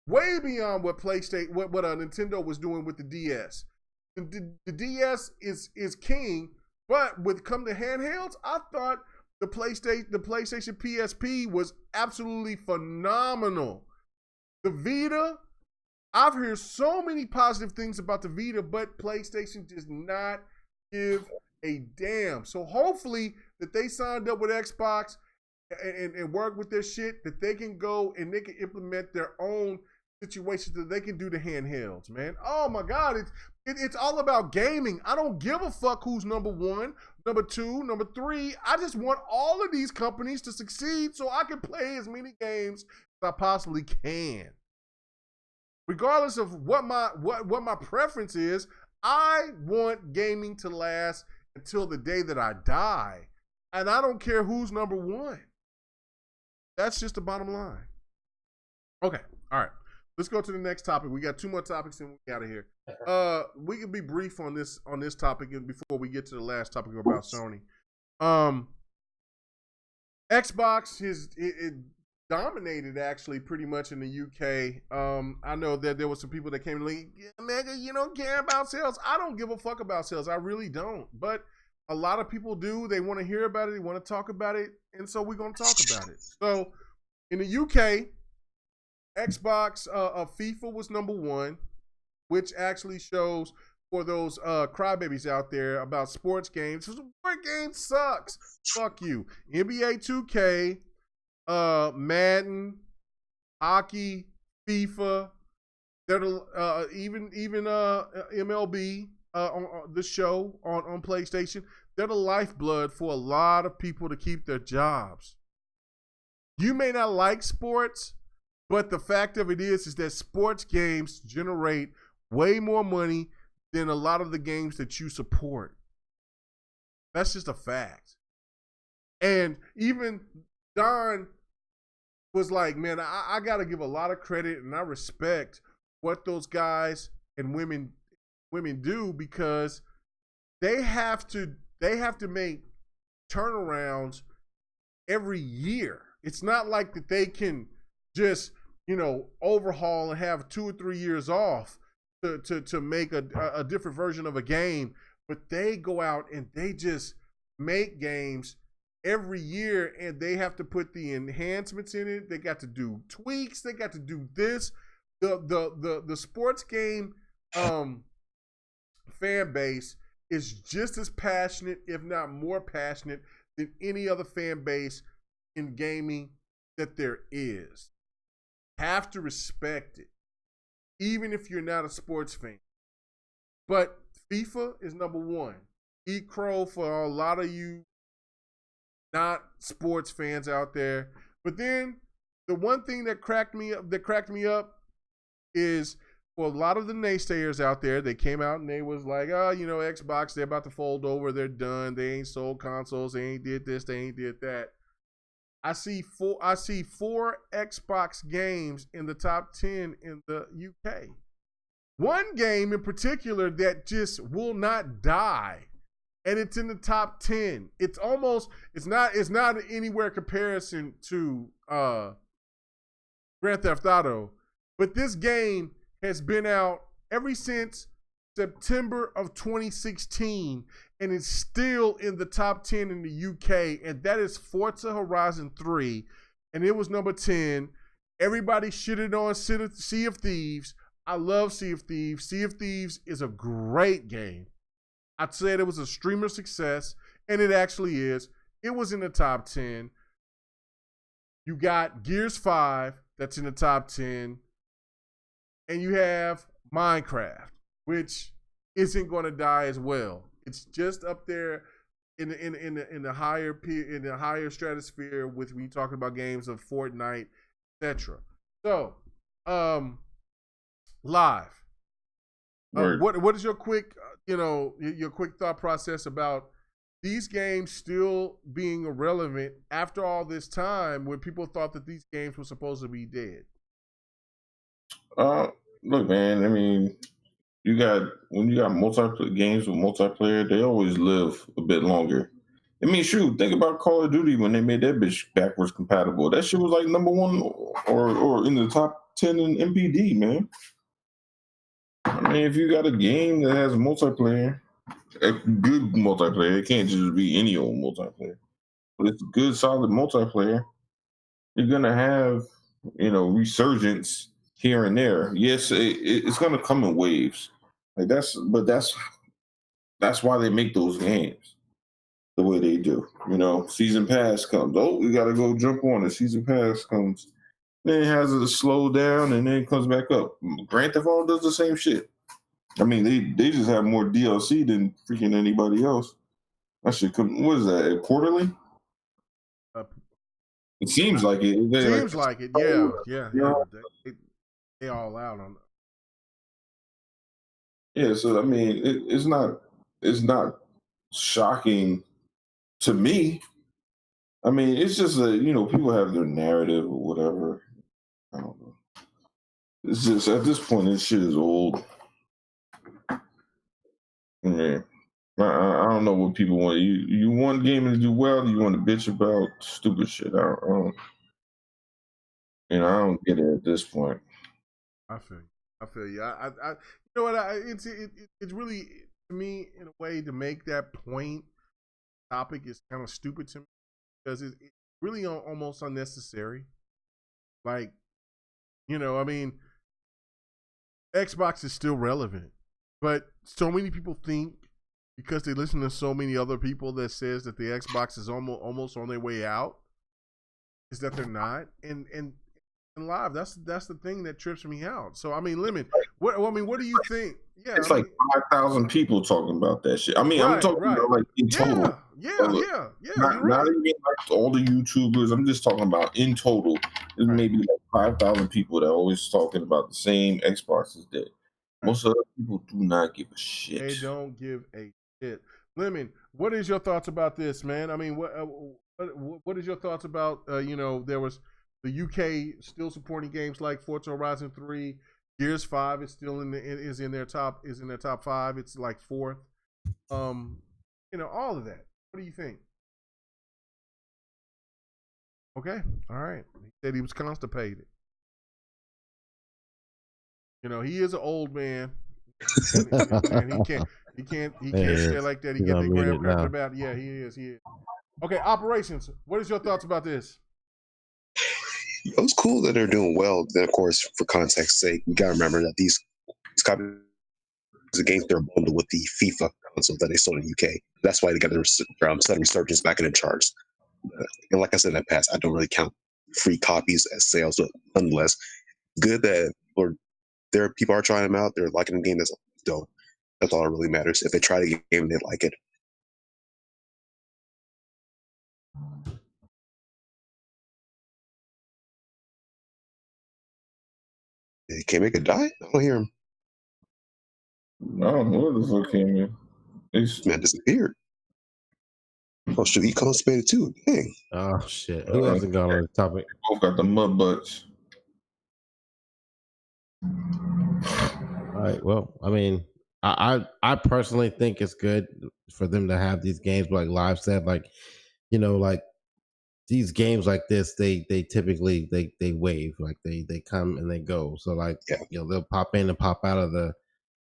way beyond what Nintendo was doing with the DS. The DS is king, but with come to handhelds, I thought the PlayStation PSP was absolutely phenomenal. The Vita, I've heard so many positive things about the Vita, but PlayStation does not give a damn. So hopefully that they signed up with Xbox and work with their shit, that they can go and they can implement their own situations that they can do the handhelds, man. Oh my God, it's all about gaming. I don't give a fuck who's number 1, number 2, number 3. I just want all of these companies to succeed so I can play as many games as I possibly can. Regardless of what my preference is, I want gaming to last until the day that I die. And I don't care who's number 1. That's just the bottom line. Okay, all right. Let's go to the next topic. We got 2 more topics and we're out of here. We can be brief on this topic before we get to the last topic about Sony. Xbox it dominated actually pretty much in the UK. I know that there were some people that came and like, yeah, Mega, you don't care about sales. I don't give a fuck about sales. I really don't. But a lot of people do. They want to hear about it. They want to talk about it. And so we're going to talk about it. So in the UK, Xbox FIFA was number 1, which actually shows for those crybabies out there about sports games. Sport game sucks. Fuck you. NBA 2K, Madden, hockey, FIFA, even MLB on the show on PlayStation. They're the lifeblood for a lot of people to keep their jobs. You may not like sports, but the fact of it is that sports games generate way more money than a lot of the games that you support. That's just a fact. And even Don was like, man, I got to give a lot of credit and I respect what those guys and women do, because they have to make turnarounds every year. It's not like that they can just, overhaul and have 2 or 3 years off to make a different version of a game, but they go out and they just make games every year, and they have to put the enhancements in it. They got to do tweaks. They got to do this. The sports game fan base is just as passionate, if not more passionate, than any other fan base in gaming that there is. Have to respect it, even if you're not a sports fan. But FIFA is number one. Eat crow for a lot of you not sports fans out there. But then the one thing that cracked me up is, for a lot of the naysayers out there, they came out and they was like, Xbox, they're about to fold over, they're done, they ain't sold consoles, they ain't did this, they ain't did that. I see four Xbox games in the top 10 in the UK. One game in particular that just will not die, and it's in the top 10. It's not anywhere comparison to Grand Theft Auto, but this game has been out ever since September of 2016, and it's still in the top 10 in the UK, and that is Forza Horizon 3, and it was number 10. Everybody shitted on Sea of Thieves. I love Sea of Thieves. Sea of Thieves is a great game. I'd say it was a streamer success, and it actually is. It was in the top 10. You got Gears 5, that's in the top 10. And you have Minecraft, which isn't going to die as well. It's just up there in the higher stratosphere with when you talking about games of Fortnite, etc. So, live. What is your quick your quick thought process about these games still being irrelevant after all this time, when people thought that these games were supposed to be dead? Look, man, I mean, when you got multiplayer games with multiplayer, they always live a bit longer. I mean, shoot, think about Call of Duty when they made that bitch backwards compatible. That shit was like number one or in the top 10 in MPD, man. I mean, if you got a game that has multiplayer, a good multiplayer, it can't just be any old multiplayer, but it's good, solid multiplayer, you're gonna have, resurgence here and there. Yes, it's gonna come in waves. That's why they make those games the way they do. Season pass comes. Oh, we gotta go jump on it. Season pass comes. Then it has a slow down and then it comes back up. Grand Theft Auto does the same shit. I mean, they just have more DLC than freaking anybody else. That shit come. What is that? Quarterly? It seems like it. Seems like it. Yeah. They all out on it. Yeah, so I mean, it's not shocking to me. I mean, it's just that people have their narrative or whatever. I don't know. It's just at this point, this shit is old. Yeah, I don't know what people want. You want gaming to do well? Do you want to bitch about stupid shit? I don't get it at this point. I feel you. I you know what? It's really, to me, in a way, to make that point. Topic is kind of stupid to me because it's really almost unnecessary. Like, I mean, Xbox is still relevant, but so many people think because they listen to so many other people that says that the Xbox is almost on their way out, is that they're not. And live, that's the thing that trips me out. So I mean, Lemon, what do you think? Yeah, it's 5,000 people talking about that shit. I mean, I'm talking about like in total. Yeah. Not even like all the YouTubers. I'm just talking about in total. There's maybe like 5,000 people that are always talking about the same Xbox is dead. Most of the people do not give a shit. They don't give a shit. Lemon, what is your thoughts about this, man? I mean, what is your thoughts about there was the UK still supporting games like Forza Horizon 3, Gears 5 is still is in their top 5. It's like fourth. All of that. What do you think? Okay, all right. He said he was constipated. He is an old man. And he can't stay like that. He get the grab about. Yeah, he is. Okay, operations. What is your thoughts about this? It was cool that they're doing well. Then, of course, for context's sake, we gotta remember that these copies of games they're bundled with the FIFA console that they sold in the UK. That's why they got their sudden resurgence back in the charts. And like I said in the past, I don't really count free copies as sales, but nonetheless, good that there people are trying them out. They're liking the game. That's dope. That's all that really matters. If they try the game and they like it. Can't make it die? I don't hear him. I don't know where the fuck came in. This man disappeared. Oh, should he constipated too? Dang. Oh shit. Who hasn't gone on the topic? Both got the mud butts. All right. Well, I mean, I personally think it's good for them to have these games, like Live said, like these games like this, they typically they wave, like they come and they go. So like they'll pop in and pop out of the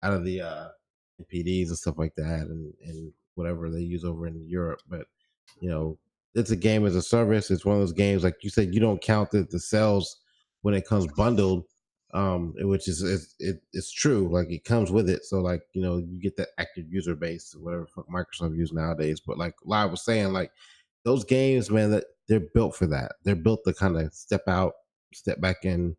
NPDs and stuff like that, and whatever they use over in Europe. But it's a game as a service. It's one of those games, like you said, you don't count the sales when it comes bundled, which is it's true. Like it comes with it. So like you get that active user base, whatever Microsoft use nowadays. But like Live was saying, like those games, man, that they're built for that. They're built to kind of step out, step back in.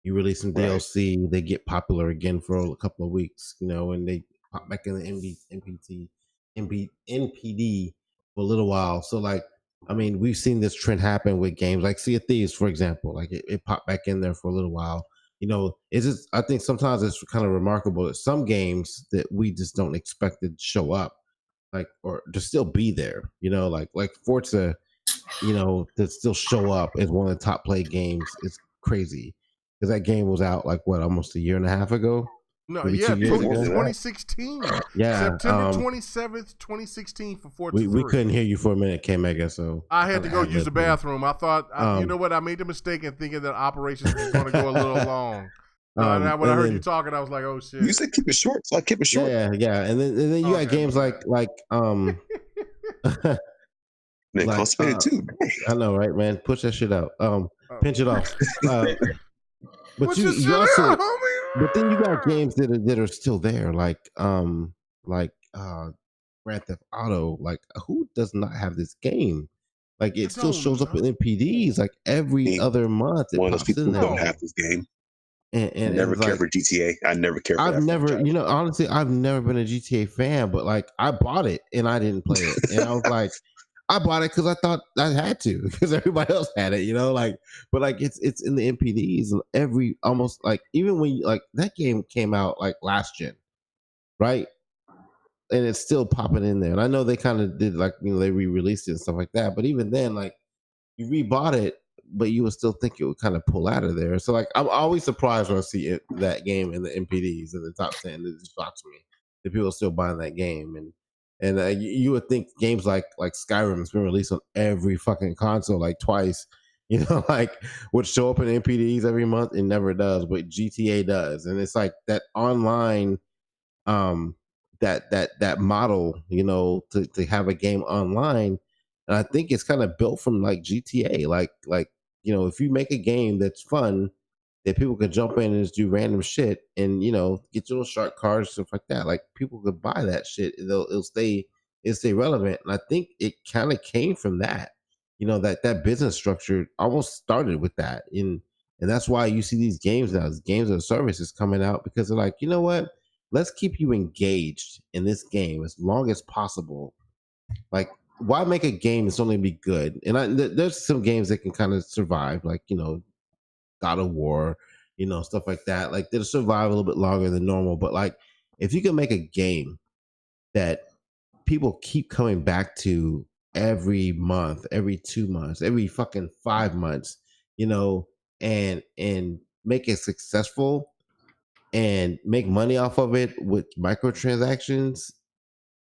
You release some DLC, they get popular again for a couple of weeks, and they pop back in the NPD for a little while. So like, I mean, we've seen this trend happen with games like Sea of Thieves, for example. Like it popped back in there for a little while. It's just, I think sometimes it's kind of remarkable that some games that we just don't expect to show up, like, or to still be there, like Forza, to still show up as one of the top played games. It's crazy because that game was out like almost a year and a half ago. No, maybe 2016. Yeah, September 27th, 2016 for Forza 3. We couldn't hear you for a minute, K-Mega, so I had to go use the bathroom. I thought, you know what? I made the mistake in thinking that operations was going to go a little long. When I heard you talking, I was like, "Oh shit!" You said keep it short, so I keep it short. Yeah, and then you got games like Man, constipated too. I know, right, man? Push that shit out. Pinch it off. But you also, but then you got games that are still there, like Grand Theft Auto. Like, who does not have this game? Like, it still shows up in NPDs like every other month. One of those people who don't have this game. And never care for GTA. I never care for I've never, honestly, I've never been a GTA fan, but like I bought it and I didn't play it. And I was like, I bought it because I thought I had to because everybody else had it, but like it's in the NPDs and almost like even when like that game came out like last gen, right? And it's still popping in there. And I know they kind of did like, they re-released it and stuff like that. But even then, like you rebought it, but you would still think it would kind of pull out of there. So like I'm always surprised when I see that game in the NPDs in the top 10. It just shocks me that people are still buying that game. And you would think games like Skyrim has been released on every fucking console like twice, like would show up in NPDs every month. It never does, but GTA does. And it's like that online, that model, to have a game online. And I think it's kind of built from like GTA, like if you make a game that's fun, that people could jump in and just do random shit and get your little shark cards, stuff like that. Like people could buy that shit. It'll stay relevant. And I think it kind of came from that. That business structure almost started with that. And that's why you see these games now, games as a service is coming out because they're like, you know what? Let's keep you engaged in this game as long as possible. Like, why make a game that's only be good? And there's some games that can kind of survive, like God of War, stuff like that. Like they'll survive a little bit longer than normal. But like, if you can make a game that people keep coming back to every month, every 2 months, every fucking 5 months, you know, and make it successful and make money off of it with microtransactions,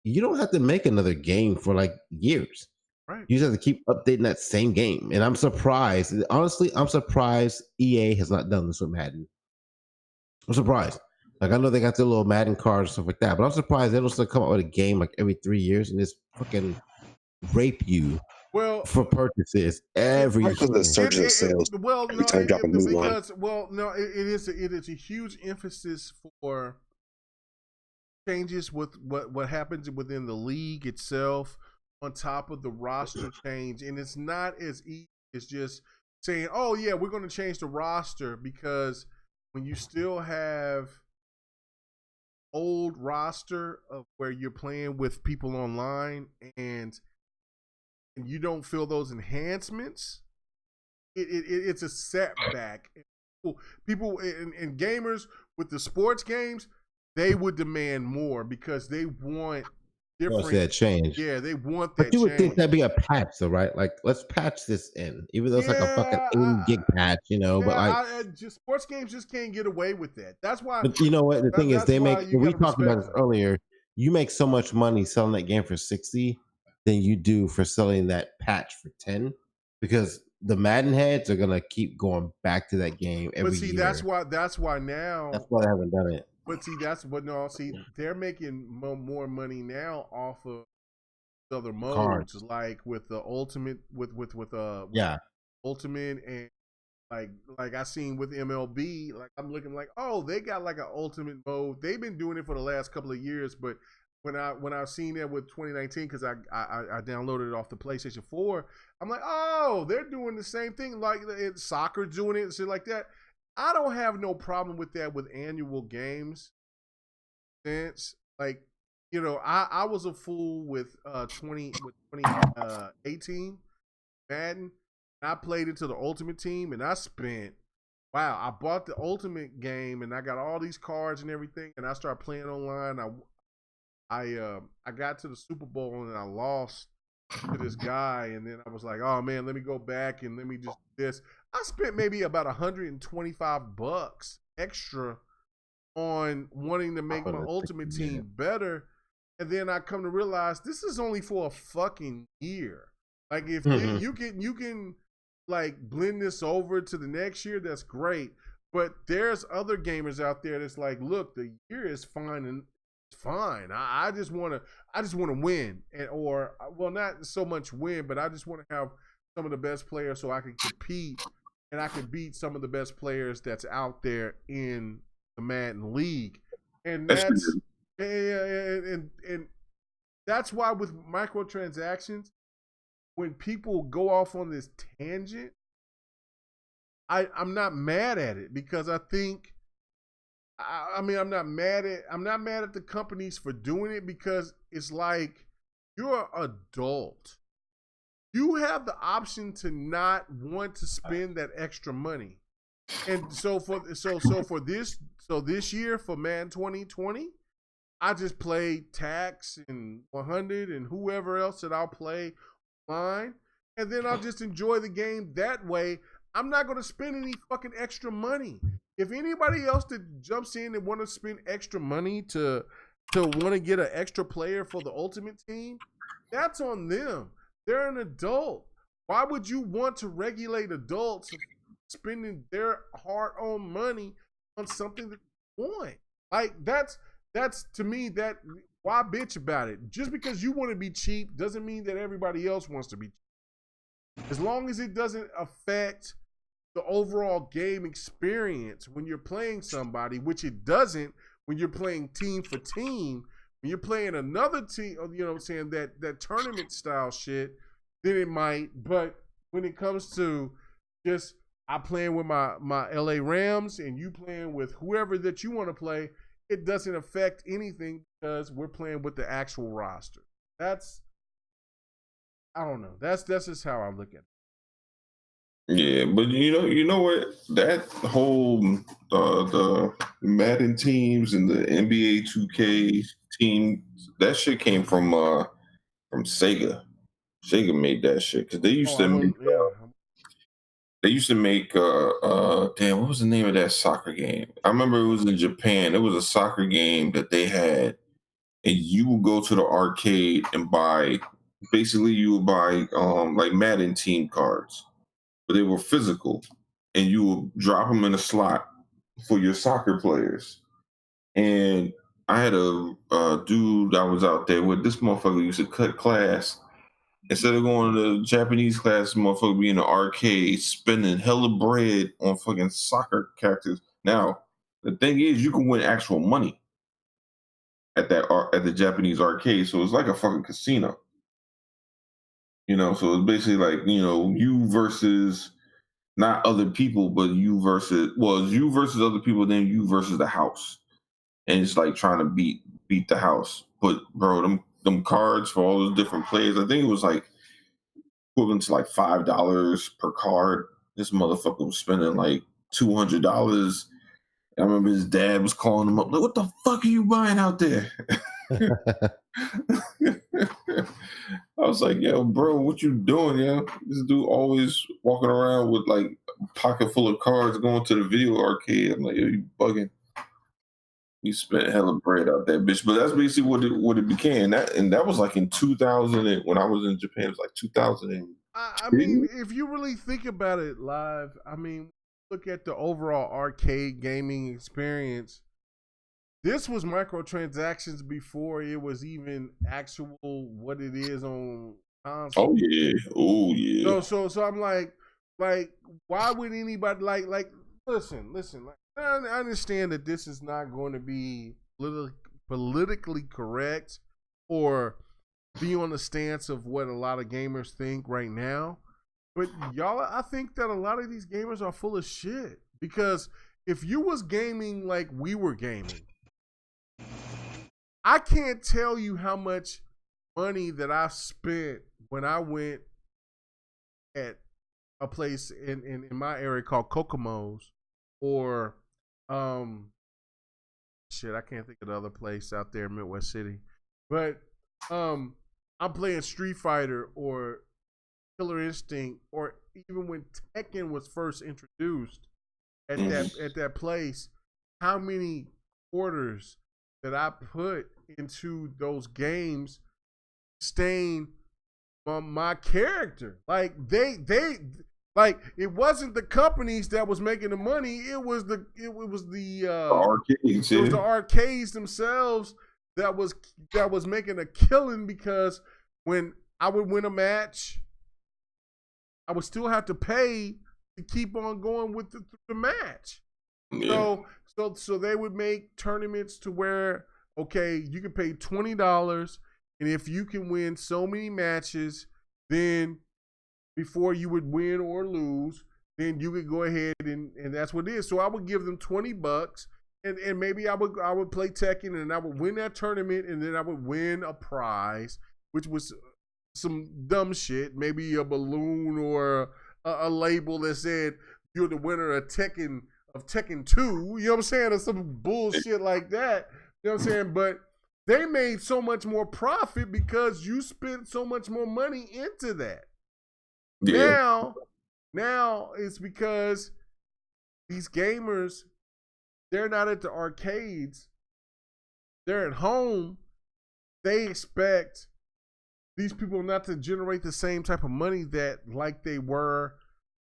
you don't have to make another game for like years. Right. You just have to keep updating that same game. And I'm surprised. Honestly, I'm surprised EA has not done this with Madden. I'm surprised. Like, I know they got their little Madden cards and stuff like that, but I'm surprised they don't still come out with a game like every 3 years and just fucking rape you for purchases every year. Because of the surge in sales. Every time drop a new one. It is a huge emphasis for changes with what happens within the league itself, on top of the roster change. And it's not as easy as just saying, oh yeah, we're going to change the roster, because when you still have old roster of where you're playing with people online and you don't feel those enhancements, it's a setback. People and gamers with the sports games, they would demand more because they want different that change. Yeah, they want that. But you would change. think that'd be a patch, though, right? Like, let's patch this in, even though it's like a fucking 8 gig patch, you know. But like, sports games just can't get away with that. That's why. But you know what? The thing is, they make. We talked about this earlier. You make so much money selling that game for 60 than you do for selling that patch for 10, because the Madden heads are gonna keep going back to that game every year. That's why now. That's why they haven't done it. But they're making more money now off of other modes, cards, like with the ultimate, with ultimate, and like I seen with MLB. Like, I'm looking like, oh, they got like an ultimate mode. They've been doing it for the last couple of years, but when I've seen that with 2019, because I downloaded it off the PlayStation 4, I'm like, oh, they're doing the same thing, like soccer doing it and shit like that. I don't have no problem with that with annual games. Since, like, you know, I was a fool with 2018 Madden. I played it to the Ultimate Team, and I bought the Ultimate game, and I got all these cards and everything, and I started playing online. I got to the Super Bowl, and I lost to this guy, and then I was like, oh man, let me go back and let me just do this. I spent maybe about $125 extra on wanting to make my Ultimate Team better, and then I come to realize this is only for a fucking year. Like, if you can like blend this over to the next year, that's great. But there's other gamers out there that's like, look, the year is fine and it's fine. I just want to win, or not so much win, but I just want to have some of the best players so I can compete and I can beat some of the best players that's out there in the Madden League. And that's and that's why with microtransactions, when people go off on this tangent, I'm not mad at it, because I think, I mean, I'm not mad at the companies for doing it, because it's like, you're an adult. You have the option to not want to spend that extra money. And so this year for Madden 2020, I just played Tax and 100 and whoever else that I'll play online, and then I'll just enjoy the game that way. I'm not going to spend any fucking extra money. If anybody else that jumps in and want to spend extra money to want to get an extra player for the Ultimate Team, that's on them. They're an adult. Why would you want to regulate adults spending their hard-earned money on something that they want? Like, that's to me, that, why bitch about it? Just because you want to be cheap doesn't mean that everybody else wants to be cheap. As long as it doesn't affect the overall game experience when you're playing somebody, which it doesn't when you're playing team for team. When you're playing another team, you know what I'm saying, that tournament style shit, then it might. But when it comes to just I playing with my LA Rams and you playing with whoever that you want to play, it doesn't affect anything because we're playing with the actual roster. That's, I don't know. That's just how I look at it. Yeah, but you know what? That whole the Madden teams and the NBA 2K team, that shit came from from Sega. Sega made that shit because they used to make. They used to make damn, what was the name of that soccer game? I remember it was in Japan. It was a soccer game that they had, and you would go to the arcade and buy. Basically, you would buy like Madden team cards, but they were physical, and you would drop them in a slot for your soccer players. And I had a dude I was out there with. This motherfucker used to cut class. Instead of going to the Japanese class, motherfucker be in the arcade spending hella bread on fucking soccer characters. Now, the thing is, you can win actual money at the Japanese arcade, so it's like a fucking casino. You know, so it's basically like, you know, you versus not other people, but you versus other people, then you versus the house, and it's like trying to beat the house. But bro, them cards for all those different players, I think it was like equivalent to like $5 per card. This motherfucker was spending like $200. I remember his dad was calling him up like, "What the fuck are you buying out there?" I was like, "Yo, bro, what you doing, yo?" This dude always walking around with like a pocket full of cards going to the video arcade. I'm like, "Yo, you bugging." You spent hella bread out there, bitch. But that's basically what it became. That was like in 2000. When I was in Japan, it was like 2000. I mean, if you really think about it, live. I mean, look at the overall arcade gaming experience. This was microtransactions before it was even actual what it is on console. Oh yeah. So I'm like, why would anybody like? Listen. Like, I understand that this is not going to be politically correct or be on the stance of what a lot of gamers think right now. But y'all, I think that a lot of these gamers are full of shit. Because if you was gaming like we were gaming, I can't tell you how much money that I spent when I went at a place in my area called Kokomo's, or shit, I can't think of the other place out there in Midwest City. But I'm playing Street Fighter or Killer Instinct, or even when Tekken was first introduced at that place, how many quarters that I put into those games stain on my character. Like they like it wasn't the companies that was making the money, it was the arcades. It was the arcades themselves that was making a killing, because when I would win a match, I would still have to pay to keep on going with the match. Yeah. So they would make tournaments to where, okay, you can pay $20, and if you can win so many matches, then before you would win or lose, then you could go ahead and that's what it is. So I would give them $20, and maybe I would play Tekken, and I would win that tournament, and then I would win a prize, which was some dumb shit, maybe a balloon or a label that said you're the winner of Tekken 2, you know what I'm saying, or some bullshit like that, you know what I'm saying. But they made so much more profit because you spent so much more money into that. Yeah. Now it's because these gamers, they're not at the arcades, they're at home. They expect these people not to generate the same type of money that like they were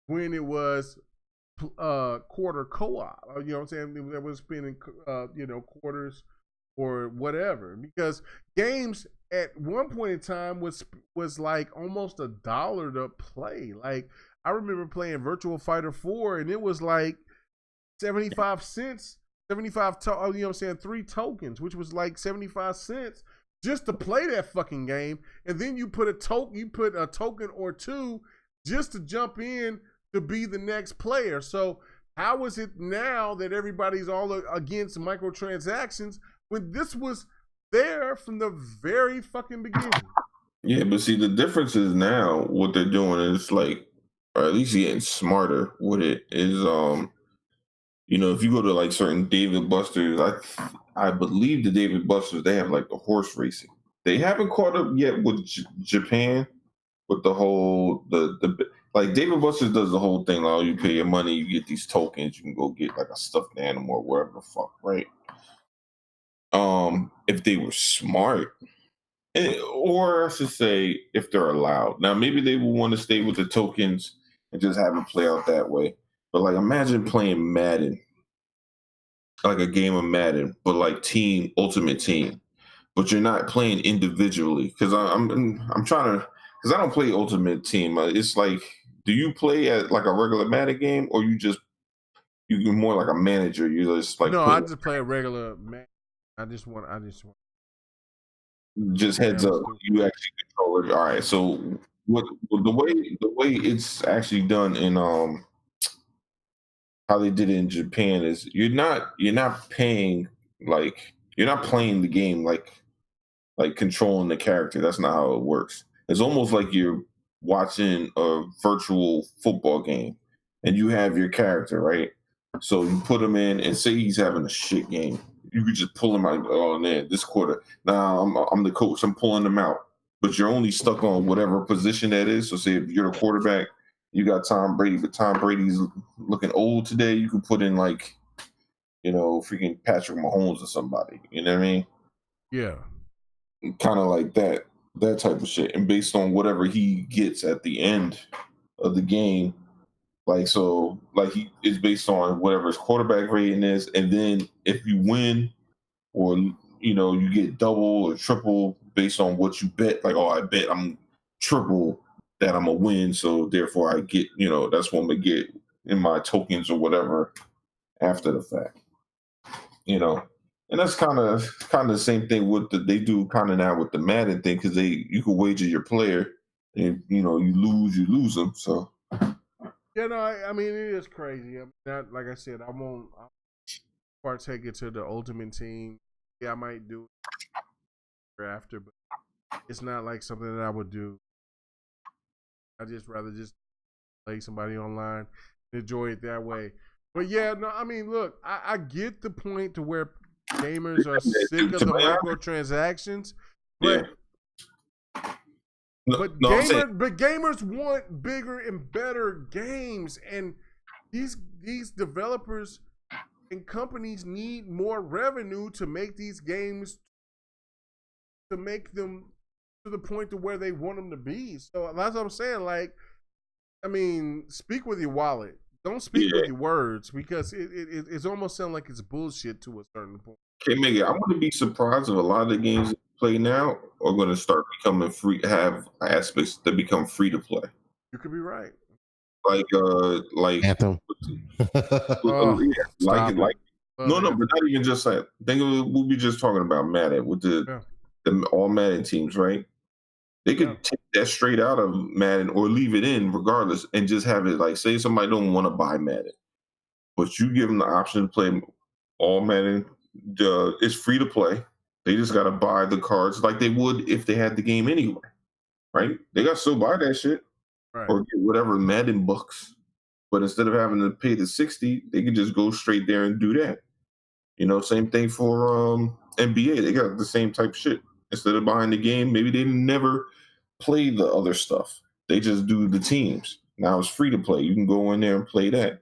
when it was quarter co-op. You know what I'm saying? That was spending quarters or whatever. Because games at one point in time was like almost $1 to play. Like I remember playing Virtual Fighter 4, and it was like 75 cents, 75 you know what I'm saying, 3 tokens, which was like 75 cents just to play that fucking game. And then you put a token or two just to jump in to be the next player. So how is it now that everybody's all against microtransactions when this was there from the very fucking beginning? Yeah, but see, the difference is now what they're doing is like, or at least getting smarter with it, is if you go to like certain David Busters, I believe the David Busters, they have like the horse racing. they haven't caught up yet with Japan with the whole like David Buster's does the whole thing. Like, you pay your money, you get these tokens, you can go get like a stuffed animal or whatever the fuck, right? If they were smart, or I should say, if they're allowed. Now, maybe they will want to stay with the tokens and just have it play out that way. But like, imagine playing Madden, like a game of Madden, but like Ultimate Team, but you're not playing individually. Because I'm trying to, because I don't play Ultimate Team. It's like, do you play at like a regular Madden game, or you're more like a manager? You just like I just play a regular Madden. I just want. Just heads up, you actually control it. All right. So the way it's actually done in how they did it in Japan is you're not paying, like, you're not playing the game like controlling the character. That's not how it works. It's almost like you're watching a virtual football game and you have your character, right? So you put him in and say he's having a shit game. You could just pull him out. Oh man, this quarter. Now I'm the coach. I'm pulling him out. But you're only stuck on whatever position that is. So say if you're the quarterback, you got Tom Brady, but Tom Brady's looking old today. You can put in like, freaking Patrick Mahomes or somebody. You know what I mean? Yeah. Kind of like that type of shit. And based on whatever he gets at the end of the game, it's based on whatever his quarterback rating is, and then if you win, or you get double or triple based on what you bet. Like, I bet I'm triple that I'm gonna win, so therefore I get, that's what I'm gonna get in my tokens or whatever after the fact. And that's kind of the same thing with they do kind of now with the Madden thing, because you can wager your player, and you lose them. So. I mean, it is crazy. Like I said, I'll partake it to the Ultimate Team. Yeah, I might do it after, but it's not like something that I would do. I just rather just play somebody online and enjoy it that way. But yeah, I mean, look, I get the point to where gamers are sick of the microtransactions, but. Yeah. But gamers want bigger and better games, and these developers and companies need more revenue to make these games, to make them to the point to where they want them to be. So that's what I'm saying. Like, I mean, speak with your wallet. Don't speak with your words, because it's almost sound like it's bullshit to a certain point. Okay, Megan, I wouldn't be surprised if a lot of the games that play now are going to start becoming free, have aspects that become free to play. You could be right. Like Anthem. No, but not even just that. Think of it, we'll be just talking about Madden with the all Madden teams, right? They could take that straight out of Madden or leave it in regardless, and just have it like, say somebody don't want to buy Madden, but you give them the option to play all Madden. It's free to play. They just got to buy the cards like they would if they had the game anyway, right? They got to still buy that shit, right, or get whatever Madden bucks. But instead of having to pay the $60, they can just go straight there and do that. Same thing for NBA. They got the same type of shit. Instead of buying the game, maybe they never play the other stuff. They just do the teams. Now it's free to play. You can go in there and play that.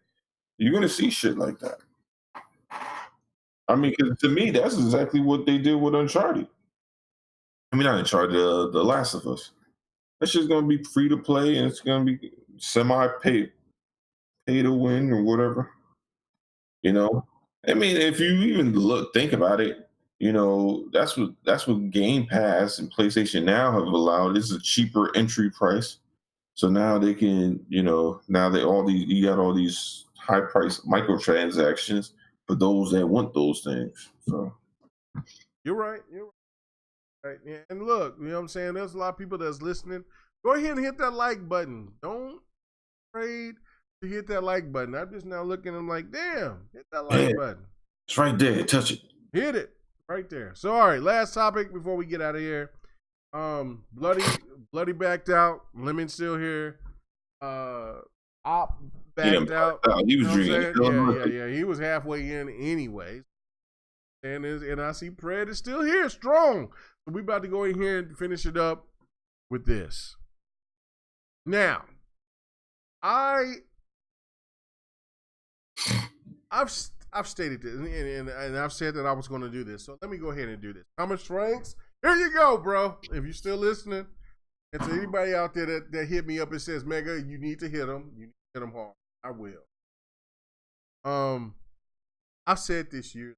You're going to see shit like that. I mean, because to me, that's exactly what they did with Uncharted. I mean, not Uncharted, The Last of Us. That shit's going to be free to play, and it's going to be semi-pay to win or whatever. I mean, if you even think about it, that's what Game Pass and PlayStation Now have allowed. It's a cheaper entry price. So now they can, you got all these high price microtransactions for those that want those things. So you're right. Right. Yeah. And look, you know what I'm saying? There's a lot of people that's listening. Go ahead and hit that like button. Don't be afraid to hit that like button. I'm just now looking, I'm like, damn, hit that like button. It's right there. Touch it. Hit it. Right there. So all right, last topic before we get out of here. Bloody backed out. Lemon's still here. Op backed out. He was drinking. Yeah. He was halfway in anyways. And I see Pred is still here, strong. So we about to go in here and finish it up with this. Now, I've stated this, and I've said that I was going to do this. So let me go ahead and do this. Thomas Franks, here you go, bro. If you're still listening, and to anybody out there that hit me up and says, Mega, you need to hit them. You need to hit them hard. I will. I said this year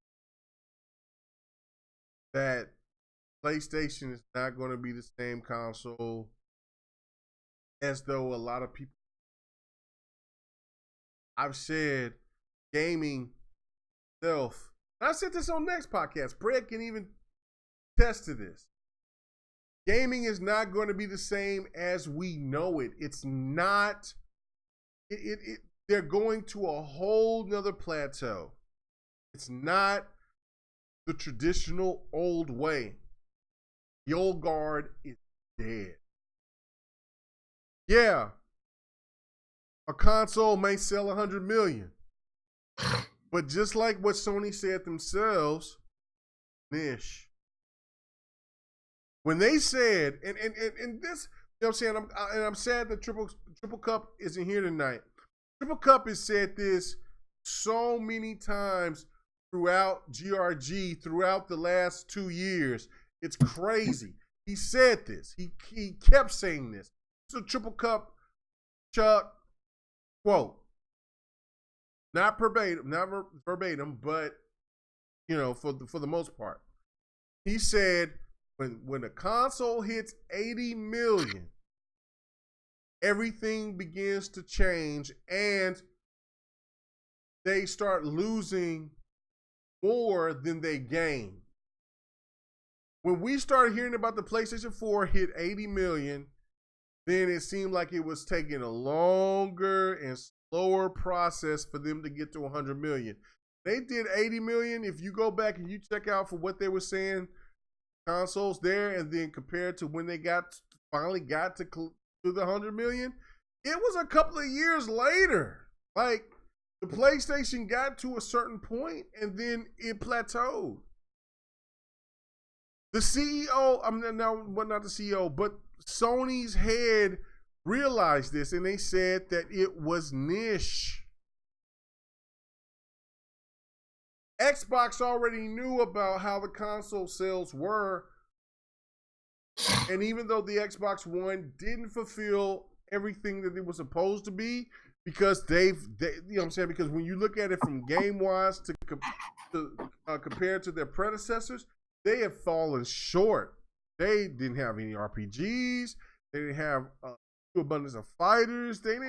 that PlayStation is not going to be the same console as though a lot of people. I've said gaming itself. I said this on next podcast. Brett can even attest to this. Gaming is not going to be the same as we know it. It's not. They're going to a whole nother plateau. It's not the traditional old way. The old guard is dead. Yeah, a console may sell 100 million. But just like what Sony said themselves, niche. When they said, and this, you know what I'm saying, I'm sad that Triple Cup isn't here tonight. Triple Cup has said this so many times throughout GRG, throughout the last 2 years. It's crazy. He said this. He kept saying this. So Triple Cup, Chuck, quote, not verbatim, but you know, for the most part, he said when the console hits 80 million, everything begins to change and they start losing more than they gain. When we started hearing about the PlayStation 4 hit 80 million, then it seemed like it was taking a longer and slower process for them to get to 100 million. They did 80 million. If you go back and you check out for what they were saying, consoles there, and then compared to when they finally got to the 100 million, it was a couple of years later. Like, the PlayStation got to a certain point and then it plateaued. The CEO, not the CEO, but Sony's head realized this and they said that it was niche. Xbox already knew about how the console sales were, and even though the Xbox One didn't fulfill everything that it was supposed to be, because you know what I'm saying, because when you look at it from game-wise compared to their predecessors, they have fallen short. They didn't have any RPGs. They didn't have abundance of fighters. There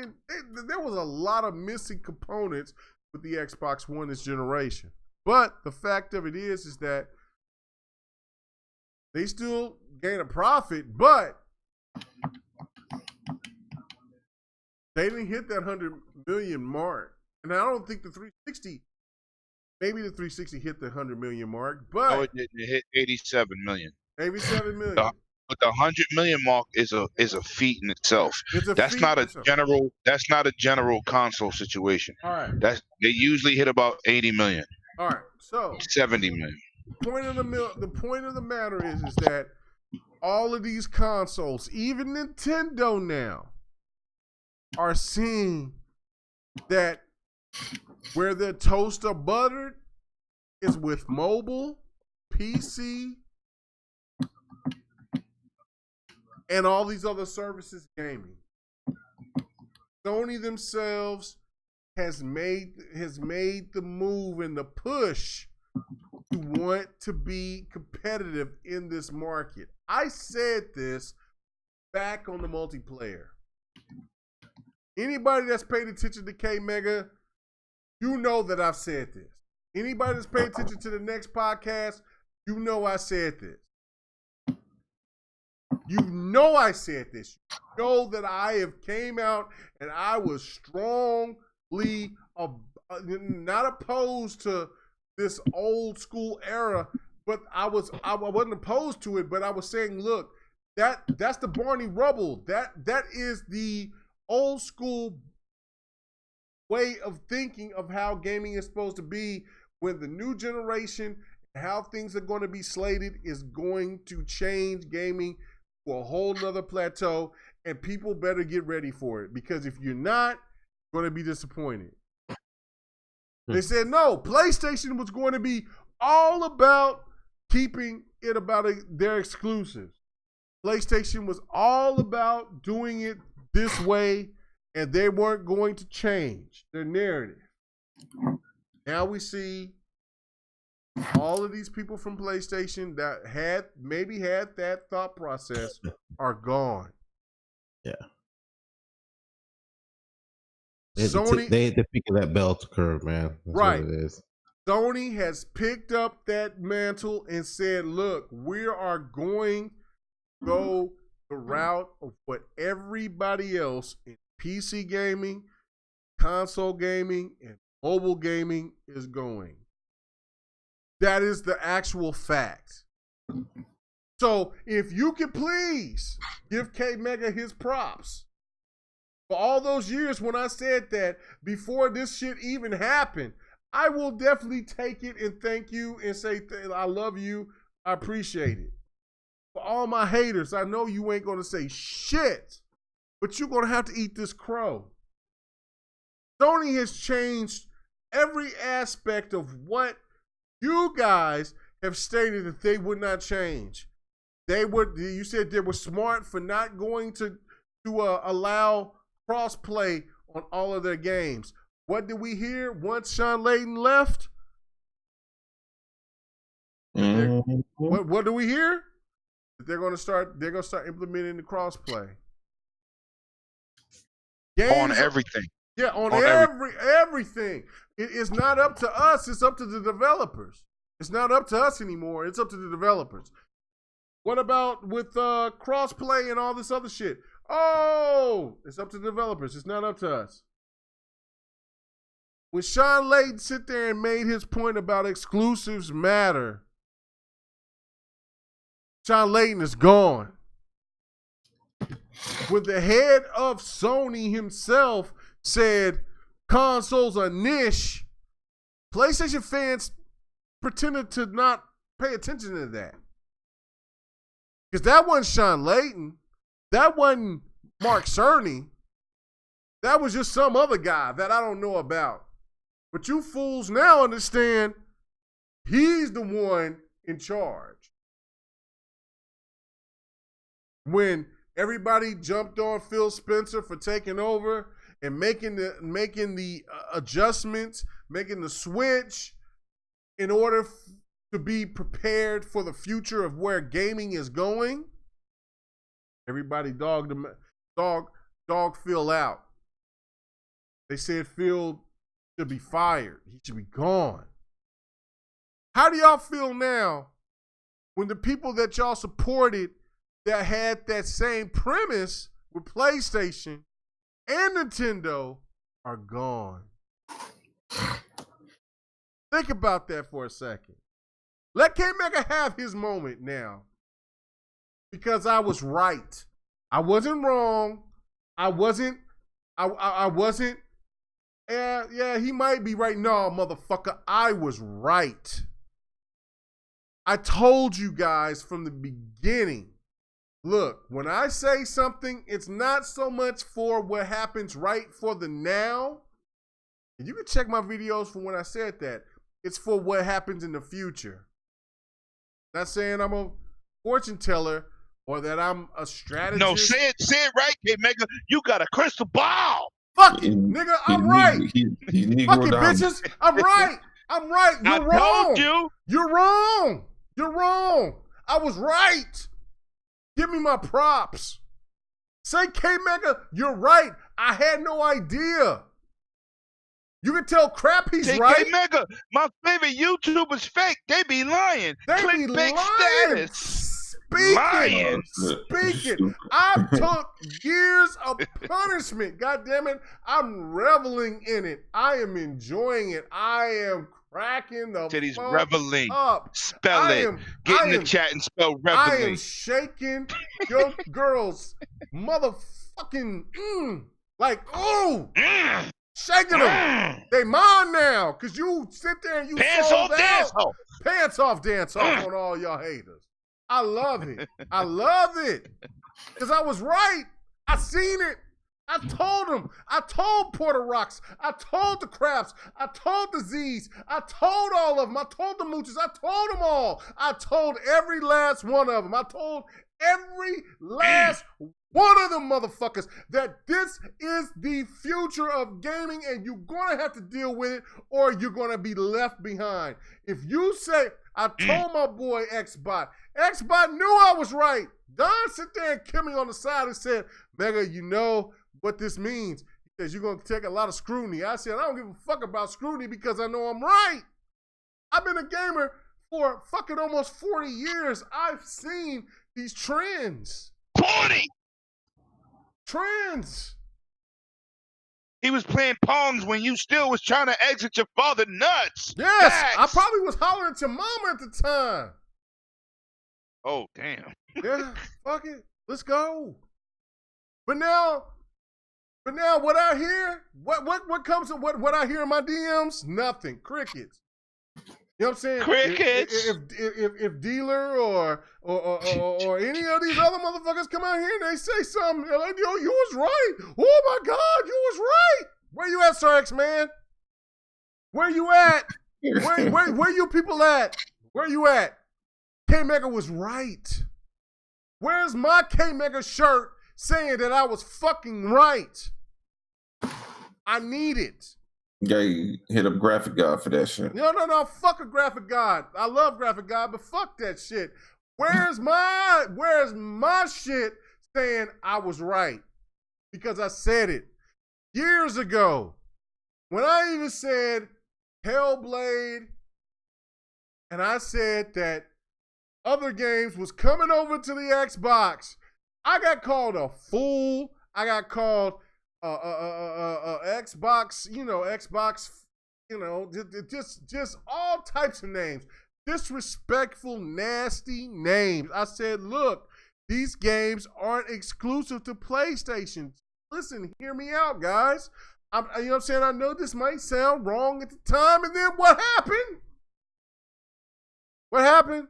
was a lot of missing components with the Xbox One this generation. But the fact of it is that they still gain a profit, but they didn't hit that 100 million mark. And I don't think the 360, maybe the 360 hit the 100 million mark, but no, it didn't. It hit 87 million. 87 million. But the 100 million mark is a feat in itself. That's not a general console situation. All right. They usually hit about 80 million. All right. So 70 million. The point of the matter is that all of these consoles, even Nintendo now, are seeing that where their toast are buttered is with mobile, PC, and all these other services gaming. Sony themselves has made the move and the push to want to be competitive in this market. I said this back on the multiplayer. Anybody that's paid attention to K-Mega, you know that I've said this. Anybody that's paid attention to the next podcast, you know I said this. You know I said this. You know that I have came out and I was strongly not opposed to this old school era, but I wasn't opposed to it, but I was saying, look, that's the Barney Rubble. That is the old school way of thinking of how gaming is supposed to be, when the new generation how things are going to be slated is going to change gaming to a whole nother plateau, and people better get ready for it, because if you're not, you're going to be disappointed. They said no, PlayStation was going to be all about keeping it about their exclusives. PlayStation was all about doing it this way, and they weren't going to change their narrative. Now we see all of these people from PlayStation that had that thought process are gone. Yeah. Sony, they had to pick that bell to curve, man. That's right. what it is. Sony has picked up that mantle and said, look, we are going to go the route of what everybody else in PC gaming, console gaming, and mobile gaming is going. That is the actual fact. So if you could please give K Mega his props for all those years when I said that before this shit even happened, I will definitely take it and thank you and say I love you. I appreciate it. For all my haters, I know you ain't going to say shit, but you're going to have to eat this crow. Sony has changed every aspect of what you guys have stated that they would not change. You said they were smart for not going to allow cross-play on all of their games. What did we hear once Shawn Layden left? What do we hear? They're gonna start implementing the cross-play. On everything. Yeah, on everything. It is not up to us, it's up to the developers. It's not up to us anymore, it's up to the developers. What about with cross-play and all this other shit? Oh, it's up to the developers, it's not up to us. When Shawn Layden sit there and made his point about exclusives matter, Shawn Layden is gone. When the head of Sony himself said consoles are niche, PlayStation fans pretended to not pay attention to that. Because that wasn't Shawn Layden. That wasn't Mark Cerny. That was just some other guy that I don't know about. But you fools now understand he's the one in charge. When everybody jumped on Phil Spencer for taking over and making the adjustments, making the switch in order to be prepared for the future of where gaming is going, everybody dogged Phil out. They said Phil should be fired. He should be gone. How do y'all feel now when the people that y'all supported that had that same premise with PlayStation and Nintendo are gone? Think about that for a second. Let K-Mega have his moment now. Because I was right. I wasn't wrong. I wasn't. Yeah, he might be right. No, motherfucker, I was right. I told you guys from the beginning. Look, when I say something, it's not so much for what happens right for the now. And you can check my videos for when I said that. It's for what happens in the future. Not saying I'm a fortune teller or that I'm a strategist. No, say it right, K-Mega. You got a crystal ball. Fuck it, nigga, I'm right. Fuck it, bitches. I'm right. I'm right. You're wrong. I told you. You're wrong. You're wrong. I was right. Give me my props. Say, K-Mega, you're right. I had no idea. You can tell crap he's right. K-Mega, my favorite YouTubers fake. They be lying. They Click be big lying. status. Speaking. I took years of punishment. God damn it. I'm reveling in it. I am enjoying it. I am cracking the Titties fuck reveling. up. Spell it. Get in the chat and spell reveling. I am shaking your girls motherfucking like, ooh. Shaking them. They mine now. Because you sit there and you Pants sold off, dance out. off. Pants off, dance off on all y'all haters. I love it. I love it. Because I was right. I seen it. I told them. I told Porter Rocks. I told the Craps. I told the Z's. I told all of them. I told the Mooches. I told them all. I told every last one of them. I told every last one of them motherfuckers that this is the future of gaming and you're going to have to deal with it or you're going to be left behind. If you say, I told my boy Xbot knew I was right. Don sit there and kill me on the side and said, Mega, you know what this means. He says, you're going to take a lot of scrutiny. I said, I don't give a fuck about scrutiny because I know I'm right. I've been a gamer for fucking almost 40 years. I've seen these trends. 40! Trends. He was playing Pongs when you still was trying to exit your father nuts. Yes, Facts. I probably was hollering to mama at the time. Oh, damn. Yeah, fuck it. Let's go. But now what I hear, what comes to what I hear in my DMs? Nothing. Crickets. You know what I'm saying? Crickets. If Dealer or any of these other motherfuckers come out here and they say something, they're like, yo, you was right. Oh my God, you was right. Where you at, Sir X Man? Where you at? Where you people at? Where you at? K Mega was right. Where's my K Mega shirt saying that I was fucking right? I need it. Yeah, you hit up Graphic God for that shit. No, fuck a Graphic God. I love Graphic God, but fuck that shit. Where's my shit saying I was right? Because I said it years ago. When I even said Hellblade, and I said that other games was coming over to the Xbox, I got called a fool. I got called Xbox, just all types of names. Disrespectful, nasty names. I said, look, these games aren't exclusive to PlayStation. Listen, hear me out, guys. You know what I'm saying? I know this might sound wrong at the time, and then what happened? What happened?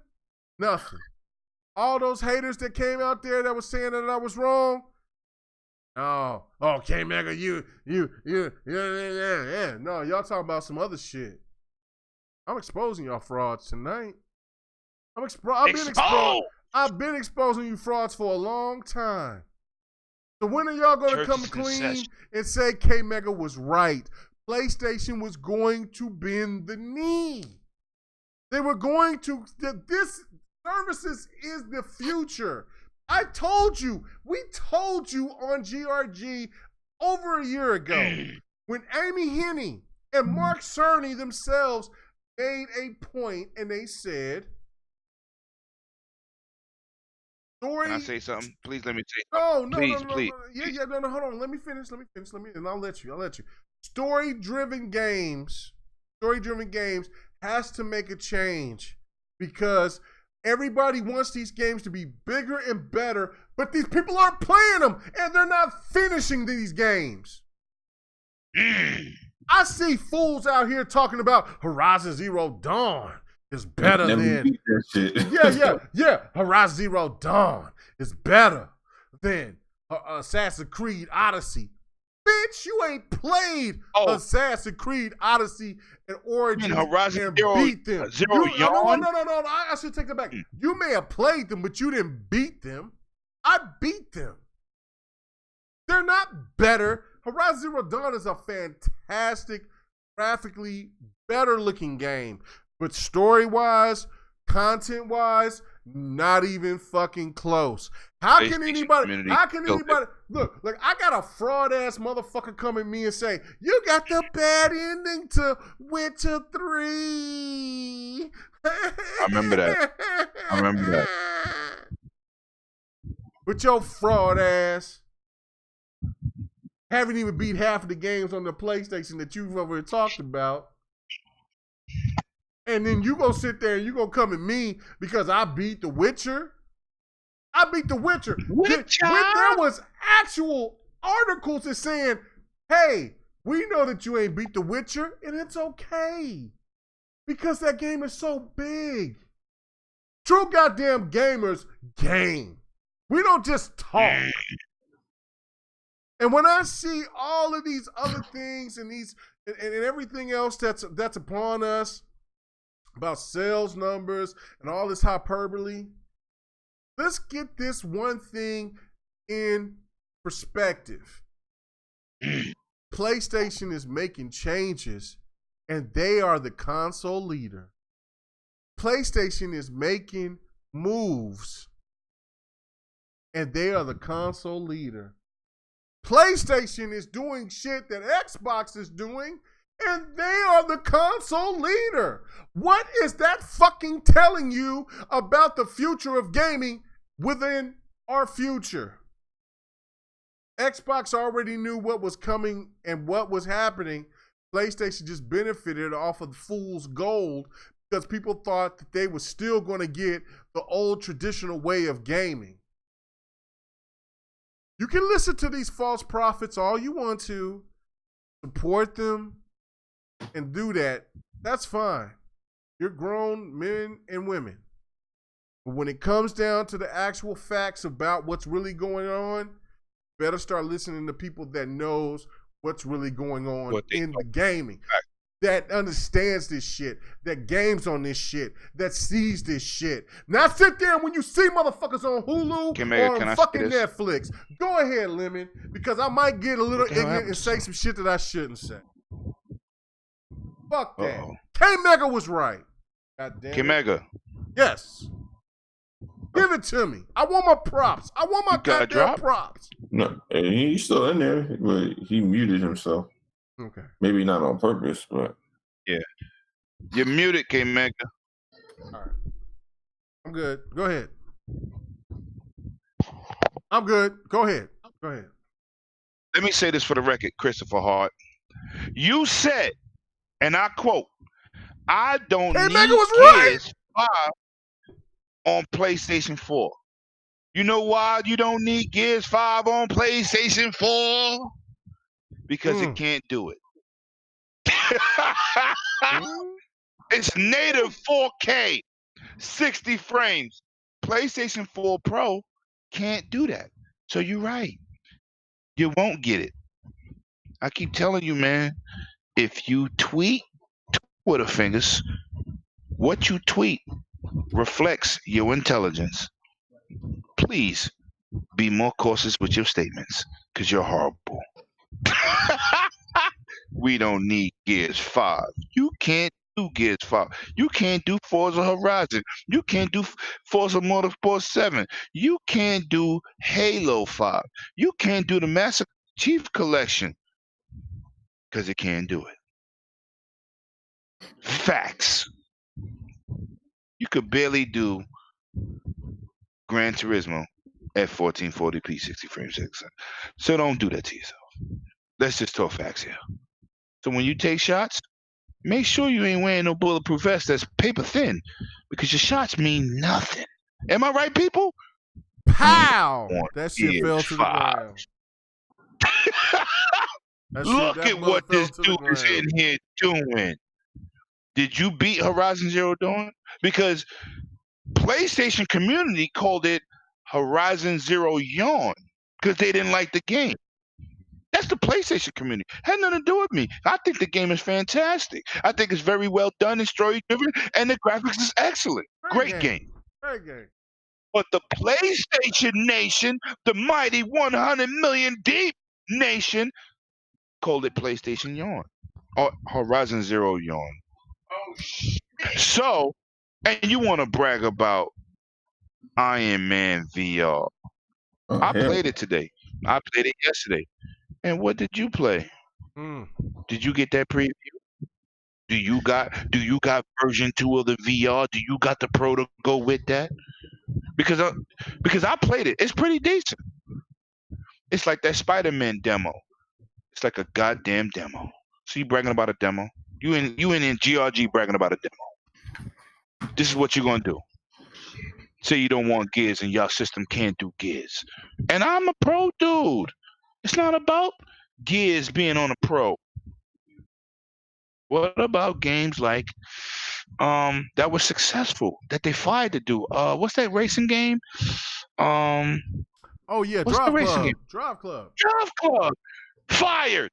Nothing. All those haters that came out there that was saying that I was wrong. Oh, K Mega, yeah. No, y'all talking about some other shit. I'm exposing y'all frauds tonight. I've been exposing you frauds for a long time. So when are y'all gonna come clean and say K Mega was right? PlayStation was going to bend the knee. They were going to. This services is the future. We told you on GRG over a year ago when Amy Hennig and Mark Cerny themselves made a point and they said, Can I say something? Please let me say something. No. Please. No, hold on. Let me finish, and I'll let you. Story-driven games has to make a change because everybody wants these games to be bigger and better, but these people aren't playing them, and they're not finishing these games. I see fools out here talking about Horizon Zero Dawn is better than... Yeah. Horizon Zero Dawn is better than Assassin's Creed Odyssey. Bitch, you ain't played Assassin's Creed Odyssey and Origins and beat them. No, I should take that back. You may have played them, but you didn't beat them. I beat them. They're not better. Horizon Zero Dawn is a fantastic, graphically better looking game. But story-wise, content-wise, not even fucking close. How can anybody look, like I got a fraud ass motherfucker come at me and say, you got the bad ending to Witcher 3. I remember that. But your fraud ass haven't even beat half of the games on the PlayStation that you've ever talked about. And then you gonna sit there and you gonna come at me because I beat The Witcher? I beat The Witcher. There was actual articles that saying, hey, We know that you ain't beat The Witcher, and it's okay. Because that game is so big. True goddamn gamers game. We don't just talk. And when I see all of these other things and everything else that's upon us about sales numbers and all this hyperbole, let's get this one thing in perspective. PlayStation is making changes, and they are the console leader. PlayStation is making moves, and they are the console leader. PlayStation is doing shit that Xbox is doing, and they are the console leader. What is that fucking telling you about the future of gaming within our future? Xbox already knew what was coming and what was happening. PlayStation just benefited off of the fool's gold because people thought that they were still going to get the old traditional way of gaming. You can listen to these false prophets all you want to, support them, and do that. That's fine. You're grown men and women. But when it comes down to the actual facts about what's really going on, better start listening to people that knows what's really going on in the gaming. That understands this shit, that games on this shit, that sees this shit. Not sit there when you see motherfuckers on Hulu or on fucking Netflix. Go ahead, Lemon, because I might get a little ignorant and say some shit that I shouldn't say. Fuck that. K-Mega was right. God damn it. K-Mega. Yes. Give it to me. I want my props. I want my goddamn props. No, he's still in there, but he muted himself. Okay. Maybe not on purpose, but yeah. You're muted, K-Mega. All right. I'm good. Go ahead. I'm good. Go ahead. Go ahead. Let me say this for the record, Christopher Hart. You said, and I quote, I don't need PS5 on PlayStation 4. You know why you don't need Gears 5 on PlayStation 4? Because it can't do it. It's native 4K, 60 frames. PlayStation 4 Pro can't do that. So you're right. You won't get it. I keep telling you, man, if you tweet Twitter fingers, what you tweet reflects your intelligence. Please be more cautious with your statements, because you're horrible. We don't need Gears 5. You can't do Gears 5. You can't do Forza Horizon. You can't do Forza Motorsport 7. You can't do Halo 5. You can't do the Master Chief Collection because it can't do it. Facts. You could barely do Gran Turismo at 1440p, 60 frames. So don't do that to yourself. Let's just talk facts here. So when you take shots, make sure you ain't wearing no bulletproof vest that's paper thin, because your shots mean nothing. Am I right, people? Pow! That shit fell to the ground. Look at what this dude is in here doing. Did you beat Horizon Zero Dawn? Because PlayStation community called it Horizon Zero Yawn because they didn't like the game. That's the PlayStation community. Had nothing to do with me. I think the game is fantastic. I think it's very well done and story driven, and the graphics is excellent. Great game. Great game. But the PlayStation Nation, the mighty 100 million deep nation, called it PlayStation Yawn or Horizon Zero Yawn. Oh shit! So, and you want to brag about Iron Man VR? I played it today. I played it yesterday. And what did you play? Did you get that preview? Do you got version 2 of the VR? Do you got the Pro to go with that? Because I played it. It's pretty decent. It's like that Spider-Man demo. It's like a goddamn demo. So you bragging about a demo? You in GRG bragging about a demo. This is what you're gonna do. Say you don't want Gears and your system can't do Gears. And I'm a Pro dude. It's not about Gears being on a Pro. What about games like that was successful that they fired to do? What's that racing game? Oh yeah, what's the Drive racing Club. game? Drive Club. Drive Club. Fired.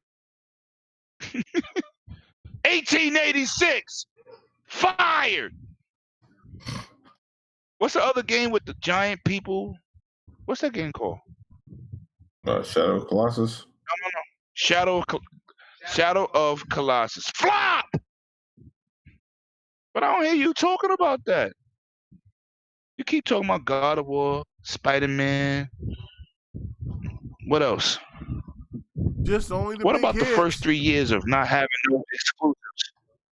1886. Fired. What's the other game with the giant people? What's that game called? Shadow of Colossus. No. Shadow of Colossus. Flop. But I don't hear you talking about that. You keep talking about God of War, Spider-Man. What else? Just only the What big about hits. the first 3 years of not having no exclusives?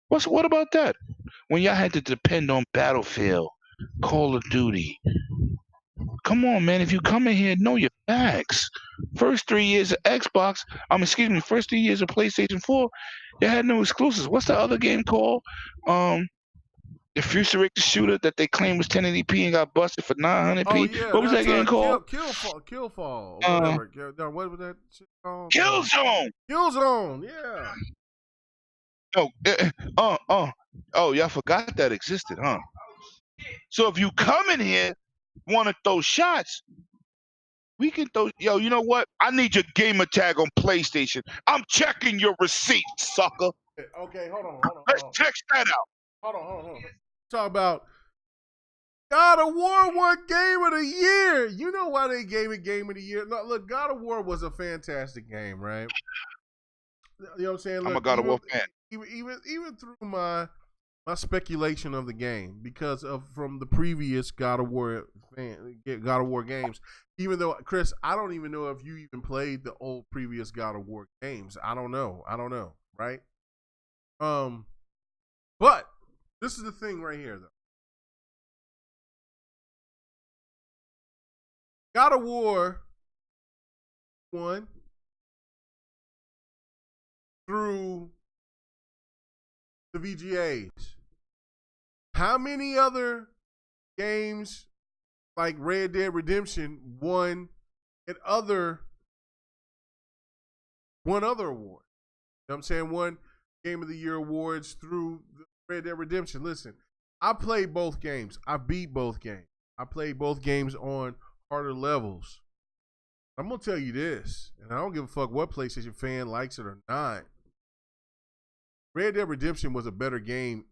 What about that? When y'all had to depend on Battlefield, Call of Duty. Come on, man. If you come in here, know your facts. First 3 years of Xbox, first 3 years of PlayStation 4, you had no exclusives. What's the other game called? The futuristic shooter that they claimed was 1080p and got busted for 900p. Oh yeah, what was that game called? Killfall. Whatever. What was that shit called? Killzone. Killzone. Yeah. Oh, y'all forgot that existed, huh? So if you come in here, want to throw shots, we can throw. Yo, you know what? I need your gamer tag on PlayStation. I'm checking your receipt, sucker. Okay, hold on. Let's check that out. Hold on. Talk about God of War won Game of the Year. You know why they gave it Game of the Year? Look, God of War was a fantastic game, right? You know what I'm saying? I'm a God of War fan. Even through my speculation of the game, because of from the previous God of War games. Even though, Chris, I don't even know if you even played the old previous God of War games. I don't know, right? But this is the thing right here, though. God of War 1 through the VGAs. How many other games like Red Dead Redemption won other award? You know what I'm saying? Won Game of the Year awards through Red Dead Redemption. Listen, I played both games. I beat both games. I played both games on harder levels. I'm going to tell you this, and I don't give a fuck what PlayStation fan likes it or not. Red Dead Redemption was a better game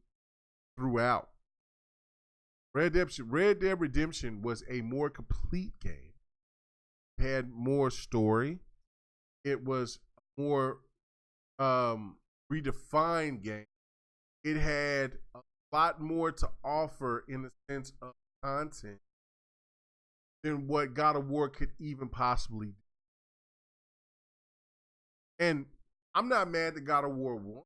throughout. Red Dead Redemption was a more complete game. It had more story. It was a more redefined game. It had a lot more to offer in the sense of content than what God of War could even possibly do. And I'm not mad that God of War won.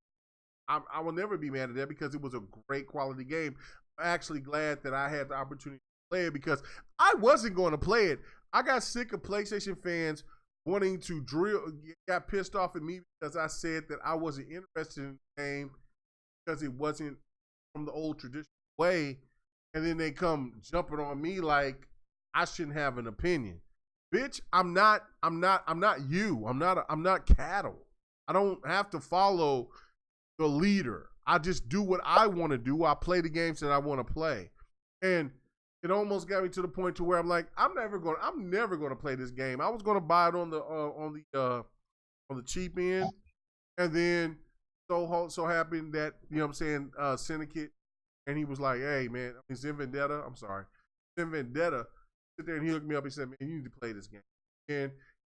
I will never be mad at that because it was a great quality game. I'm actually glad that I had the opportunity to play it because I wasn't going to play it. I got sick of PlayStation fans wanting to got pissed off at me because I said that I wasn't interested in the game because it wasn't from the old traditional way. And then they come jumping on me like I shouldn't have an opinion. Bitch, I'm not you. I'm not cattle. I don't have to follow the leader. I just do what I want to do. I play the games that I want to play. And it almost got me to the point to where I'm like, I'm never going to play this game. I was going to buy it on the cheap end, and then so happened that, you know what I'm saying, Syndicate, and he was like, hey man, Zen Vendetta sit there and he hooked me up and said, man, you need to play this game. And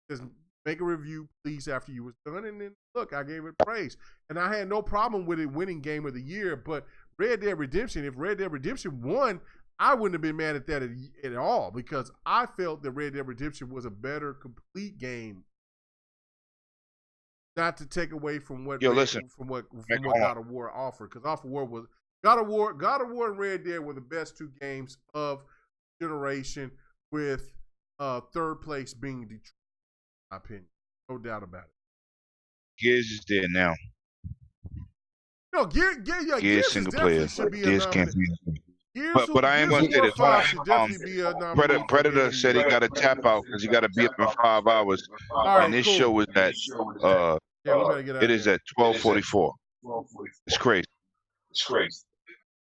just make a review, please, after you was done. And then look, I gave it praise. And I had no problem with it winning Game of the Year. But Red Dead Redemption, if Red Dead Redemption won, I wouldn't have been mad at that at all because I felt that Red Dead Redemption was a better complete game. Not to take away from what God of War offered, because God of War and Red Dead were the best two games of generation, with third place being Detroit, in my opinion. No doubt about it. Gears is there now. No, Gears single player. Gears can't be. But I ain't going to say this. Predator said he got to tap out because he got to be up in 5 hours. Right, and this show is at it is at 12:44. It's crazy.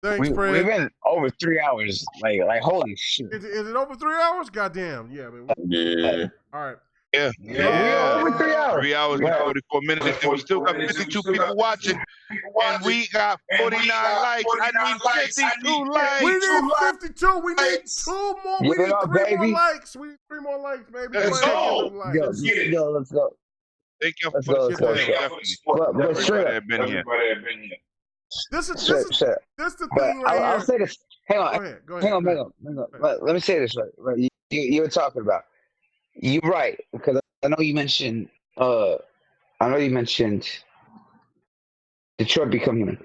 Thanks, We've Fred. been over 3 hours. Like holy shit. Is it over 3 hours? Goddamn. Yeah, man. Yeah. All right. Yeah. We're over 3 hours. 3 hours and 44 minutes, and we still got 52 people watching, and we got 49 likes. I need 52 likes. We need 52. We need 2 more. We need 3 more likes. We need 3 more likes, baby. Let's go. Yo, let's go. Thank you Let's for go. the support. Definitely. But straight up, Everybody had been here. This is the thing right here. I'll say this. Hang on. Go ahead. Hang on. Let me say this right. You were talking about. You're right, because I know you mentioned. Detroit Become Human.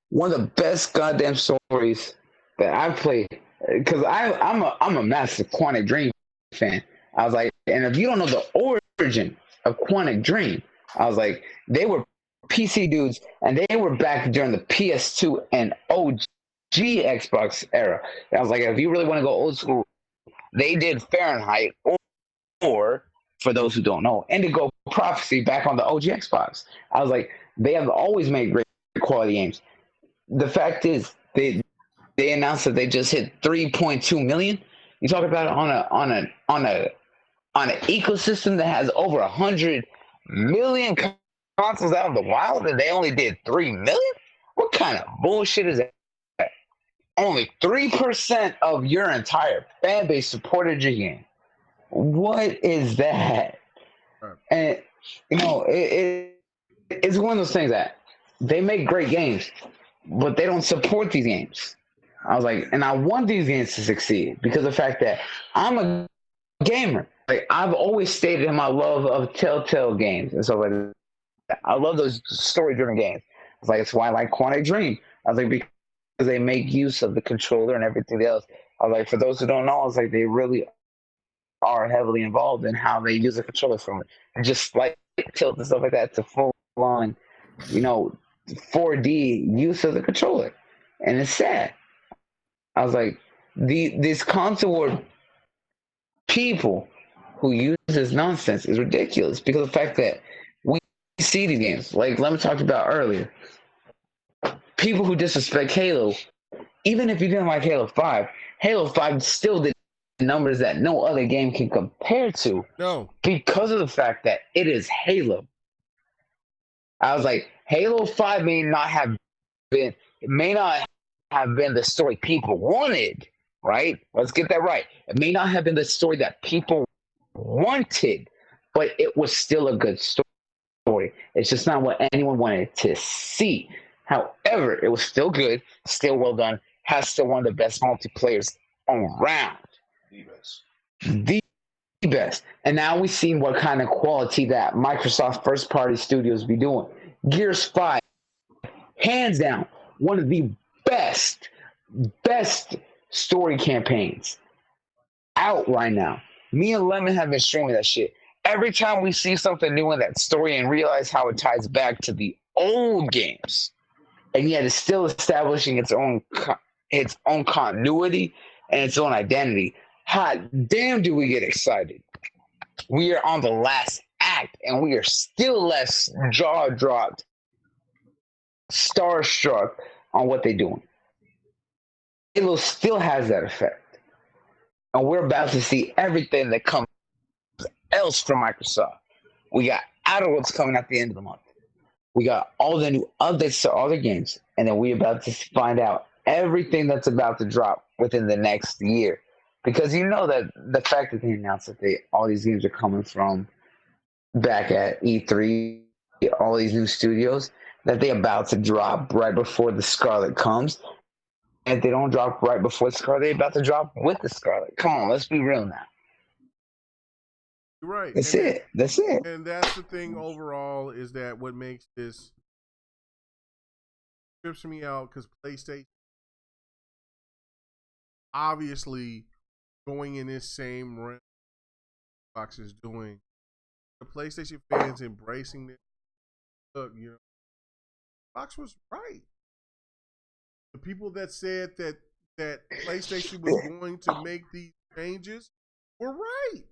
One of the best goddamn stories that I've played, because I'm a massive Quantic Dream fan. I was like, and if you don't know the origin of Quantic Dream, I was like, they were PC dudes, and they were back during the PS2 and OG Xbox era. And I was like, if you really want to go old school, they did Fahrenheit, or for those who don't know, Indigo Prophecy back on the OG Xbox. I was like, they have always made great quality games. The fact is, they announced that they just hit 3.2 million. You talk about it on an ecosystem that has over 100 million consoles out in the wild, and they only did 3 million? What kind of bullshit is that? Only 3% of your entire fan base supported your game. What is that? And it's one of those things that they make great games, but they don't support these games. I was like, and I want these games to succeed because of the fact that I'm a gamer. Like, I've always stated my love of Telltale games and stuff like that. I love those story-driven games. It's like, it's why I like Quantic Dream. I was like, because they make use of the controller and everything else. I was like, for those who don't know, I was like, they really are heavily involved in how they use the controller from it. And just like tilt and stuff like that to full-on, 4D use of the controller. And it's sad. I was like, these console people who use this nonsense is ridiculous because of the fact that we see these games. Like, let me talk about earlier. People who disrespect Halo, even if you didn't like Halo 5 still did numbers that no other game can compare to. No. Because of the fact that it is Halo. I was like, Halo 5 may not have been the story people wanted, right? Let's get that right. It may not have been the story that people wanted, but it was still a good story. It's just not what anyone wanted to see. However, it was still good, still well done, has still one of the best multiplayers around. The best. And now we've seen what kind of quality that Microsoft first-party studios be doing. Gears 5, hands down, one of the best story campaigns out right now. Me and Lemon have been streaming that shit. Every time we see something new in that story and realize how it ties back to the old games, and yet it's still establishing its own continuity and its own identity, hot damn do we get excited. We are on the last act, and we are still less jaw-dropped, starstruck on what they're doing. Halo still has that effect. And we're about to see everything that comes else from Microsoft. We got Outer Worlds coming at the end of the month. We got all the new updates to all the games. And then we're about to find out everything that's about to drop within the next year. Because you know that the fact that they announced that all these games are coming from back at E3, all these new studios, that they're about to drop right before the Scarlet comes. And if they don't drop right before the Scarlet, they're about to drop with the Scarlet. Come on, let's be real now. You're right. That's it. And that's the thing overall is that what makes this trips me out because PlayStation obviously going in this same realm Xbox is doing. The PlayStation fans embracing this. Look, Xbox was right. The people that said that PlayStation was going to make these changes were right.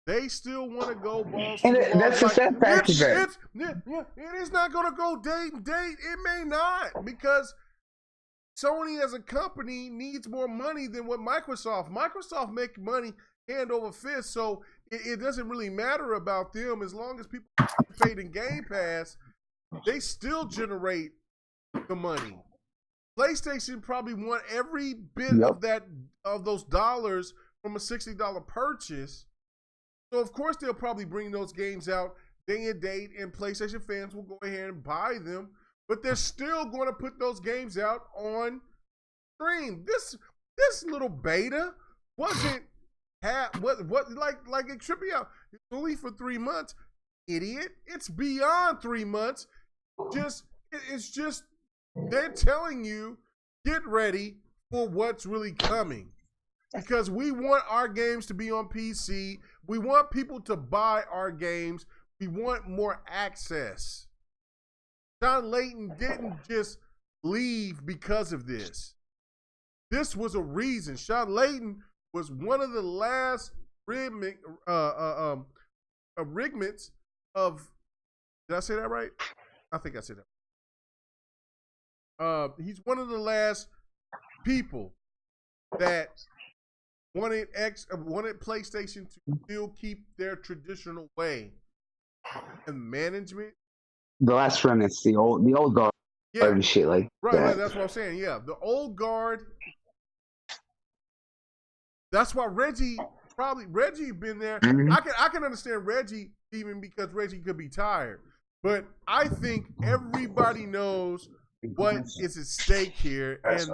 They still want to go balls And to the wall. that's the sad fact of it. It is not going to go date and date. It may not, because Sony as a company needs more money than what Microsoft. Microsoft make money hand over fist, so it doesn't really matter about them as long as people participate in Game Pass. They still generate the money. PlayStation probably want every bit of those dollars from a $60 purchase. So of course they'll probably bring those games out day and date, and PlayStation fans will go ahead and buy them. But they're still going to put those games out on stream. This little beta wasn't like it tripped me out. It's only for 3 months, idiot. It's beyond 3 months. It's just they're telling you, get ready for what's really coming, because we want our games to be on PC. We want people to buy our games. We want more access. Shawn Layden didn't just leave because of this. This was a reason. Shawn Layden was one of the last rigments of. Did I say that right? I think I said that. He's one of the last people that wanted PlayStation to still keep their traditional way. And management. The last remnants, the old guard and shit like right, that. Right, that's what I'm saying. Yeah, the old guard. That's why Reggie been there. Mm-hmm. I can understand Reggie, even because Reggie could be tired. But I think everybody knows what is at stake here, and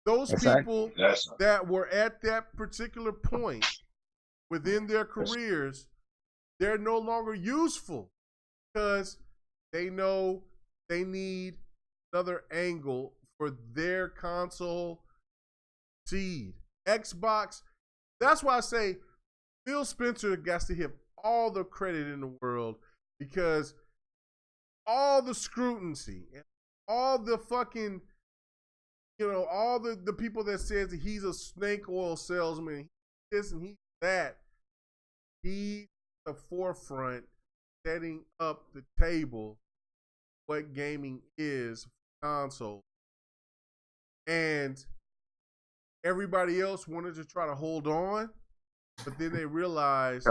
those people that were at that particular point within their careers, they're no longer useful because they know they need another angle for their console seed. Xbox, that's why I say Phil Spencer gets to have all the credit in the world, because all the scrutiny and all the fucking, all the people that says that he's a snake oil salesman, this and he that, he's the forefront setting up the table what gaming is console. And everybody else wanted to try to hold on, but then they realized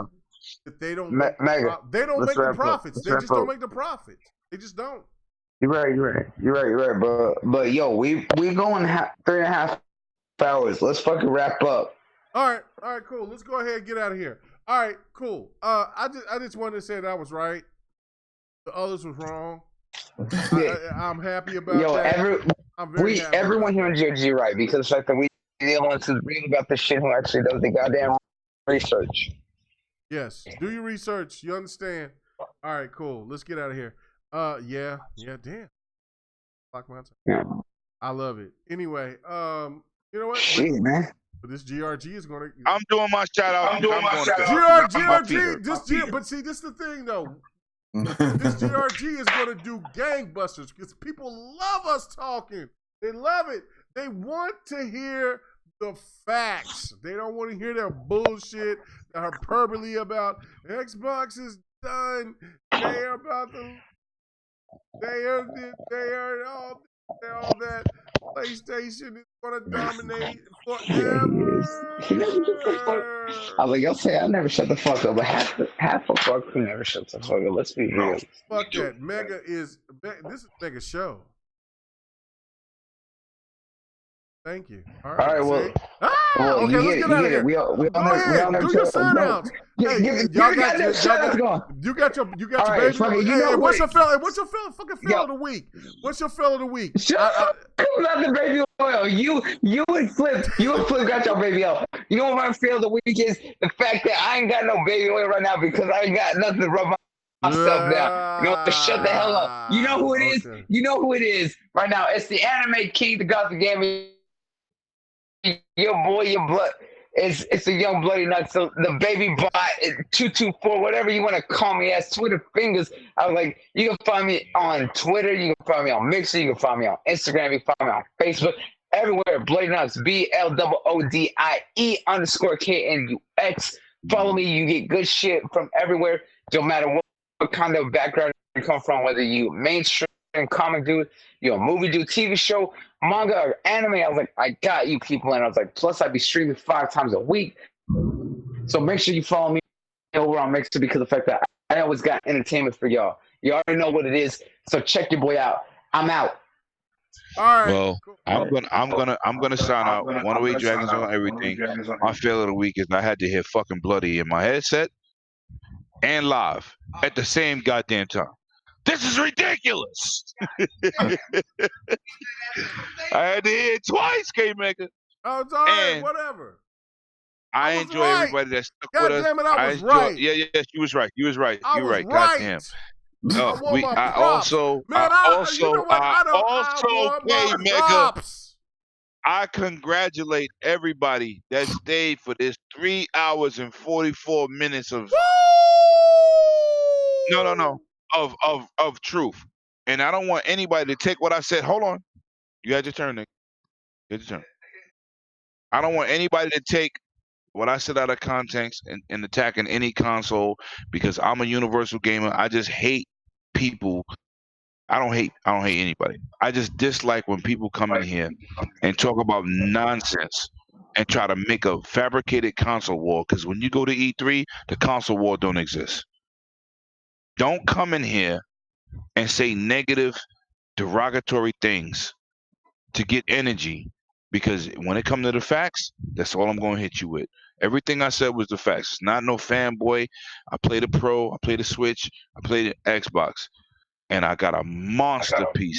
that they don't make the profits. They just don't make the profits. They just don't. You're right. But yo, we going 3.5 hours. Let's fucking wrap up. All right, cool. Let's go ahead and get out of here. All right, cool. I just wanted to say that I was right. The others was wrong. I'm happy about that. Everyone here in GRG right, because the fact that we the only ones who read about this shit who actually does the goddamn research. Yes, do your research. You understand? All right, cool. Let's get out of here. Yeah, damn. Fuck my time. Yeah. I love it. Anyway, you know what? Shit, man. But this GRG is gonna. I'm doing my shout out. GRG. But see, this is the thing though. This GRG is gonna do gangbusters because people love us talking. They love it. They want to hear the facts. They don't want to hear that bullshit, the hyperbole about Xbox is done. They are all that. PlayStation is gonna dominate forever. I was like, y'all say I never shut the fuck up, but half the fuck who never shuts the fuck up. Let's be real. Fuck that. This is Mega show. Thank you. All right. Well, okay, let's get out of here. Go ahead. Do your sign outs. Hey, you got your baby. Hey, what's your fucking fail of the week? What's your fail of the week? Not the baby oil. You and Flip got your baby oil. You know what my fail of the week is? The fact that I ain't got no baby oil right now because I ain't got nothing to rub myself down. You know, shut the hell up. You know who it is? You know who it is right now. It's the anime king, the Gothic Gaming. Your boy, your blood. It's a young bloody nut. So the baby bot 224, whatever you want to call me as Twitter fingers. I was like, you can find me on Twitter, you can find me on Mixer, you can find me on Instagram, you can find me on Facebook, everywhere. Bloody Nuts, BLOODIE_KNUX. Follow me, you get good shit from everywhere. Don't matter what kind of background you come from, whether you mainstream comic dude, you a movie dude, TV show, manga, or anime. I was like, I got you people. And I was like, plus I'd be streaming 5 times a week. So make sure you follow me over on Mixer because of the fact that I always got entertainment for y'all. You already know what it is. So check your boy out. I'm out. All right. Well, I'm gonna sign out. 108 Dragons on everything. My fail of the week is I had to hear fucking Bloody in my headset and live at the same goddamn time. This is ridiculous. I had to hear it twice, K-Maker. Oh, it's all right. Whatever. I enjoy everybody that stuck God with us. damn it, I was right. Yeah, you was right. You was right. I You was right. right. Goddamn. I want my I props. also, Man, K-Maker, I congratulate everybody that stayed for this 3 hours and 44 minutes of of truth. And I don't want anybody to take what I said. Hold on. You had your turn, Nick. You had your turn. I don't want anybody to take what I said out of context and attacking any console because I'm a universal gamer. I just hate people. I don't hate anybody. I just dislike when people come in here and talk about nonsense and try to make a fabricated console war. Because when you go to E3, the console war don't exist. Don't come in here and say negative, derogatory things to get energy. Because when it comes to the facts, that's all I'm going to hit you with. Everything I said was the facts. It's not no fanboy. I play the Pro. I play the Switch. I play the Xbox. And I got a monster PC.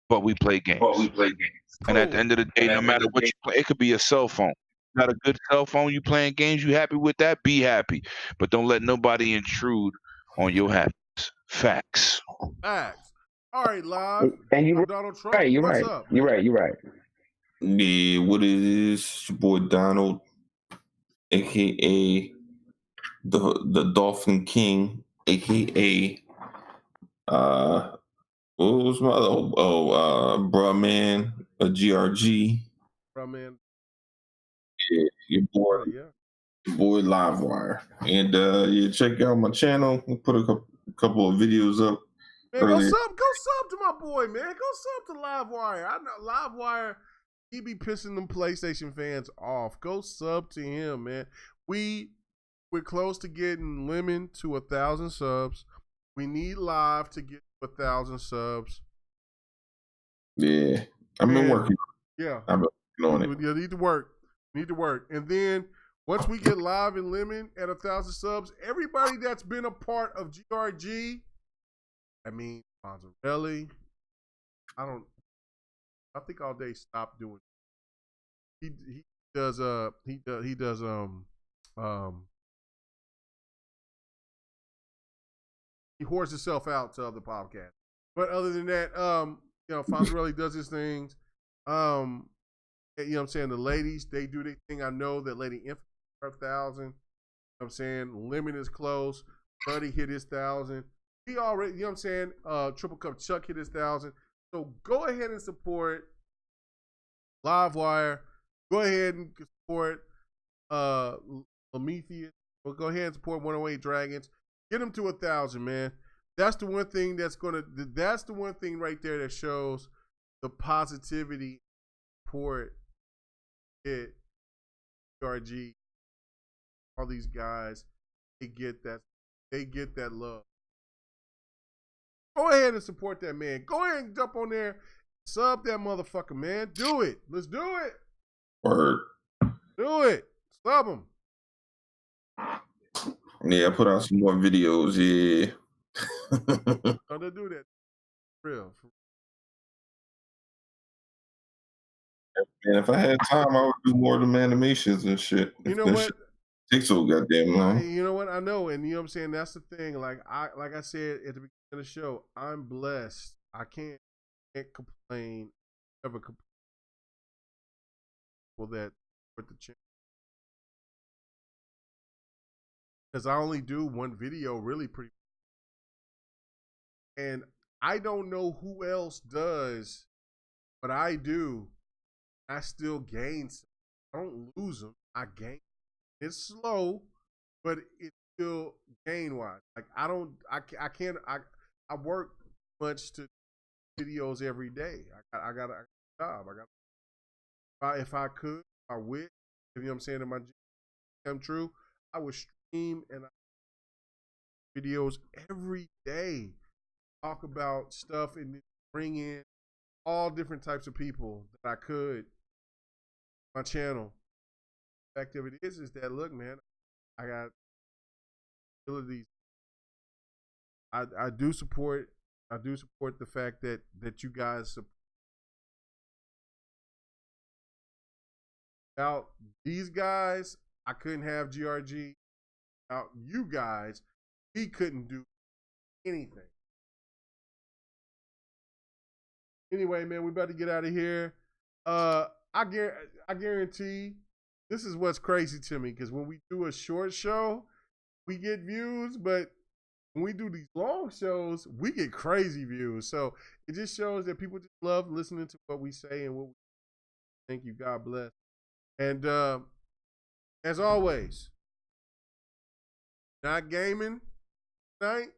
But we play games. And at the end of the day, no matter what you play, it could be a cell phone. Got a good cell phone, you playing games, you happy with that? Be happy. But don't let nobody intrude on your happiness. Facts. Facts. All right, live. And you're Donald Trump. right. You're What's right. up? You're right. You're right. Yeah, what it is? It's your boy Donald, aka the Dolphin King, aka what was my bruh man, a GRG. Bruh man. Yeah, your boy Livewire. And yeah, check out my channel. We'll put a couple of videos up. Man, go sub to my boy, man. Go sub to Livewire. I know Livewire, he be pissing them PlayStation fans off. Go sub to him, man. We're close to getting Lemon to 1,000 subs. We need Live to get 1,000 subs. Yeah, I've been working. Yeah, I've been on it. You need to work. And then once we get Live and Lemon at 1,000 subs, everybody that's been a part of GRG, I mean, Fonzarelli, I think all day stopped doing. He does he whores himself out to other podcasts. But other than that, Fonzarelli does his things. You know what I'm saying? The ladies, they do their thing. I know that Lady Infinite 1,000. You know what I'm saying? Lemon is close. Buddy hit his 1,000. He already, you know what I'm saying? Triple Cup Chuck hit his 1,000. So go ahead and support Livewire. Go ahead and support Prometheus. Well, go ahead and support 108 Dragons. Get them to 1,000, man. That's the one thing that's the one thing right there that shows the positivity support it. GRG, all these guys, they get that love. Go ahead and support that man. Go ahead and jump on there, sub that motherfucker, man. Do it. Let's do it. Word. Do it. Sub him. Yeah, I put out some more videos. Yeah. Oh, they do that. Real. And if I had time, I would do more of them animations and shit. You know what? Takes so goddamn long. You know what? I know, and you know what I'm saying. That's the thing. Like I said at the beginning of the show, I'm blessed. I can't complain. Ever complain. Well, that with the channel, because I only do one video, really pretty. And I don't know who else does, but I do. I still gain some. I don't lose them. I gain. It's slow, but it's still gain wise. Like I work much to videos every day. I got a job. If I could, I would. You know what I'm saying? If my dream come true, I would stream and videos every day. Talk about stuff and bring in all different types of people that I could. My channel. The fact of it is that look, man, I got abilities. I do support the fact that you guys support. Without these guys, I couldn't have GRG. Without you guys, we couldn't do anything. Anyway, man, we about to get out of here. I guarantee this is what's crazy to me, because when we do a short show, we get views, but when we do these long shows, we get crazy views. So it just shows that people just love listening to what we say and what we thank you. God bless. And as always, not gaming tonight,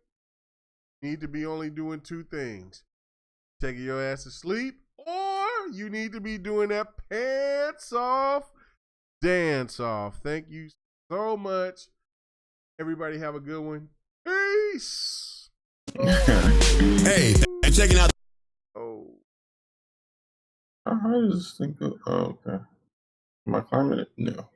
you need to be only doing two things. Taking your ass to sleep, or you need to be doing that pants off, dance off. Thank you so much. Everybody have a good one. Peace. Hey, and checking out. Oh. I just think of, okay. My climate? No.